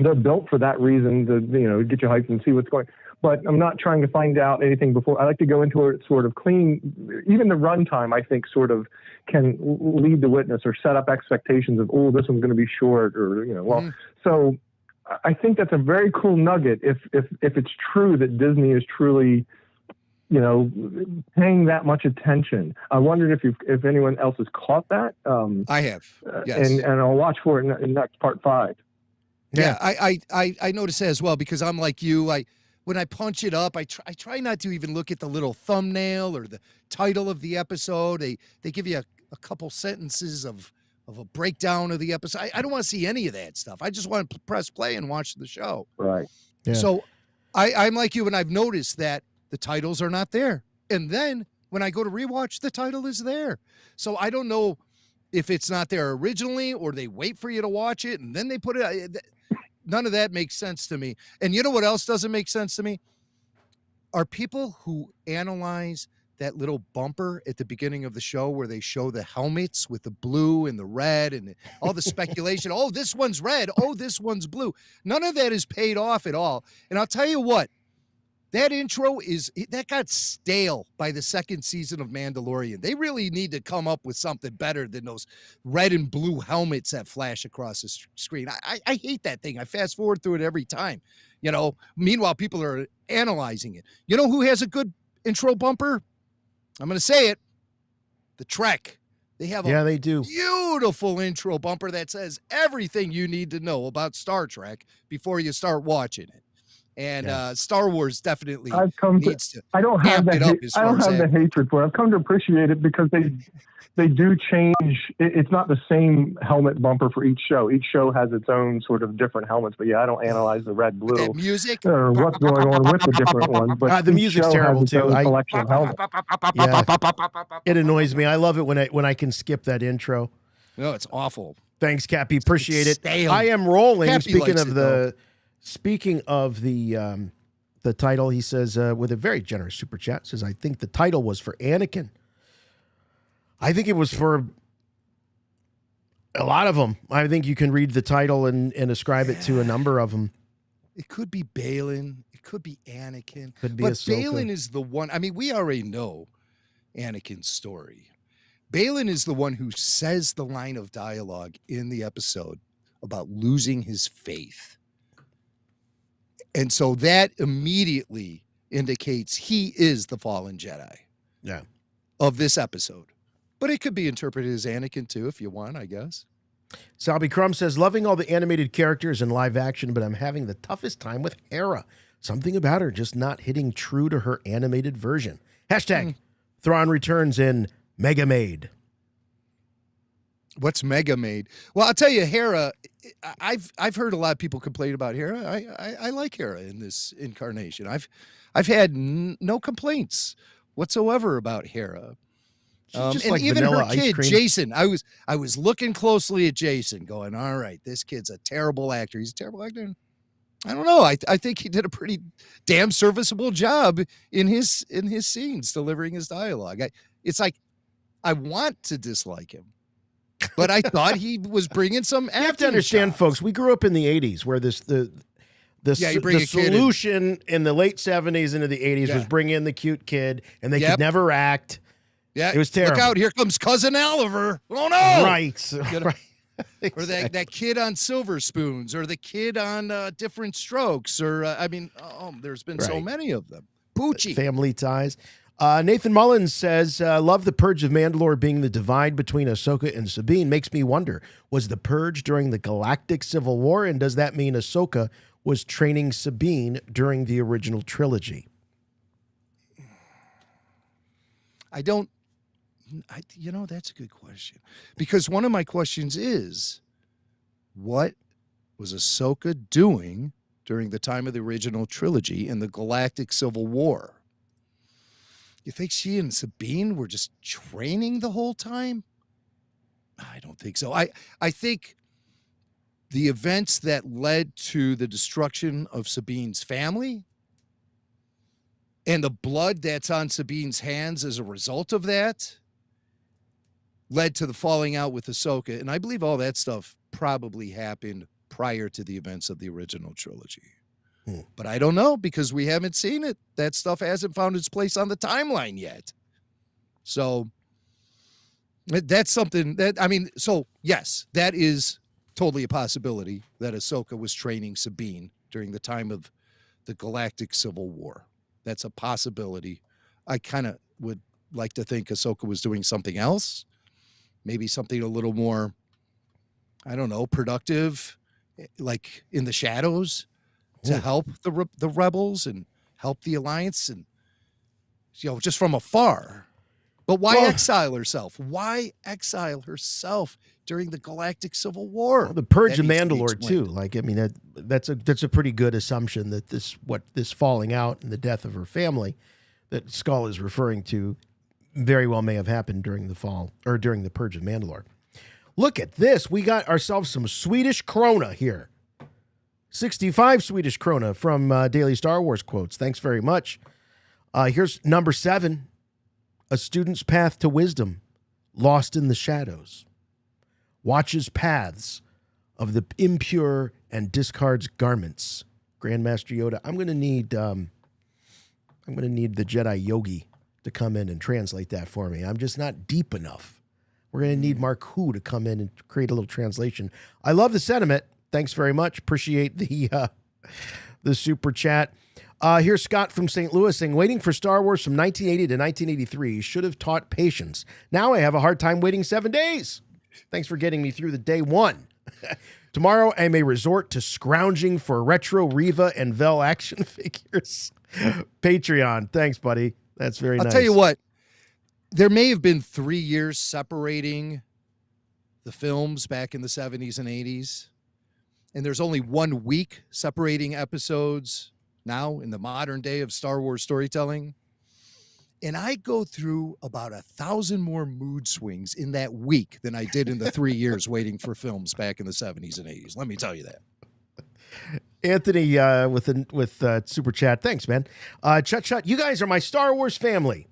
Speaker 13: They're built for that reason to, get you hyped and see what's going on. But I'm not trying to find out anything before. I like to go into it sort of clean. Even the runtime, I think, sort of can lead the witness or set up expectations of, oh, this one's going to be short, or So I think that's a very cool nugget. If it's true that Disney is truly, paying that much attention. I wondered if anyone else has caught that.
Speaker 6: I have, yes,
Speaker 13: and I'll watch for it in next part 5.
Speaker 6: Yeah, I noticed that as well, because I'm like you. When I punch it up, I try not to even look at the little thumbnail or the title of the episode. They give you a couple sentences of a breakdown of the episode. I don't want to see any of that stuff. I just want to press play and watch the show.
Speaker 13: Right.
Speaker 5: Yeah.
Speaker 6: So I'm like you, and I've noticed that the titles are not there. And then when I go to rewatch, the title is there. So I don't know if it's not there originally or they wait for you to watch it and then they put it. None of that makes sense to me. And you know what else doesn't make sense to me? Are people who analyze that little bumper at the beginning of the show where they show the helmets with the blue and the red and all the speculation. Oh, this one's red. Oh, this one's blue. None of that is paid off at all. And I'll tell you what, that intro that got stale by the second season of Mandalorian. They really need to come up with something better than those red and blue helmets that flash across the screen. I hate that thing. I fast forward through it every time. Meanwhile, people are analyzing it. You know who has a good intro bumper? I'm going to say it. The Trek. They have
Speaker 5: they do.
Speaker 6: Beautiful intro bumper that says everything you need to know about Star Trek before you start watching it. And Star Wars definitely needs to.
Speaker 13: I don't have the hatred for it. I've come to appreciate it because they do change. It's not the same helmet bumper for each show. Each show has its own sort of different helmets. But I don't analyze the red, blue,
Speaker 6: music
Speaker 13: or what's going on with the different ones. But
Speaker 5: the music's terrible too.
Speaker 13: Collection of helmets.
Speaker 5: It annoys me. I love it when I can skip that intro.
Speaker 6: No, it's awful.
Speaker 5: Thanks, Cappy. Appreciate it.
Speaker 6: Stale.
Speaker 5: I am rolling.
Speaker 6: Cappy
Speaker 5: Speaking of the title, he says with a very generous super chat, says, I think the title was for Anakin. I think it was for a lot of them. I think you can read the title and ascribe it to a number of them.
Speaker 6: It could be Baylan. It could be Anakin.
Speaker 5: Could be
Speaker 6: but
Speaker 5: Ahsoka.
Speaker 6: Baylan is the one. I mean, we already know Anakin's story. Baylan is the one who says the line of dialogue in the episode about losing his faith. And so that immediately indicates he is the fallen Jedi of this episode. But it could be interpreted as Anakin too, if you want, I guess.
Speaker 5: Salby Crumb says, loving all the animated characters in live action, but I'm having the toughest time with Hera. Something about her just not hitting true to her animated version. Hashtag Thrawn returns in Mega Maid.
Speaker 6: What's Mega Maid? Well, I'll tell you, Hera, I've heard a lot of people complain about Hera. I like Hera in this incarnation. I've had no complaints whatsoever about Hera.
Speaker 5: Just
Speaker 6: and
Speaker 5: like
Speaker 6: even her
Speaker 5: vanilla ice
Speaker 6: kid,
Speaker 5: cream.
Speaker 6: Jason, I was looking closely at Jason, going, all right, this kid's a terrible actor. He's a terrible actor. I don't know. I think he did a pretty damn serviceable job in his scenes, delivering his dialogue. It's like I want to dislike him, but I thought he was bringing some.
Speaker 5: You have to understand, folks. We grew up in the '80s, where the solution in the late '70s into the '80s was bring in the cute kid, and they could never act.
Speaker 6: Yeah,
Speaker 5: it was terrible.
Speaker 6: Look out! Here comes Cousin Oliver. Oh no!
Speaker 5: Right. Right.
Speaker 6: Or that kid on Silver Spoons, or the kid on Different Strokes, or there's been so many of them. Poochie.
Speaker 5: Family Ties. Nathan Mullins says, love the Purge of Mandalore being the divide between Ahsoka and Sabine. Makes me wonder, was the Purge during the Galactic Civil War, and does that mean Ahsoka was training Sabine during the original trilogy?
Speaker 6: That's a good question. Because one of my questions is, what was Ahsoka doing during the time of the original trilogy in the Galactic Civil War? You think she and Sabine were just training the whole time? I don't think so. I think the events that led to the destruction of Sabine's family and the blood that's on Sabine's hands as a result of that led to the falling out with Ahsoka. And I believe all that stuff probably happened prior to the events of the original trilogy. But I don't know, because we haven't seen it. That stuff hasn't found its place on the timeline yet. So that's something so yes, that is totally a possibility that Ahsoka was training Sabine during the time of the Galactic Civil War. That's a possibility. I kind of would like to think Ahsoka was doing something else. Maybe something a little more, I don't know, productive, like in the shadows, to help the rebels and help the Alliance, and just from afar. But why exile herself? Why exile herself during the Galactic Civil War?
Speaker 5: Well, the Purge of Mandalore too. That's a pretty good assumption that this falling out and the death of her family that Skull is referring to very well may have happened during the fall or during the Purge of Mandalore. Look at this. We got ourselves some Swedish krona here. 65 Swedish krona from Daily Star Wars Quotes. Thanks very much. Here's number 7. A student's path to wisdom, lost in the shadows. Watches paths of the impure and discards garments. Grandmaster Yoda. I'm going to need the Jedi Yogi to come in and translate that for me. I'm just not deep enough. We're going to need Mark Hu to come in and create a little translation. I love the sentiment. Thanks very much. Appreciate the super chat. Here's Scott from St. Louis saying, waiting for Star Wars from 1980 to 1983 should have taught patience. Now I have a hard time waiting 7 days. Thanks for getting me through the day one. Tomorrow I may resort to scrounging for retro Reva and Vel action figures. Patreon. Thanks, buddy. That's very nice.
Speaker 6: I'll tell you what, there may have been 3 years separating the films back in the 70s and 80s. And there's only 1 week separating episodes now in the modern day of Star Wars storytelling. And I go through about 1,000 more mood swings in that week than I did in the 3 years waiting for films back in the 70s and 80s. Let me tell you that.
Speaker 5: Anthony with super chat. Thanks, man. Chut. You guys are my Star Wars family.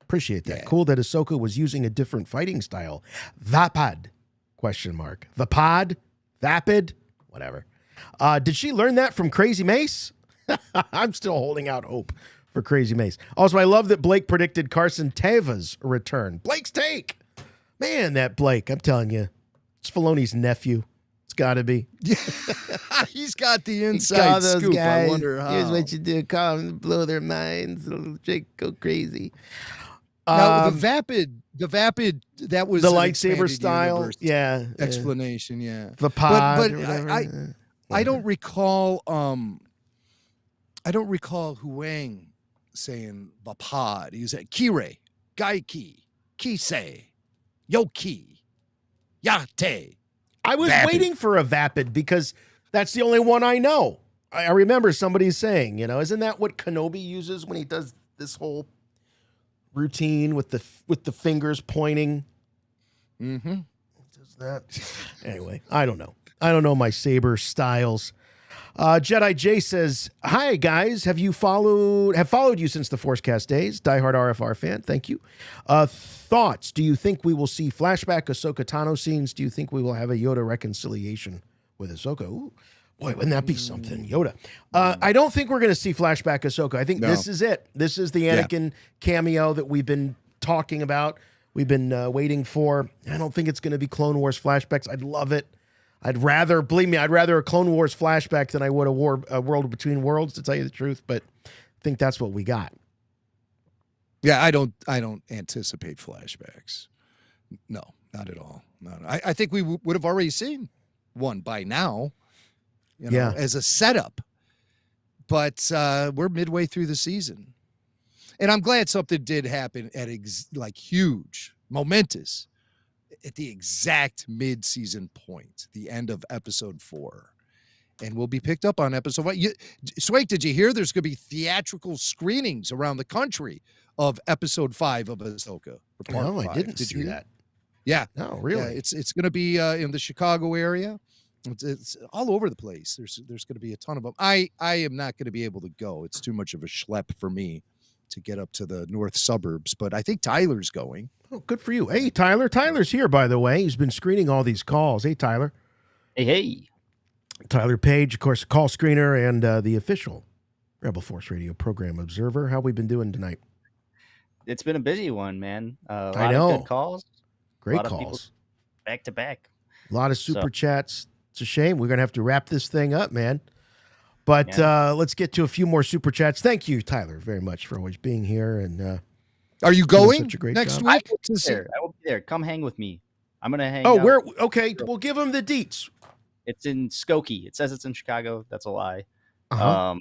Speaker 5: Appreciate that. Yeah. Cool that Ahsoka was using a different fighting style. Vapid? ? Vapid? Vapid? Whatever. Did she learn that from Crazy Mace? I'm still holding out hope for Crazy Mace. Also, I love that Blake predicted Carson Teva's return. Blake's take. Man, that Blake, I'm telling you, it's Filoni's nephew. It's got to be.
Speaker 6: He's got the inside scoop.
Speaker 5: Guys,
Speaker 6: I wonder how.
Speaker 5: Here's what you do. Call them, blow their minds. Jake, go crazy.
Speaker 6: Now, the vapid, that was
Speaker 5: the lightsaber style. Yeah.
Speaker 6: Explanation. Yeah.
Speaker 5: The pod.
Speaker 6: But I don't recall. I don't recall Huyang saying vapad. He was at Kire, Gaiki, Kise, Yoki, Yate.
Speaker 5: I was
Speaker 6: vapid.
Speaker 5: waiting for a vapid because that's the only one I know. I remember somebody saying, isn't that what Kenobi uses when he does this whole routine with the fingers pointing.
Speaker 6: Mm-hmm.
Speaker 5: Does that? Anyway, I don't know. I don't know my saber styles. Jedi J says, "Hi guys, have followed you since the Forcecast days. Diehard RFR fan, thank you. Thoughts? Do you think we will see flashback Ahsoka Tano scenes? Do you think we will have a Yoda reconciliation with Ahsoka? Ooh, boy, wouldn't that be something, Yoda? I don't think we're going to see flashback Ahsoka. I think this is it. This is the Anakin cameo that we've been talking about. We've been waiting for. I don't think it's going to be Clone Wars flashbacks. I'd love it. Believe me, I'd rather a Clone Wars flashback than I would a World Between Worlds, to tell you the truth. But I think that's what we got.
Speaker 6: Yeah, I don't anticipate flashbacks. No, not at all. No. I think we would have already seen one by now, as a setup. But we're midway through the season. And I'm glad something did happen at huge, momentous, at the exact mid-season point, the end of episode 4. And will be picked up on episode 1. Swake, did you hear there's going to be theatrical screenings around the country of episode 5 of Ahsoka?
Speaker 5: No, I didn't see that.
Speaker 6: Yeah.
Speaker 5: No, really?
Speaker 6: Yeah, it's going to be in the Chicago area. It's all over the place. There's going to be a ton of them. I am not going to be able to go. It's too much of a schlep for me to get up to the north suburbs, but I think Tyler's going.
Speaker 5: Oh, good for you. Hey, Tyler. Tyler's here, by the way. He's been screening all these calls. Hey, Tyler.
Speaker 14: Hey.
Speaker 5: Tyler Page, of course, call screener and the official Rebel Force Radio program observer. How we been doing tonight?
Speaker 14: It's been a busy one, man. A lot
Speaker 5: I know.
Speaker 14: of good calls.
Speaker 5: Great
Speaker 14: a lot
Speaker 5: calls.
Speaker 14: Of people back to back.
Speaker 5: A lot of super chats. It's a shame. We're going to have to wrap this thing up, man. But let's get to a few more super chats. Thank you, Tyler, very much for always being here. And
Speaker 6: are you going
Speaker 5: such a great
Speaker 6: next
Speaker 5: job.
Speaker 6: week?
Speaker 14: I will be there. Come hang with me. I'm going to hang
Speaker 5: out.
Speaker 14: Where?
Speaker 5: Okay, we'll give them the deets.
Speaker 14: It's in Skokie. It says it's in Chicago. That's a lie.
Speaker 5: Uh-huh.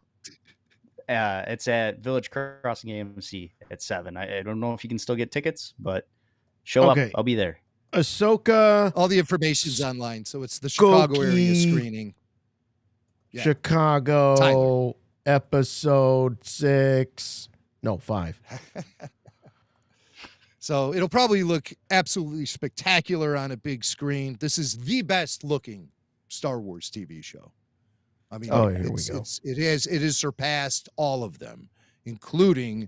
Speaker 14: It's at Village Crossing AMC at 7. I don't know if you can still get tickets, but show up. I'll be there.
Speaker 5: Ahsoka.
Speaker 6: All the information's online, so it's the Chicago area screening.
Speaker 5: Yeah. Chicago, Tyler. Episode 6. No, 5.
Speaker 6: So it'll probably look absolutely spectacular on a big screen. This is the best looking Star Wars TV show. I mean,
Speaker 5: here we go.
Speaker 6: It has surpassed all of them, including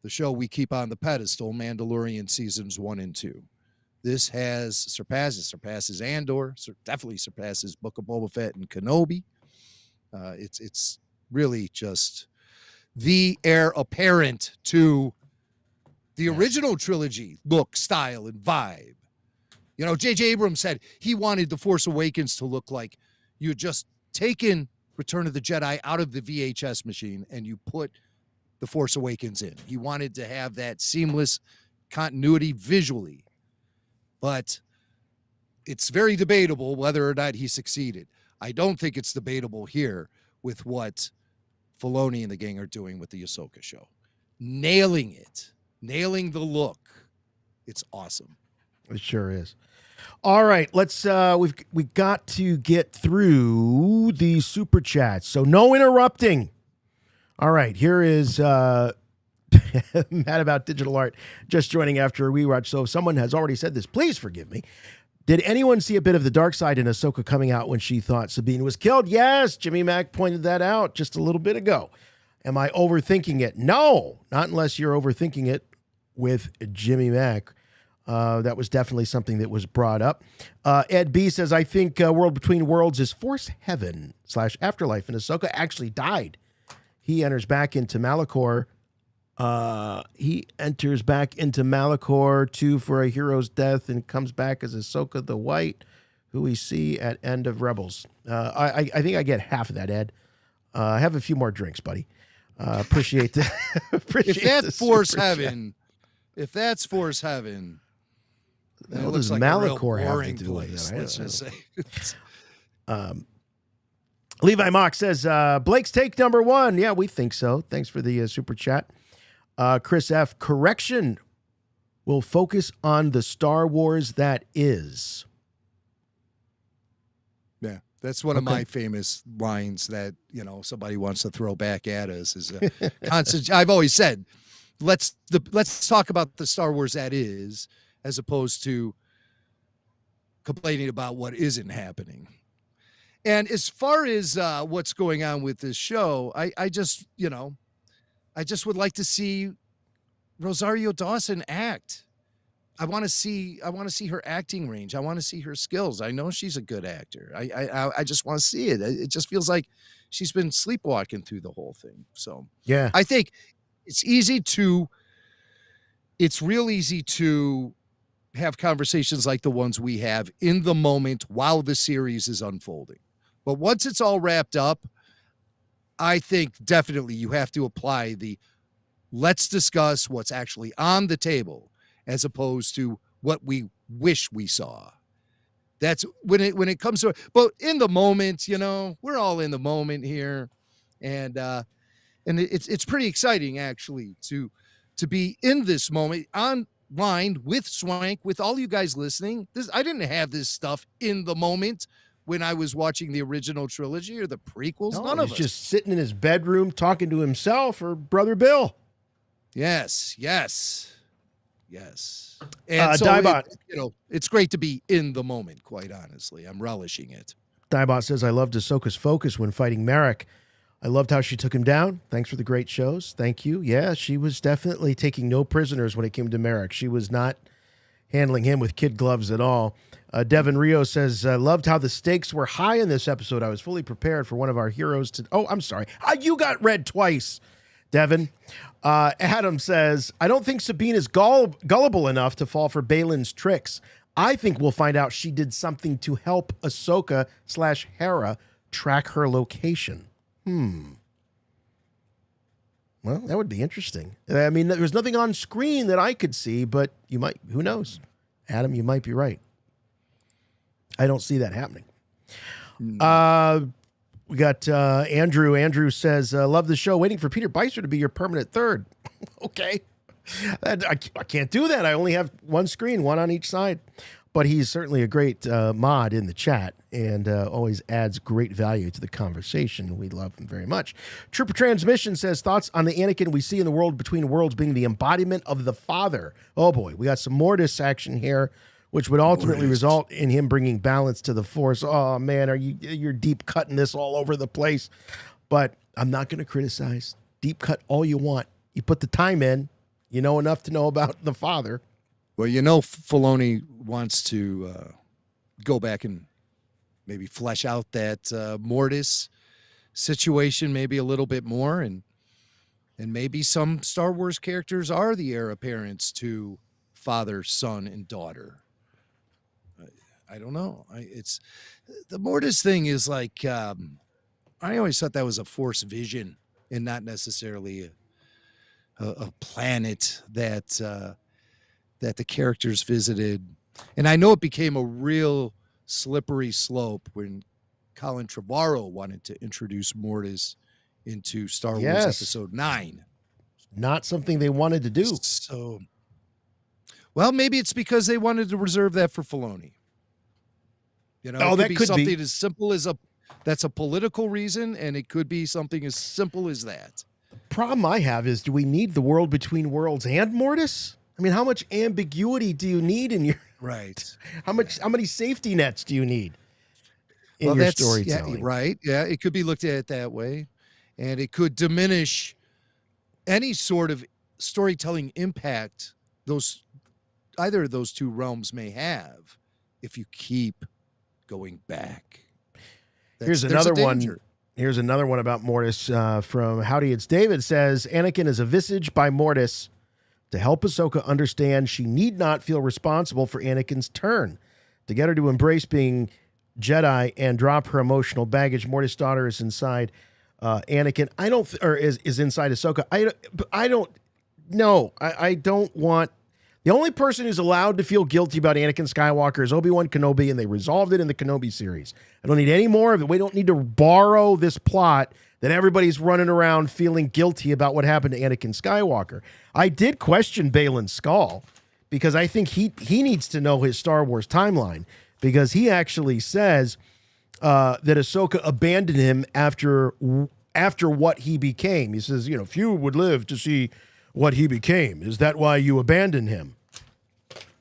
Speaker 6: the show we keep on the pedestal, Mandalorian seasons 1 and 2. This surpasses Andor, definitely surpasses Book of Boba Fett and Kenobi. It's really just the heir apparent to the original trilogy look, style, and vibe. You know, J.J. Abrams said he wanted The Force Awakens to look like you had just taken Return of the Jedi out of the VHS machine and you put The Force Awakens in. He wanted to have that seamless continuity visually. But it's very debatable whether or not he succeeded. I don't think it's debatable here with what Filoni and the gang are doing with the Ahsoka show. Nailing it. Nailing the look. It's awesome.
Speaker 5: It sure is. All right, let's we got to get through the super chats. So no interrupting. All right, here is Mad About Digital Art just joining after a rewatch. So if someone has already said this, please forgive me. Did anyone see a bit of the dark side in Ahsoka coming out when she thought Sabine was killed? Yes, Jimmy Mack pointed that out just a little bit ago. Am I overthinking it? No, not unless you're overthinking it with Jimmy Mack. That was definitely something that was brought up. Ed B says, I think World Between Worlds is Force Heaven / Afterlife, and Ahsoka actually died. He enters back into Malachor. He enters back into Malachor 2 for a hero's death and comes back as Ahsoka the White, who we see at end of Rebels. I think I get half of that, Ed. I have a few more drinks, buddy. Appreciate that.
Speaker 6: If that's Force Heaven, then it looks like a real boring place. Let's just say.
Speaker 5: Levi Mock says, Blake's take number 1. Yeah, we think so. Thanks for the super chat. Chris F. Correction. Will focus on the Star Wars that is.
Speaker 6: Yeah, that's one of my famous lines that, somebody wants to throw back at us is constant. I've always said let's talk about the Star Wars that is, as opposed to complaining about what isn't happening. And as far as what's going on with this show, I just would like to see Rosario Dawson act. I want to see her acting range. I want to see her skills. I know she's a good actor. I just want to see it. It just feels like she's been sleepwalking through the whole thing. So
Speaker 5: yeah,
Speaker 6: I think it's real easy to have conversations like the ones we have in the moment while the series is unfolding. But once it's all wrapped up, I think definitely you have to apply the let's discuss what's actually on the table as opposed to what we wish we saw. That's when it comes to, but in the moment, we're all in the moment here. And it's pretty exciting actually to be in this moment online with Swank, with all you guys listening. I didn't have this stuff in the moment when I was watching the original trilogy or the prequels.
Speaker 5: No,
Speaker 6: None of
Speaker 5: he's
Speaker 6: us.
Speaker 5: just sitting in his bedroom talking to himself or Brother Bill.
Speaker 6: Yes. And so
Speaker 5: Dybot.
Speaker 6: it's great to be in the moment, quite honestly. I'm relishing it.
Speaker 5: Dybot says, I loved Ahsoka's focus when fighting Marrok. I loved how she took him down. Thanks for the great shows. Thank you. Yeah, she was definitely taking no prisoners when it came to Marrok. She was not handling him with kid gloves at all. Devin Rio says, I loved how the stakes were high in this episode. I was fully prepared for one of our heroes to... Oh, I'm sorry. You got read twice, Devin. Adam says, I don't think Sabine is gullible enough to fall for Baylan's tricks. I think we'll find out she did something to help Ahsoka/Hera track her location. Well, that would be interesting. I mean, there was nothing on screen that I could see, but you might, who knows? Adam, you might be right. I don't see that happening. We got Andrew. Andrew says, love the show. Waiting for Peter Beiser to be your permanent third. Okay. I can't do that. I only have one screen, one on each side. But he's certainly a great mod in the chat and always adds great value to the conversation. We love him very much. Trooper Transmission says, thoughts on the Anakin we see in the world between worlds being the embodiment of the Father. Oh, boy. We got some Mortis action here, which would ultimately result in him bringing balance to the Force. Oh, man, you're deep cutting this all over the place. But I'm not going to criticize. Deep cut all you want. You put the time in. You know enough to know about the Father.
Speaker 6: Well, Filoni wants to go back and maybe flesh out that Mortis situation maybe a little bit more, and maybe some Star Wars characters are the heir apparents to father, son, and daughter. I don't know. It's the Mortis thing is like I always thought that was a Force vision and not necessarily a planet that the characters visited. And I know it became a real slippery slope when Colin Trevorrow wanted to introduce Mortis into Star Wars Episode 9.
Speaker 5: Not something they wanted to do.
Speaker 6: So, well, maybe it's because they wanted to reserve that for Filoni.
Speaker 5: That could be
Speaker 6: something as simple as that's a political reason, and it could be something as simple as that.
Speaker 5: Problem I have is, do we need the world between worlds and Mortis? I mean, how much ambiguity do you need in your
Speaker 6: right?
Speaker 5: How many safety nets do you need in your storytelling?
Speaker 6: Yeah, right. Yeah, it could be looked at that way, and it could diminish any sort of storytelling impact either of those two realms may have if you keep going back.
Speaker 5: Here's another one. Here's another one about Mortis from Howdy It's David. Says, Anakin is a visage by Mortis to help Ahsoka understand she need not feel responsible for Anakin's turn. To get her to embrace being Jedi and drop her emotional baggage, Mortis' daughter is inside Anakin. Is inside Ahsoka. I don't know. I don't want... The only person who's allowed to feel guilty about Anakin Skywalker is Obi-Wan Kenobi, and they resolved it in the Kenobi series. I don't need any more of it. We don't need to borrow this plot that everybody's running around feeling guilty about what happened to Anakin Skywalker. I did question Baylan Skoll because I think he needs to know his Star Wars timeline, because he actually says that Ahsoka abandoned him after what he became. He says, few would live to see what he became. Is that why you abandoned him?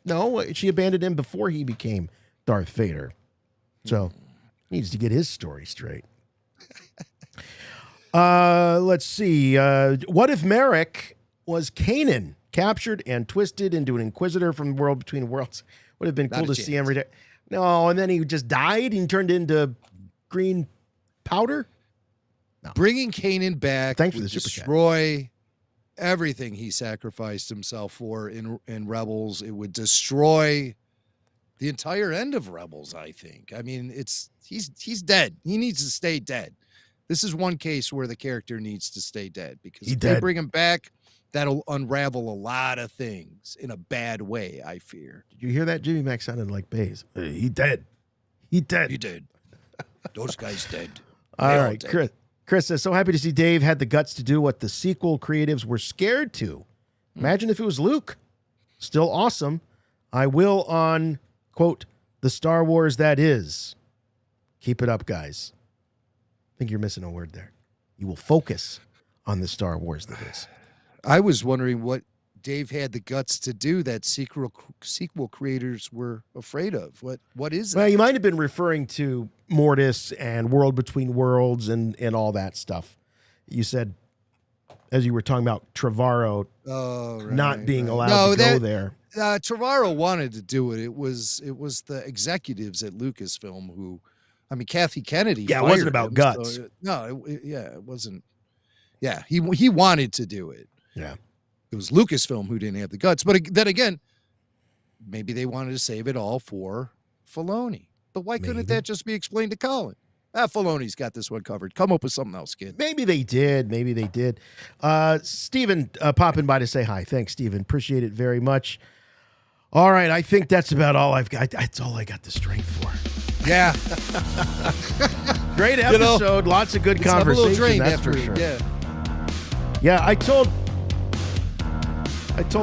Speaker 5: No, she abandoned him before he became Darth Vader. So he needs to get his story straight. Let's see. What if Marrok was Kanan, captured and twisted into an Inquisitor from the world between worlds? Would have been cool to see him. No, and then he just died and turned into green powder. No.
Speaker 6: Bringing Kanan back
Speaker 5: Thanks for
Speaker 6: would
Speaker 5: the super chat.
Speaker 6: destroy everything he sacrificed himself for in Rebels. It would destroy the entire end of Rebels, I think. I mean, he's dead. He needs to stay dead. This is one case where the character needs to stay dead, because if they bring him back, that'll unravel a lot of things in a bad way, I fear.
Speaker 5: Did you hear that? Jimmy Mac sounded like Baze. He dead. He dead.
Speaker 6: He dead. Those guys dead.
Speaker 5: All right, Chris says, so happy to see Dave had the guts to do what the sequel creatives were scared to. Imagine if it was Luke. Still awesome. I will on, quote, the Star Wars that is. Keep it up, guys. I think you're missing a word there. You will focus on the Star Wars that is.
Speaker 6: I was wondering what Dave had the guts to do that sequel creators were afraid of. What is that?
Speaker 5: Well, you might have been referring to Mortis and World Between Worlds and all that stuff. You said, as you were talking about Trevorrow not being allowed to go there.
Speaker 6: Trevorrow wanted to do it. It was the executives at Lucasfilm who, I mean, Kathy Kennedy.
Speaker 5: Yeah, it wasn't about guts.
Speaker 6: So it wasn't. Yeah, he wanted to do it.
Speaker 5: Yeah.
Speaker 6: It was Lucasfilm who didn't have the guts. But then again, maybe they wanted to save it all for Filoni. But why couldn't that just be explained to Colin? Filoni's got this one covered. Come up with something else, kid.
Speaker 5: Maybe they did. Steven popping by to say hi. Thanks, Steven. Appreciate it very much. All right, I think that's about all I've got. That's all I got the strength for.
Speaker 6: Yeah.
Speaker 5: Great episode. Lots of good conversation. That's for sure. Yeah, I told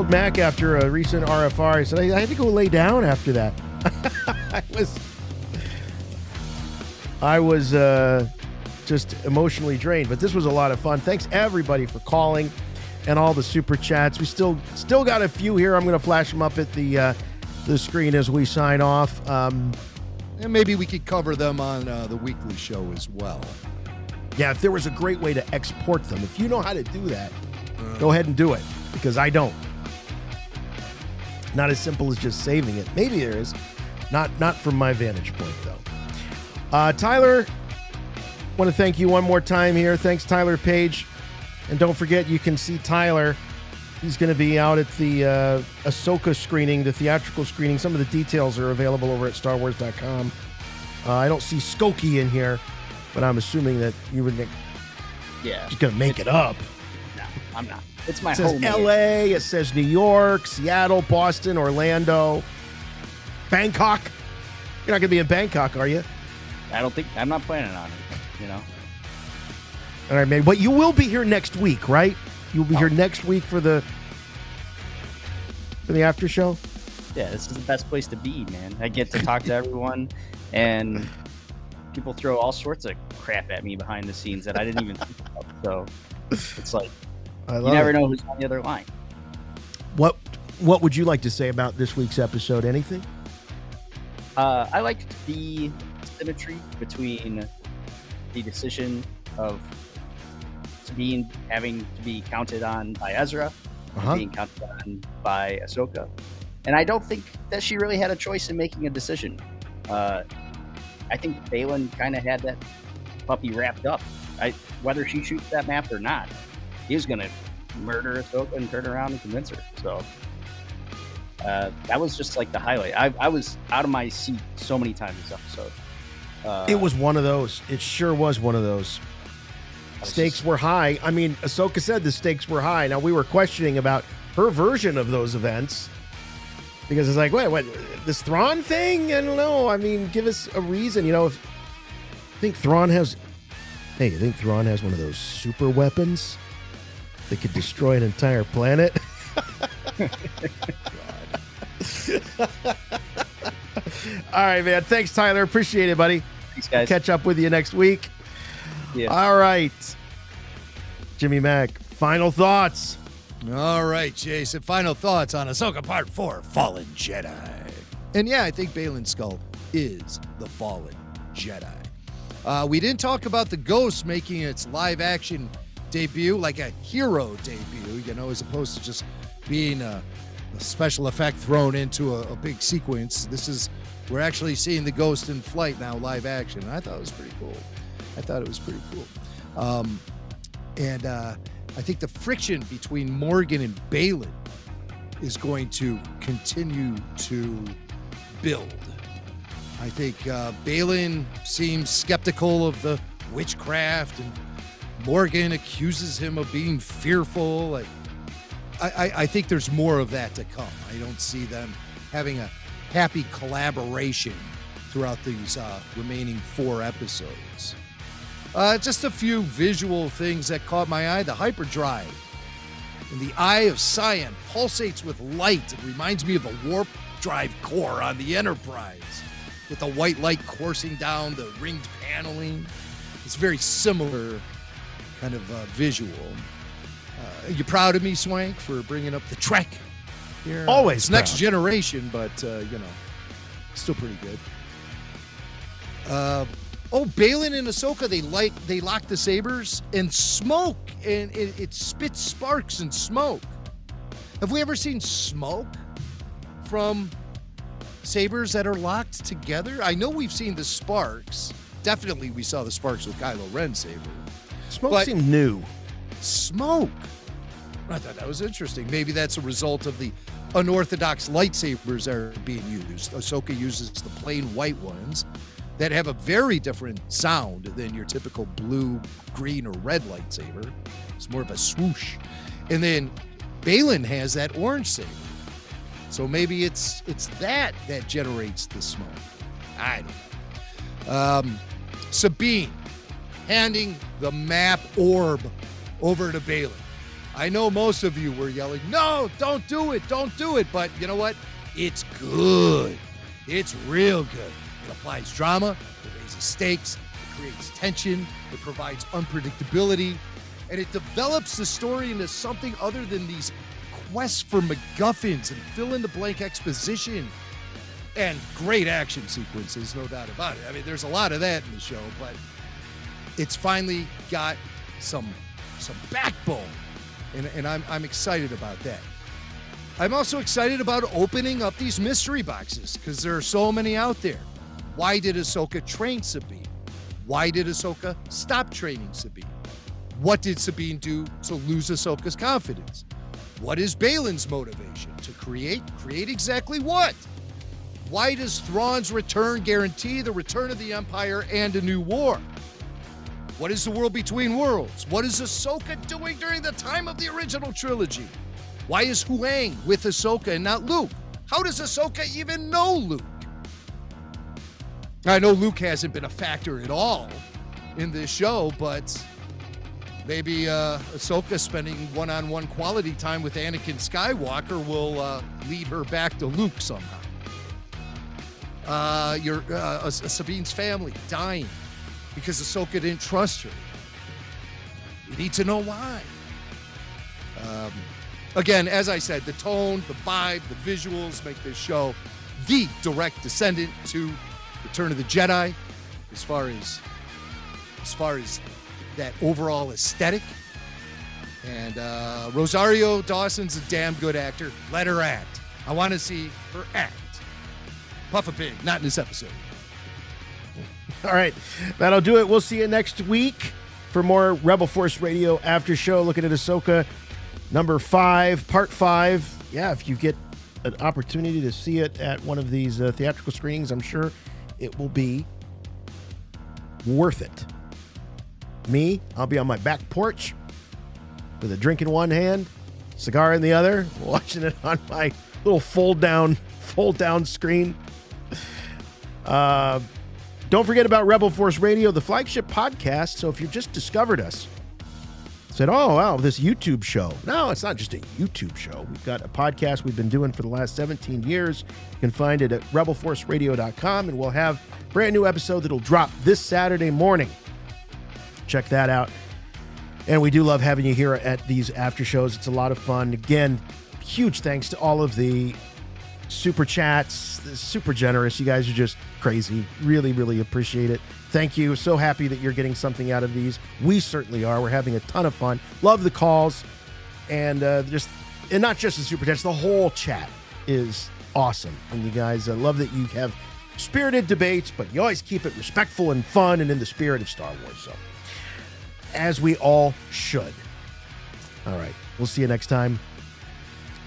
Speaker 5: Mac after a recent RFR, I said, I had to go lay down after that. I was just emotionally drained, but this was a lot of fun. Thanks everybody for calling and all the super chats. We still got a few here. I'm going to flash them up at the screen as we sign off.
Speaker 6: And maybe we could cover them on the weekly show as well.
Speaker 5: Yeah, if there was a great way to export them, if you know how to do that, go ahead and do it, because I don't. Not as simple as just saving it. Maybe there is. Not from my vantage point, though. Tyler, want to thank you one more time here. Thanks, Tyler Page. And don't forget, you can see Tyler. He's going to be out at the Ahsoka screening, the theatrical screening. Some of the details are available over at StarWars.com. I don't see Skokie in here, but I'm assuming that you would just going to make it up.
Speaker 14: No, I'm not. It's my
Speaker 5: It says
Speaker 14: home.
Speaker 5: L.A., it says New York, Seattle, Boston, Orlando, Bangkok. You're not going to be in Bangkok, are you?
Speaker 14: I'm not planning on it, you know.
Speaker 5: All right, man. But you will be here next week, right? You'll be here next week for the after show?
Speaker 14: Yeah, this is the best place to be, man. I get to talk to everyone, and people throw all sorts of crap at me behind the scenes that I didn't even think about. So it's like, you never know who's on the other line.
Speaker 5: What would you like to say about this week's episode? Anything?
Speaker 14: I liked the symmetry between the decision of Sabine having to be counted on by Ezra, and being counted on by Ahsoka. And I don't think that she really had a choice in making a decision. I think Baylan kind of had that puppy wrapped up. Whether she shoots that map or not, he was going to murder Ahsoka and turn around and convince her. So that was just like the highlight. I was out of my seat so many times this episode.
Speaker 5: It was one of those. It sure was one of those. Stakes were high. I mean, Ahsoka said the stakes were high. Now, we were questioning about her version of those events because it's like, wait, what? This Thrawn thing? I don't know. I mean, give us a reason. You know, if I think Thrawn has... Hey, you think Thrawn has one of those super weapons that could destroy an entire planet? All right, man. Thanks, Tyler. Appreciate it, buddy.
Speaker 14: Thanks, guys.
Speaker 5: Catch up with you next week.
Speaker 14: Yeah.
Speaker 5: All right. Jimmy Mac, final thoughts.
Speaker 6: All right, Jason. Final thoughts on Ahsoka Part 4, Fallen Jedi. And yeah, I think Baylan Skoll is the Fallen Jedi. We didn't talk about the Ghost making its live-action debut, like a hero debut, as opposed to just being a special effect thrown into a big sequence. We're actually seeing the Ghost in flight now, live action. And I thought it was pretty cool. And I think the friction between Morgan and Baylan is going to continue to build. I think Baylan seems skeptical of the witchcraft, and Morgan accuses him of being fearful. I think there's more of that to come. I don't see them having a happy collaboration throughout these remaining 4 episodes. Just a few visual things that caught my eye. The hyperdrive in the Eye of Sion pulsates with light. It reminds me of the warp drive core on the Enterprise, with the white light coursing down the ringed paneling. It's very similar kind of visual. Are you proud of me, Swank, for bringing up the Trek here?
Speaker 5: Always
Speaker 6: It's
Speaker 5: proud.
Speaker 6: next generation, but, still pretty good. Baylan and Ahsoka, they lock the sabers and smoke, and it spits sparks and smoke. Have we ever seen smoke from sabers that are locked together? I know we've seen the sparks. Definitely we saw the sparks with Kylo Ren's saber.
Speaker 5: Smoke seemed new.
Speaker 6: Smoke. I thought that was interesting. Maybe that's a result of the unorthodox lightsabers that are being used. Ahsoka uses the plain white ones that have a very different sound than your typical blue, green, or red lightsaber. It's more of a swoosh. And then Baylan has that orange saber. So maybe it's that generates the smoke. I don't know. Sabine handing the map orb over to Baylan. I know most of you were yelling, no, don't do it. But you know what? It's good. It's real good. It applies drama, it raises stakes, it creates tension, it provides unpredictability, and it develops the story into something other than these quests for MacGuffins and fill-in-the-blank exposition. And great action sequences, no doubt about it. I mean, there's a lot of that in the show, but it's finally got some backbone, and I'm excited about that. I'm also excited about opening up these mystery boxes, because there are so many out there. Why did Ahsoka train Sabine? Why did Ahsoka stop training Sabine? What did Sabine do to lose Ahsoka's confidence? What is Baylan's motivation? To create exactly what? Why does Thrawn's return guarantee the return of the Empire and a new war? What is the world between worlds? What is Ahsoka doing during the time of the original trilogy? Why is Huyang with Ahsoka and not Luke? How does Ahsoka even know Luke? I know Luke hasn't been a factor at all in this show, but maybe Ahsoka spending one-on-one quality time with Anakin Skywalker will lead her back to Luke somehow. Sabine's family dying because Ahsoka didn't trust her. We need to know why. Again, as I said, the tone, the vibe, the visuals make this show the direct descendant to Return of the Jedi as far as that overall aesthetic. And Rosario Dawson's a damn good actor. Let her act. I want to see her act. Puff a pig, not in this episode.
Speaker 5: All right, that'll do it. We'll see you next week for more Rebel Force Radio after show. Looking at Ahsoka number 5, part 5. Yeah, if you get an opportunity to see it at one of these theatrical screenings, I'm sure it will be worth it. Me, I'll be on my back porch with a drink in one hand, cigar in the other, watching it on my little fold down screen. Don't forget about Rebel Force Radio, the flagship podcast. So if you just discovered us, said, oh, wow, this YouTube show. No, it's not just a YouTube show. We've got a podcast we've been doing for the last 17 years. You can find it at rebelforceradio.com, and we'll have a brand new episode that'll drop this Saturday morning. Check that out. And we do love having you here at these after shows. It's a lot of fun. Again, huge thanks to all of the super chats. Super generous. You guys are just crazy. Really, really appreciate it. Thank you. So happy that you're getting something out of these. We certainly are. We're having a ton of fun. Love the calls. And not just the super chats, the whole chat is awesome. And you guys, love that you have spirited debates, but you always keep it respectful and fun and in the spirit of Star Wars. So, as we all should. All right. We'll see you next time.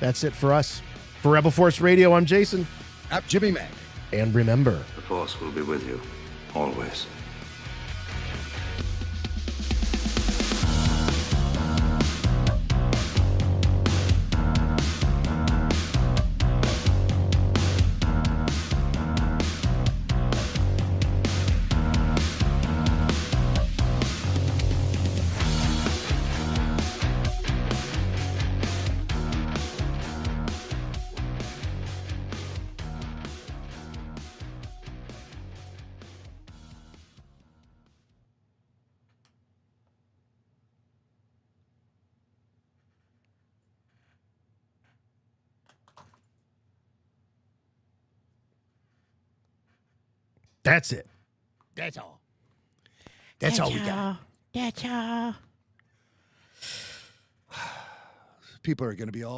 Speaker 5: That's it for us. For Rebel Force Radio, I'm Jason.
Speaker 6: I'm Jimmy Mack.
Speaker 5: And remember,
Speaker 15: the Force will be with you, always.
Speaker 5: that's it.
Speaker 6: That's all. That's all we got.
Speaker 1: That's all.
Speaker 6: People are going to be all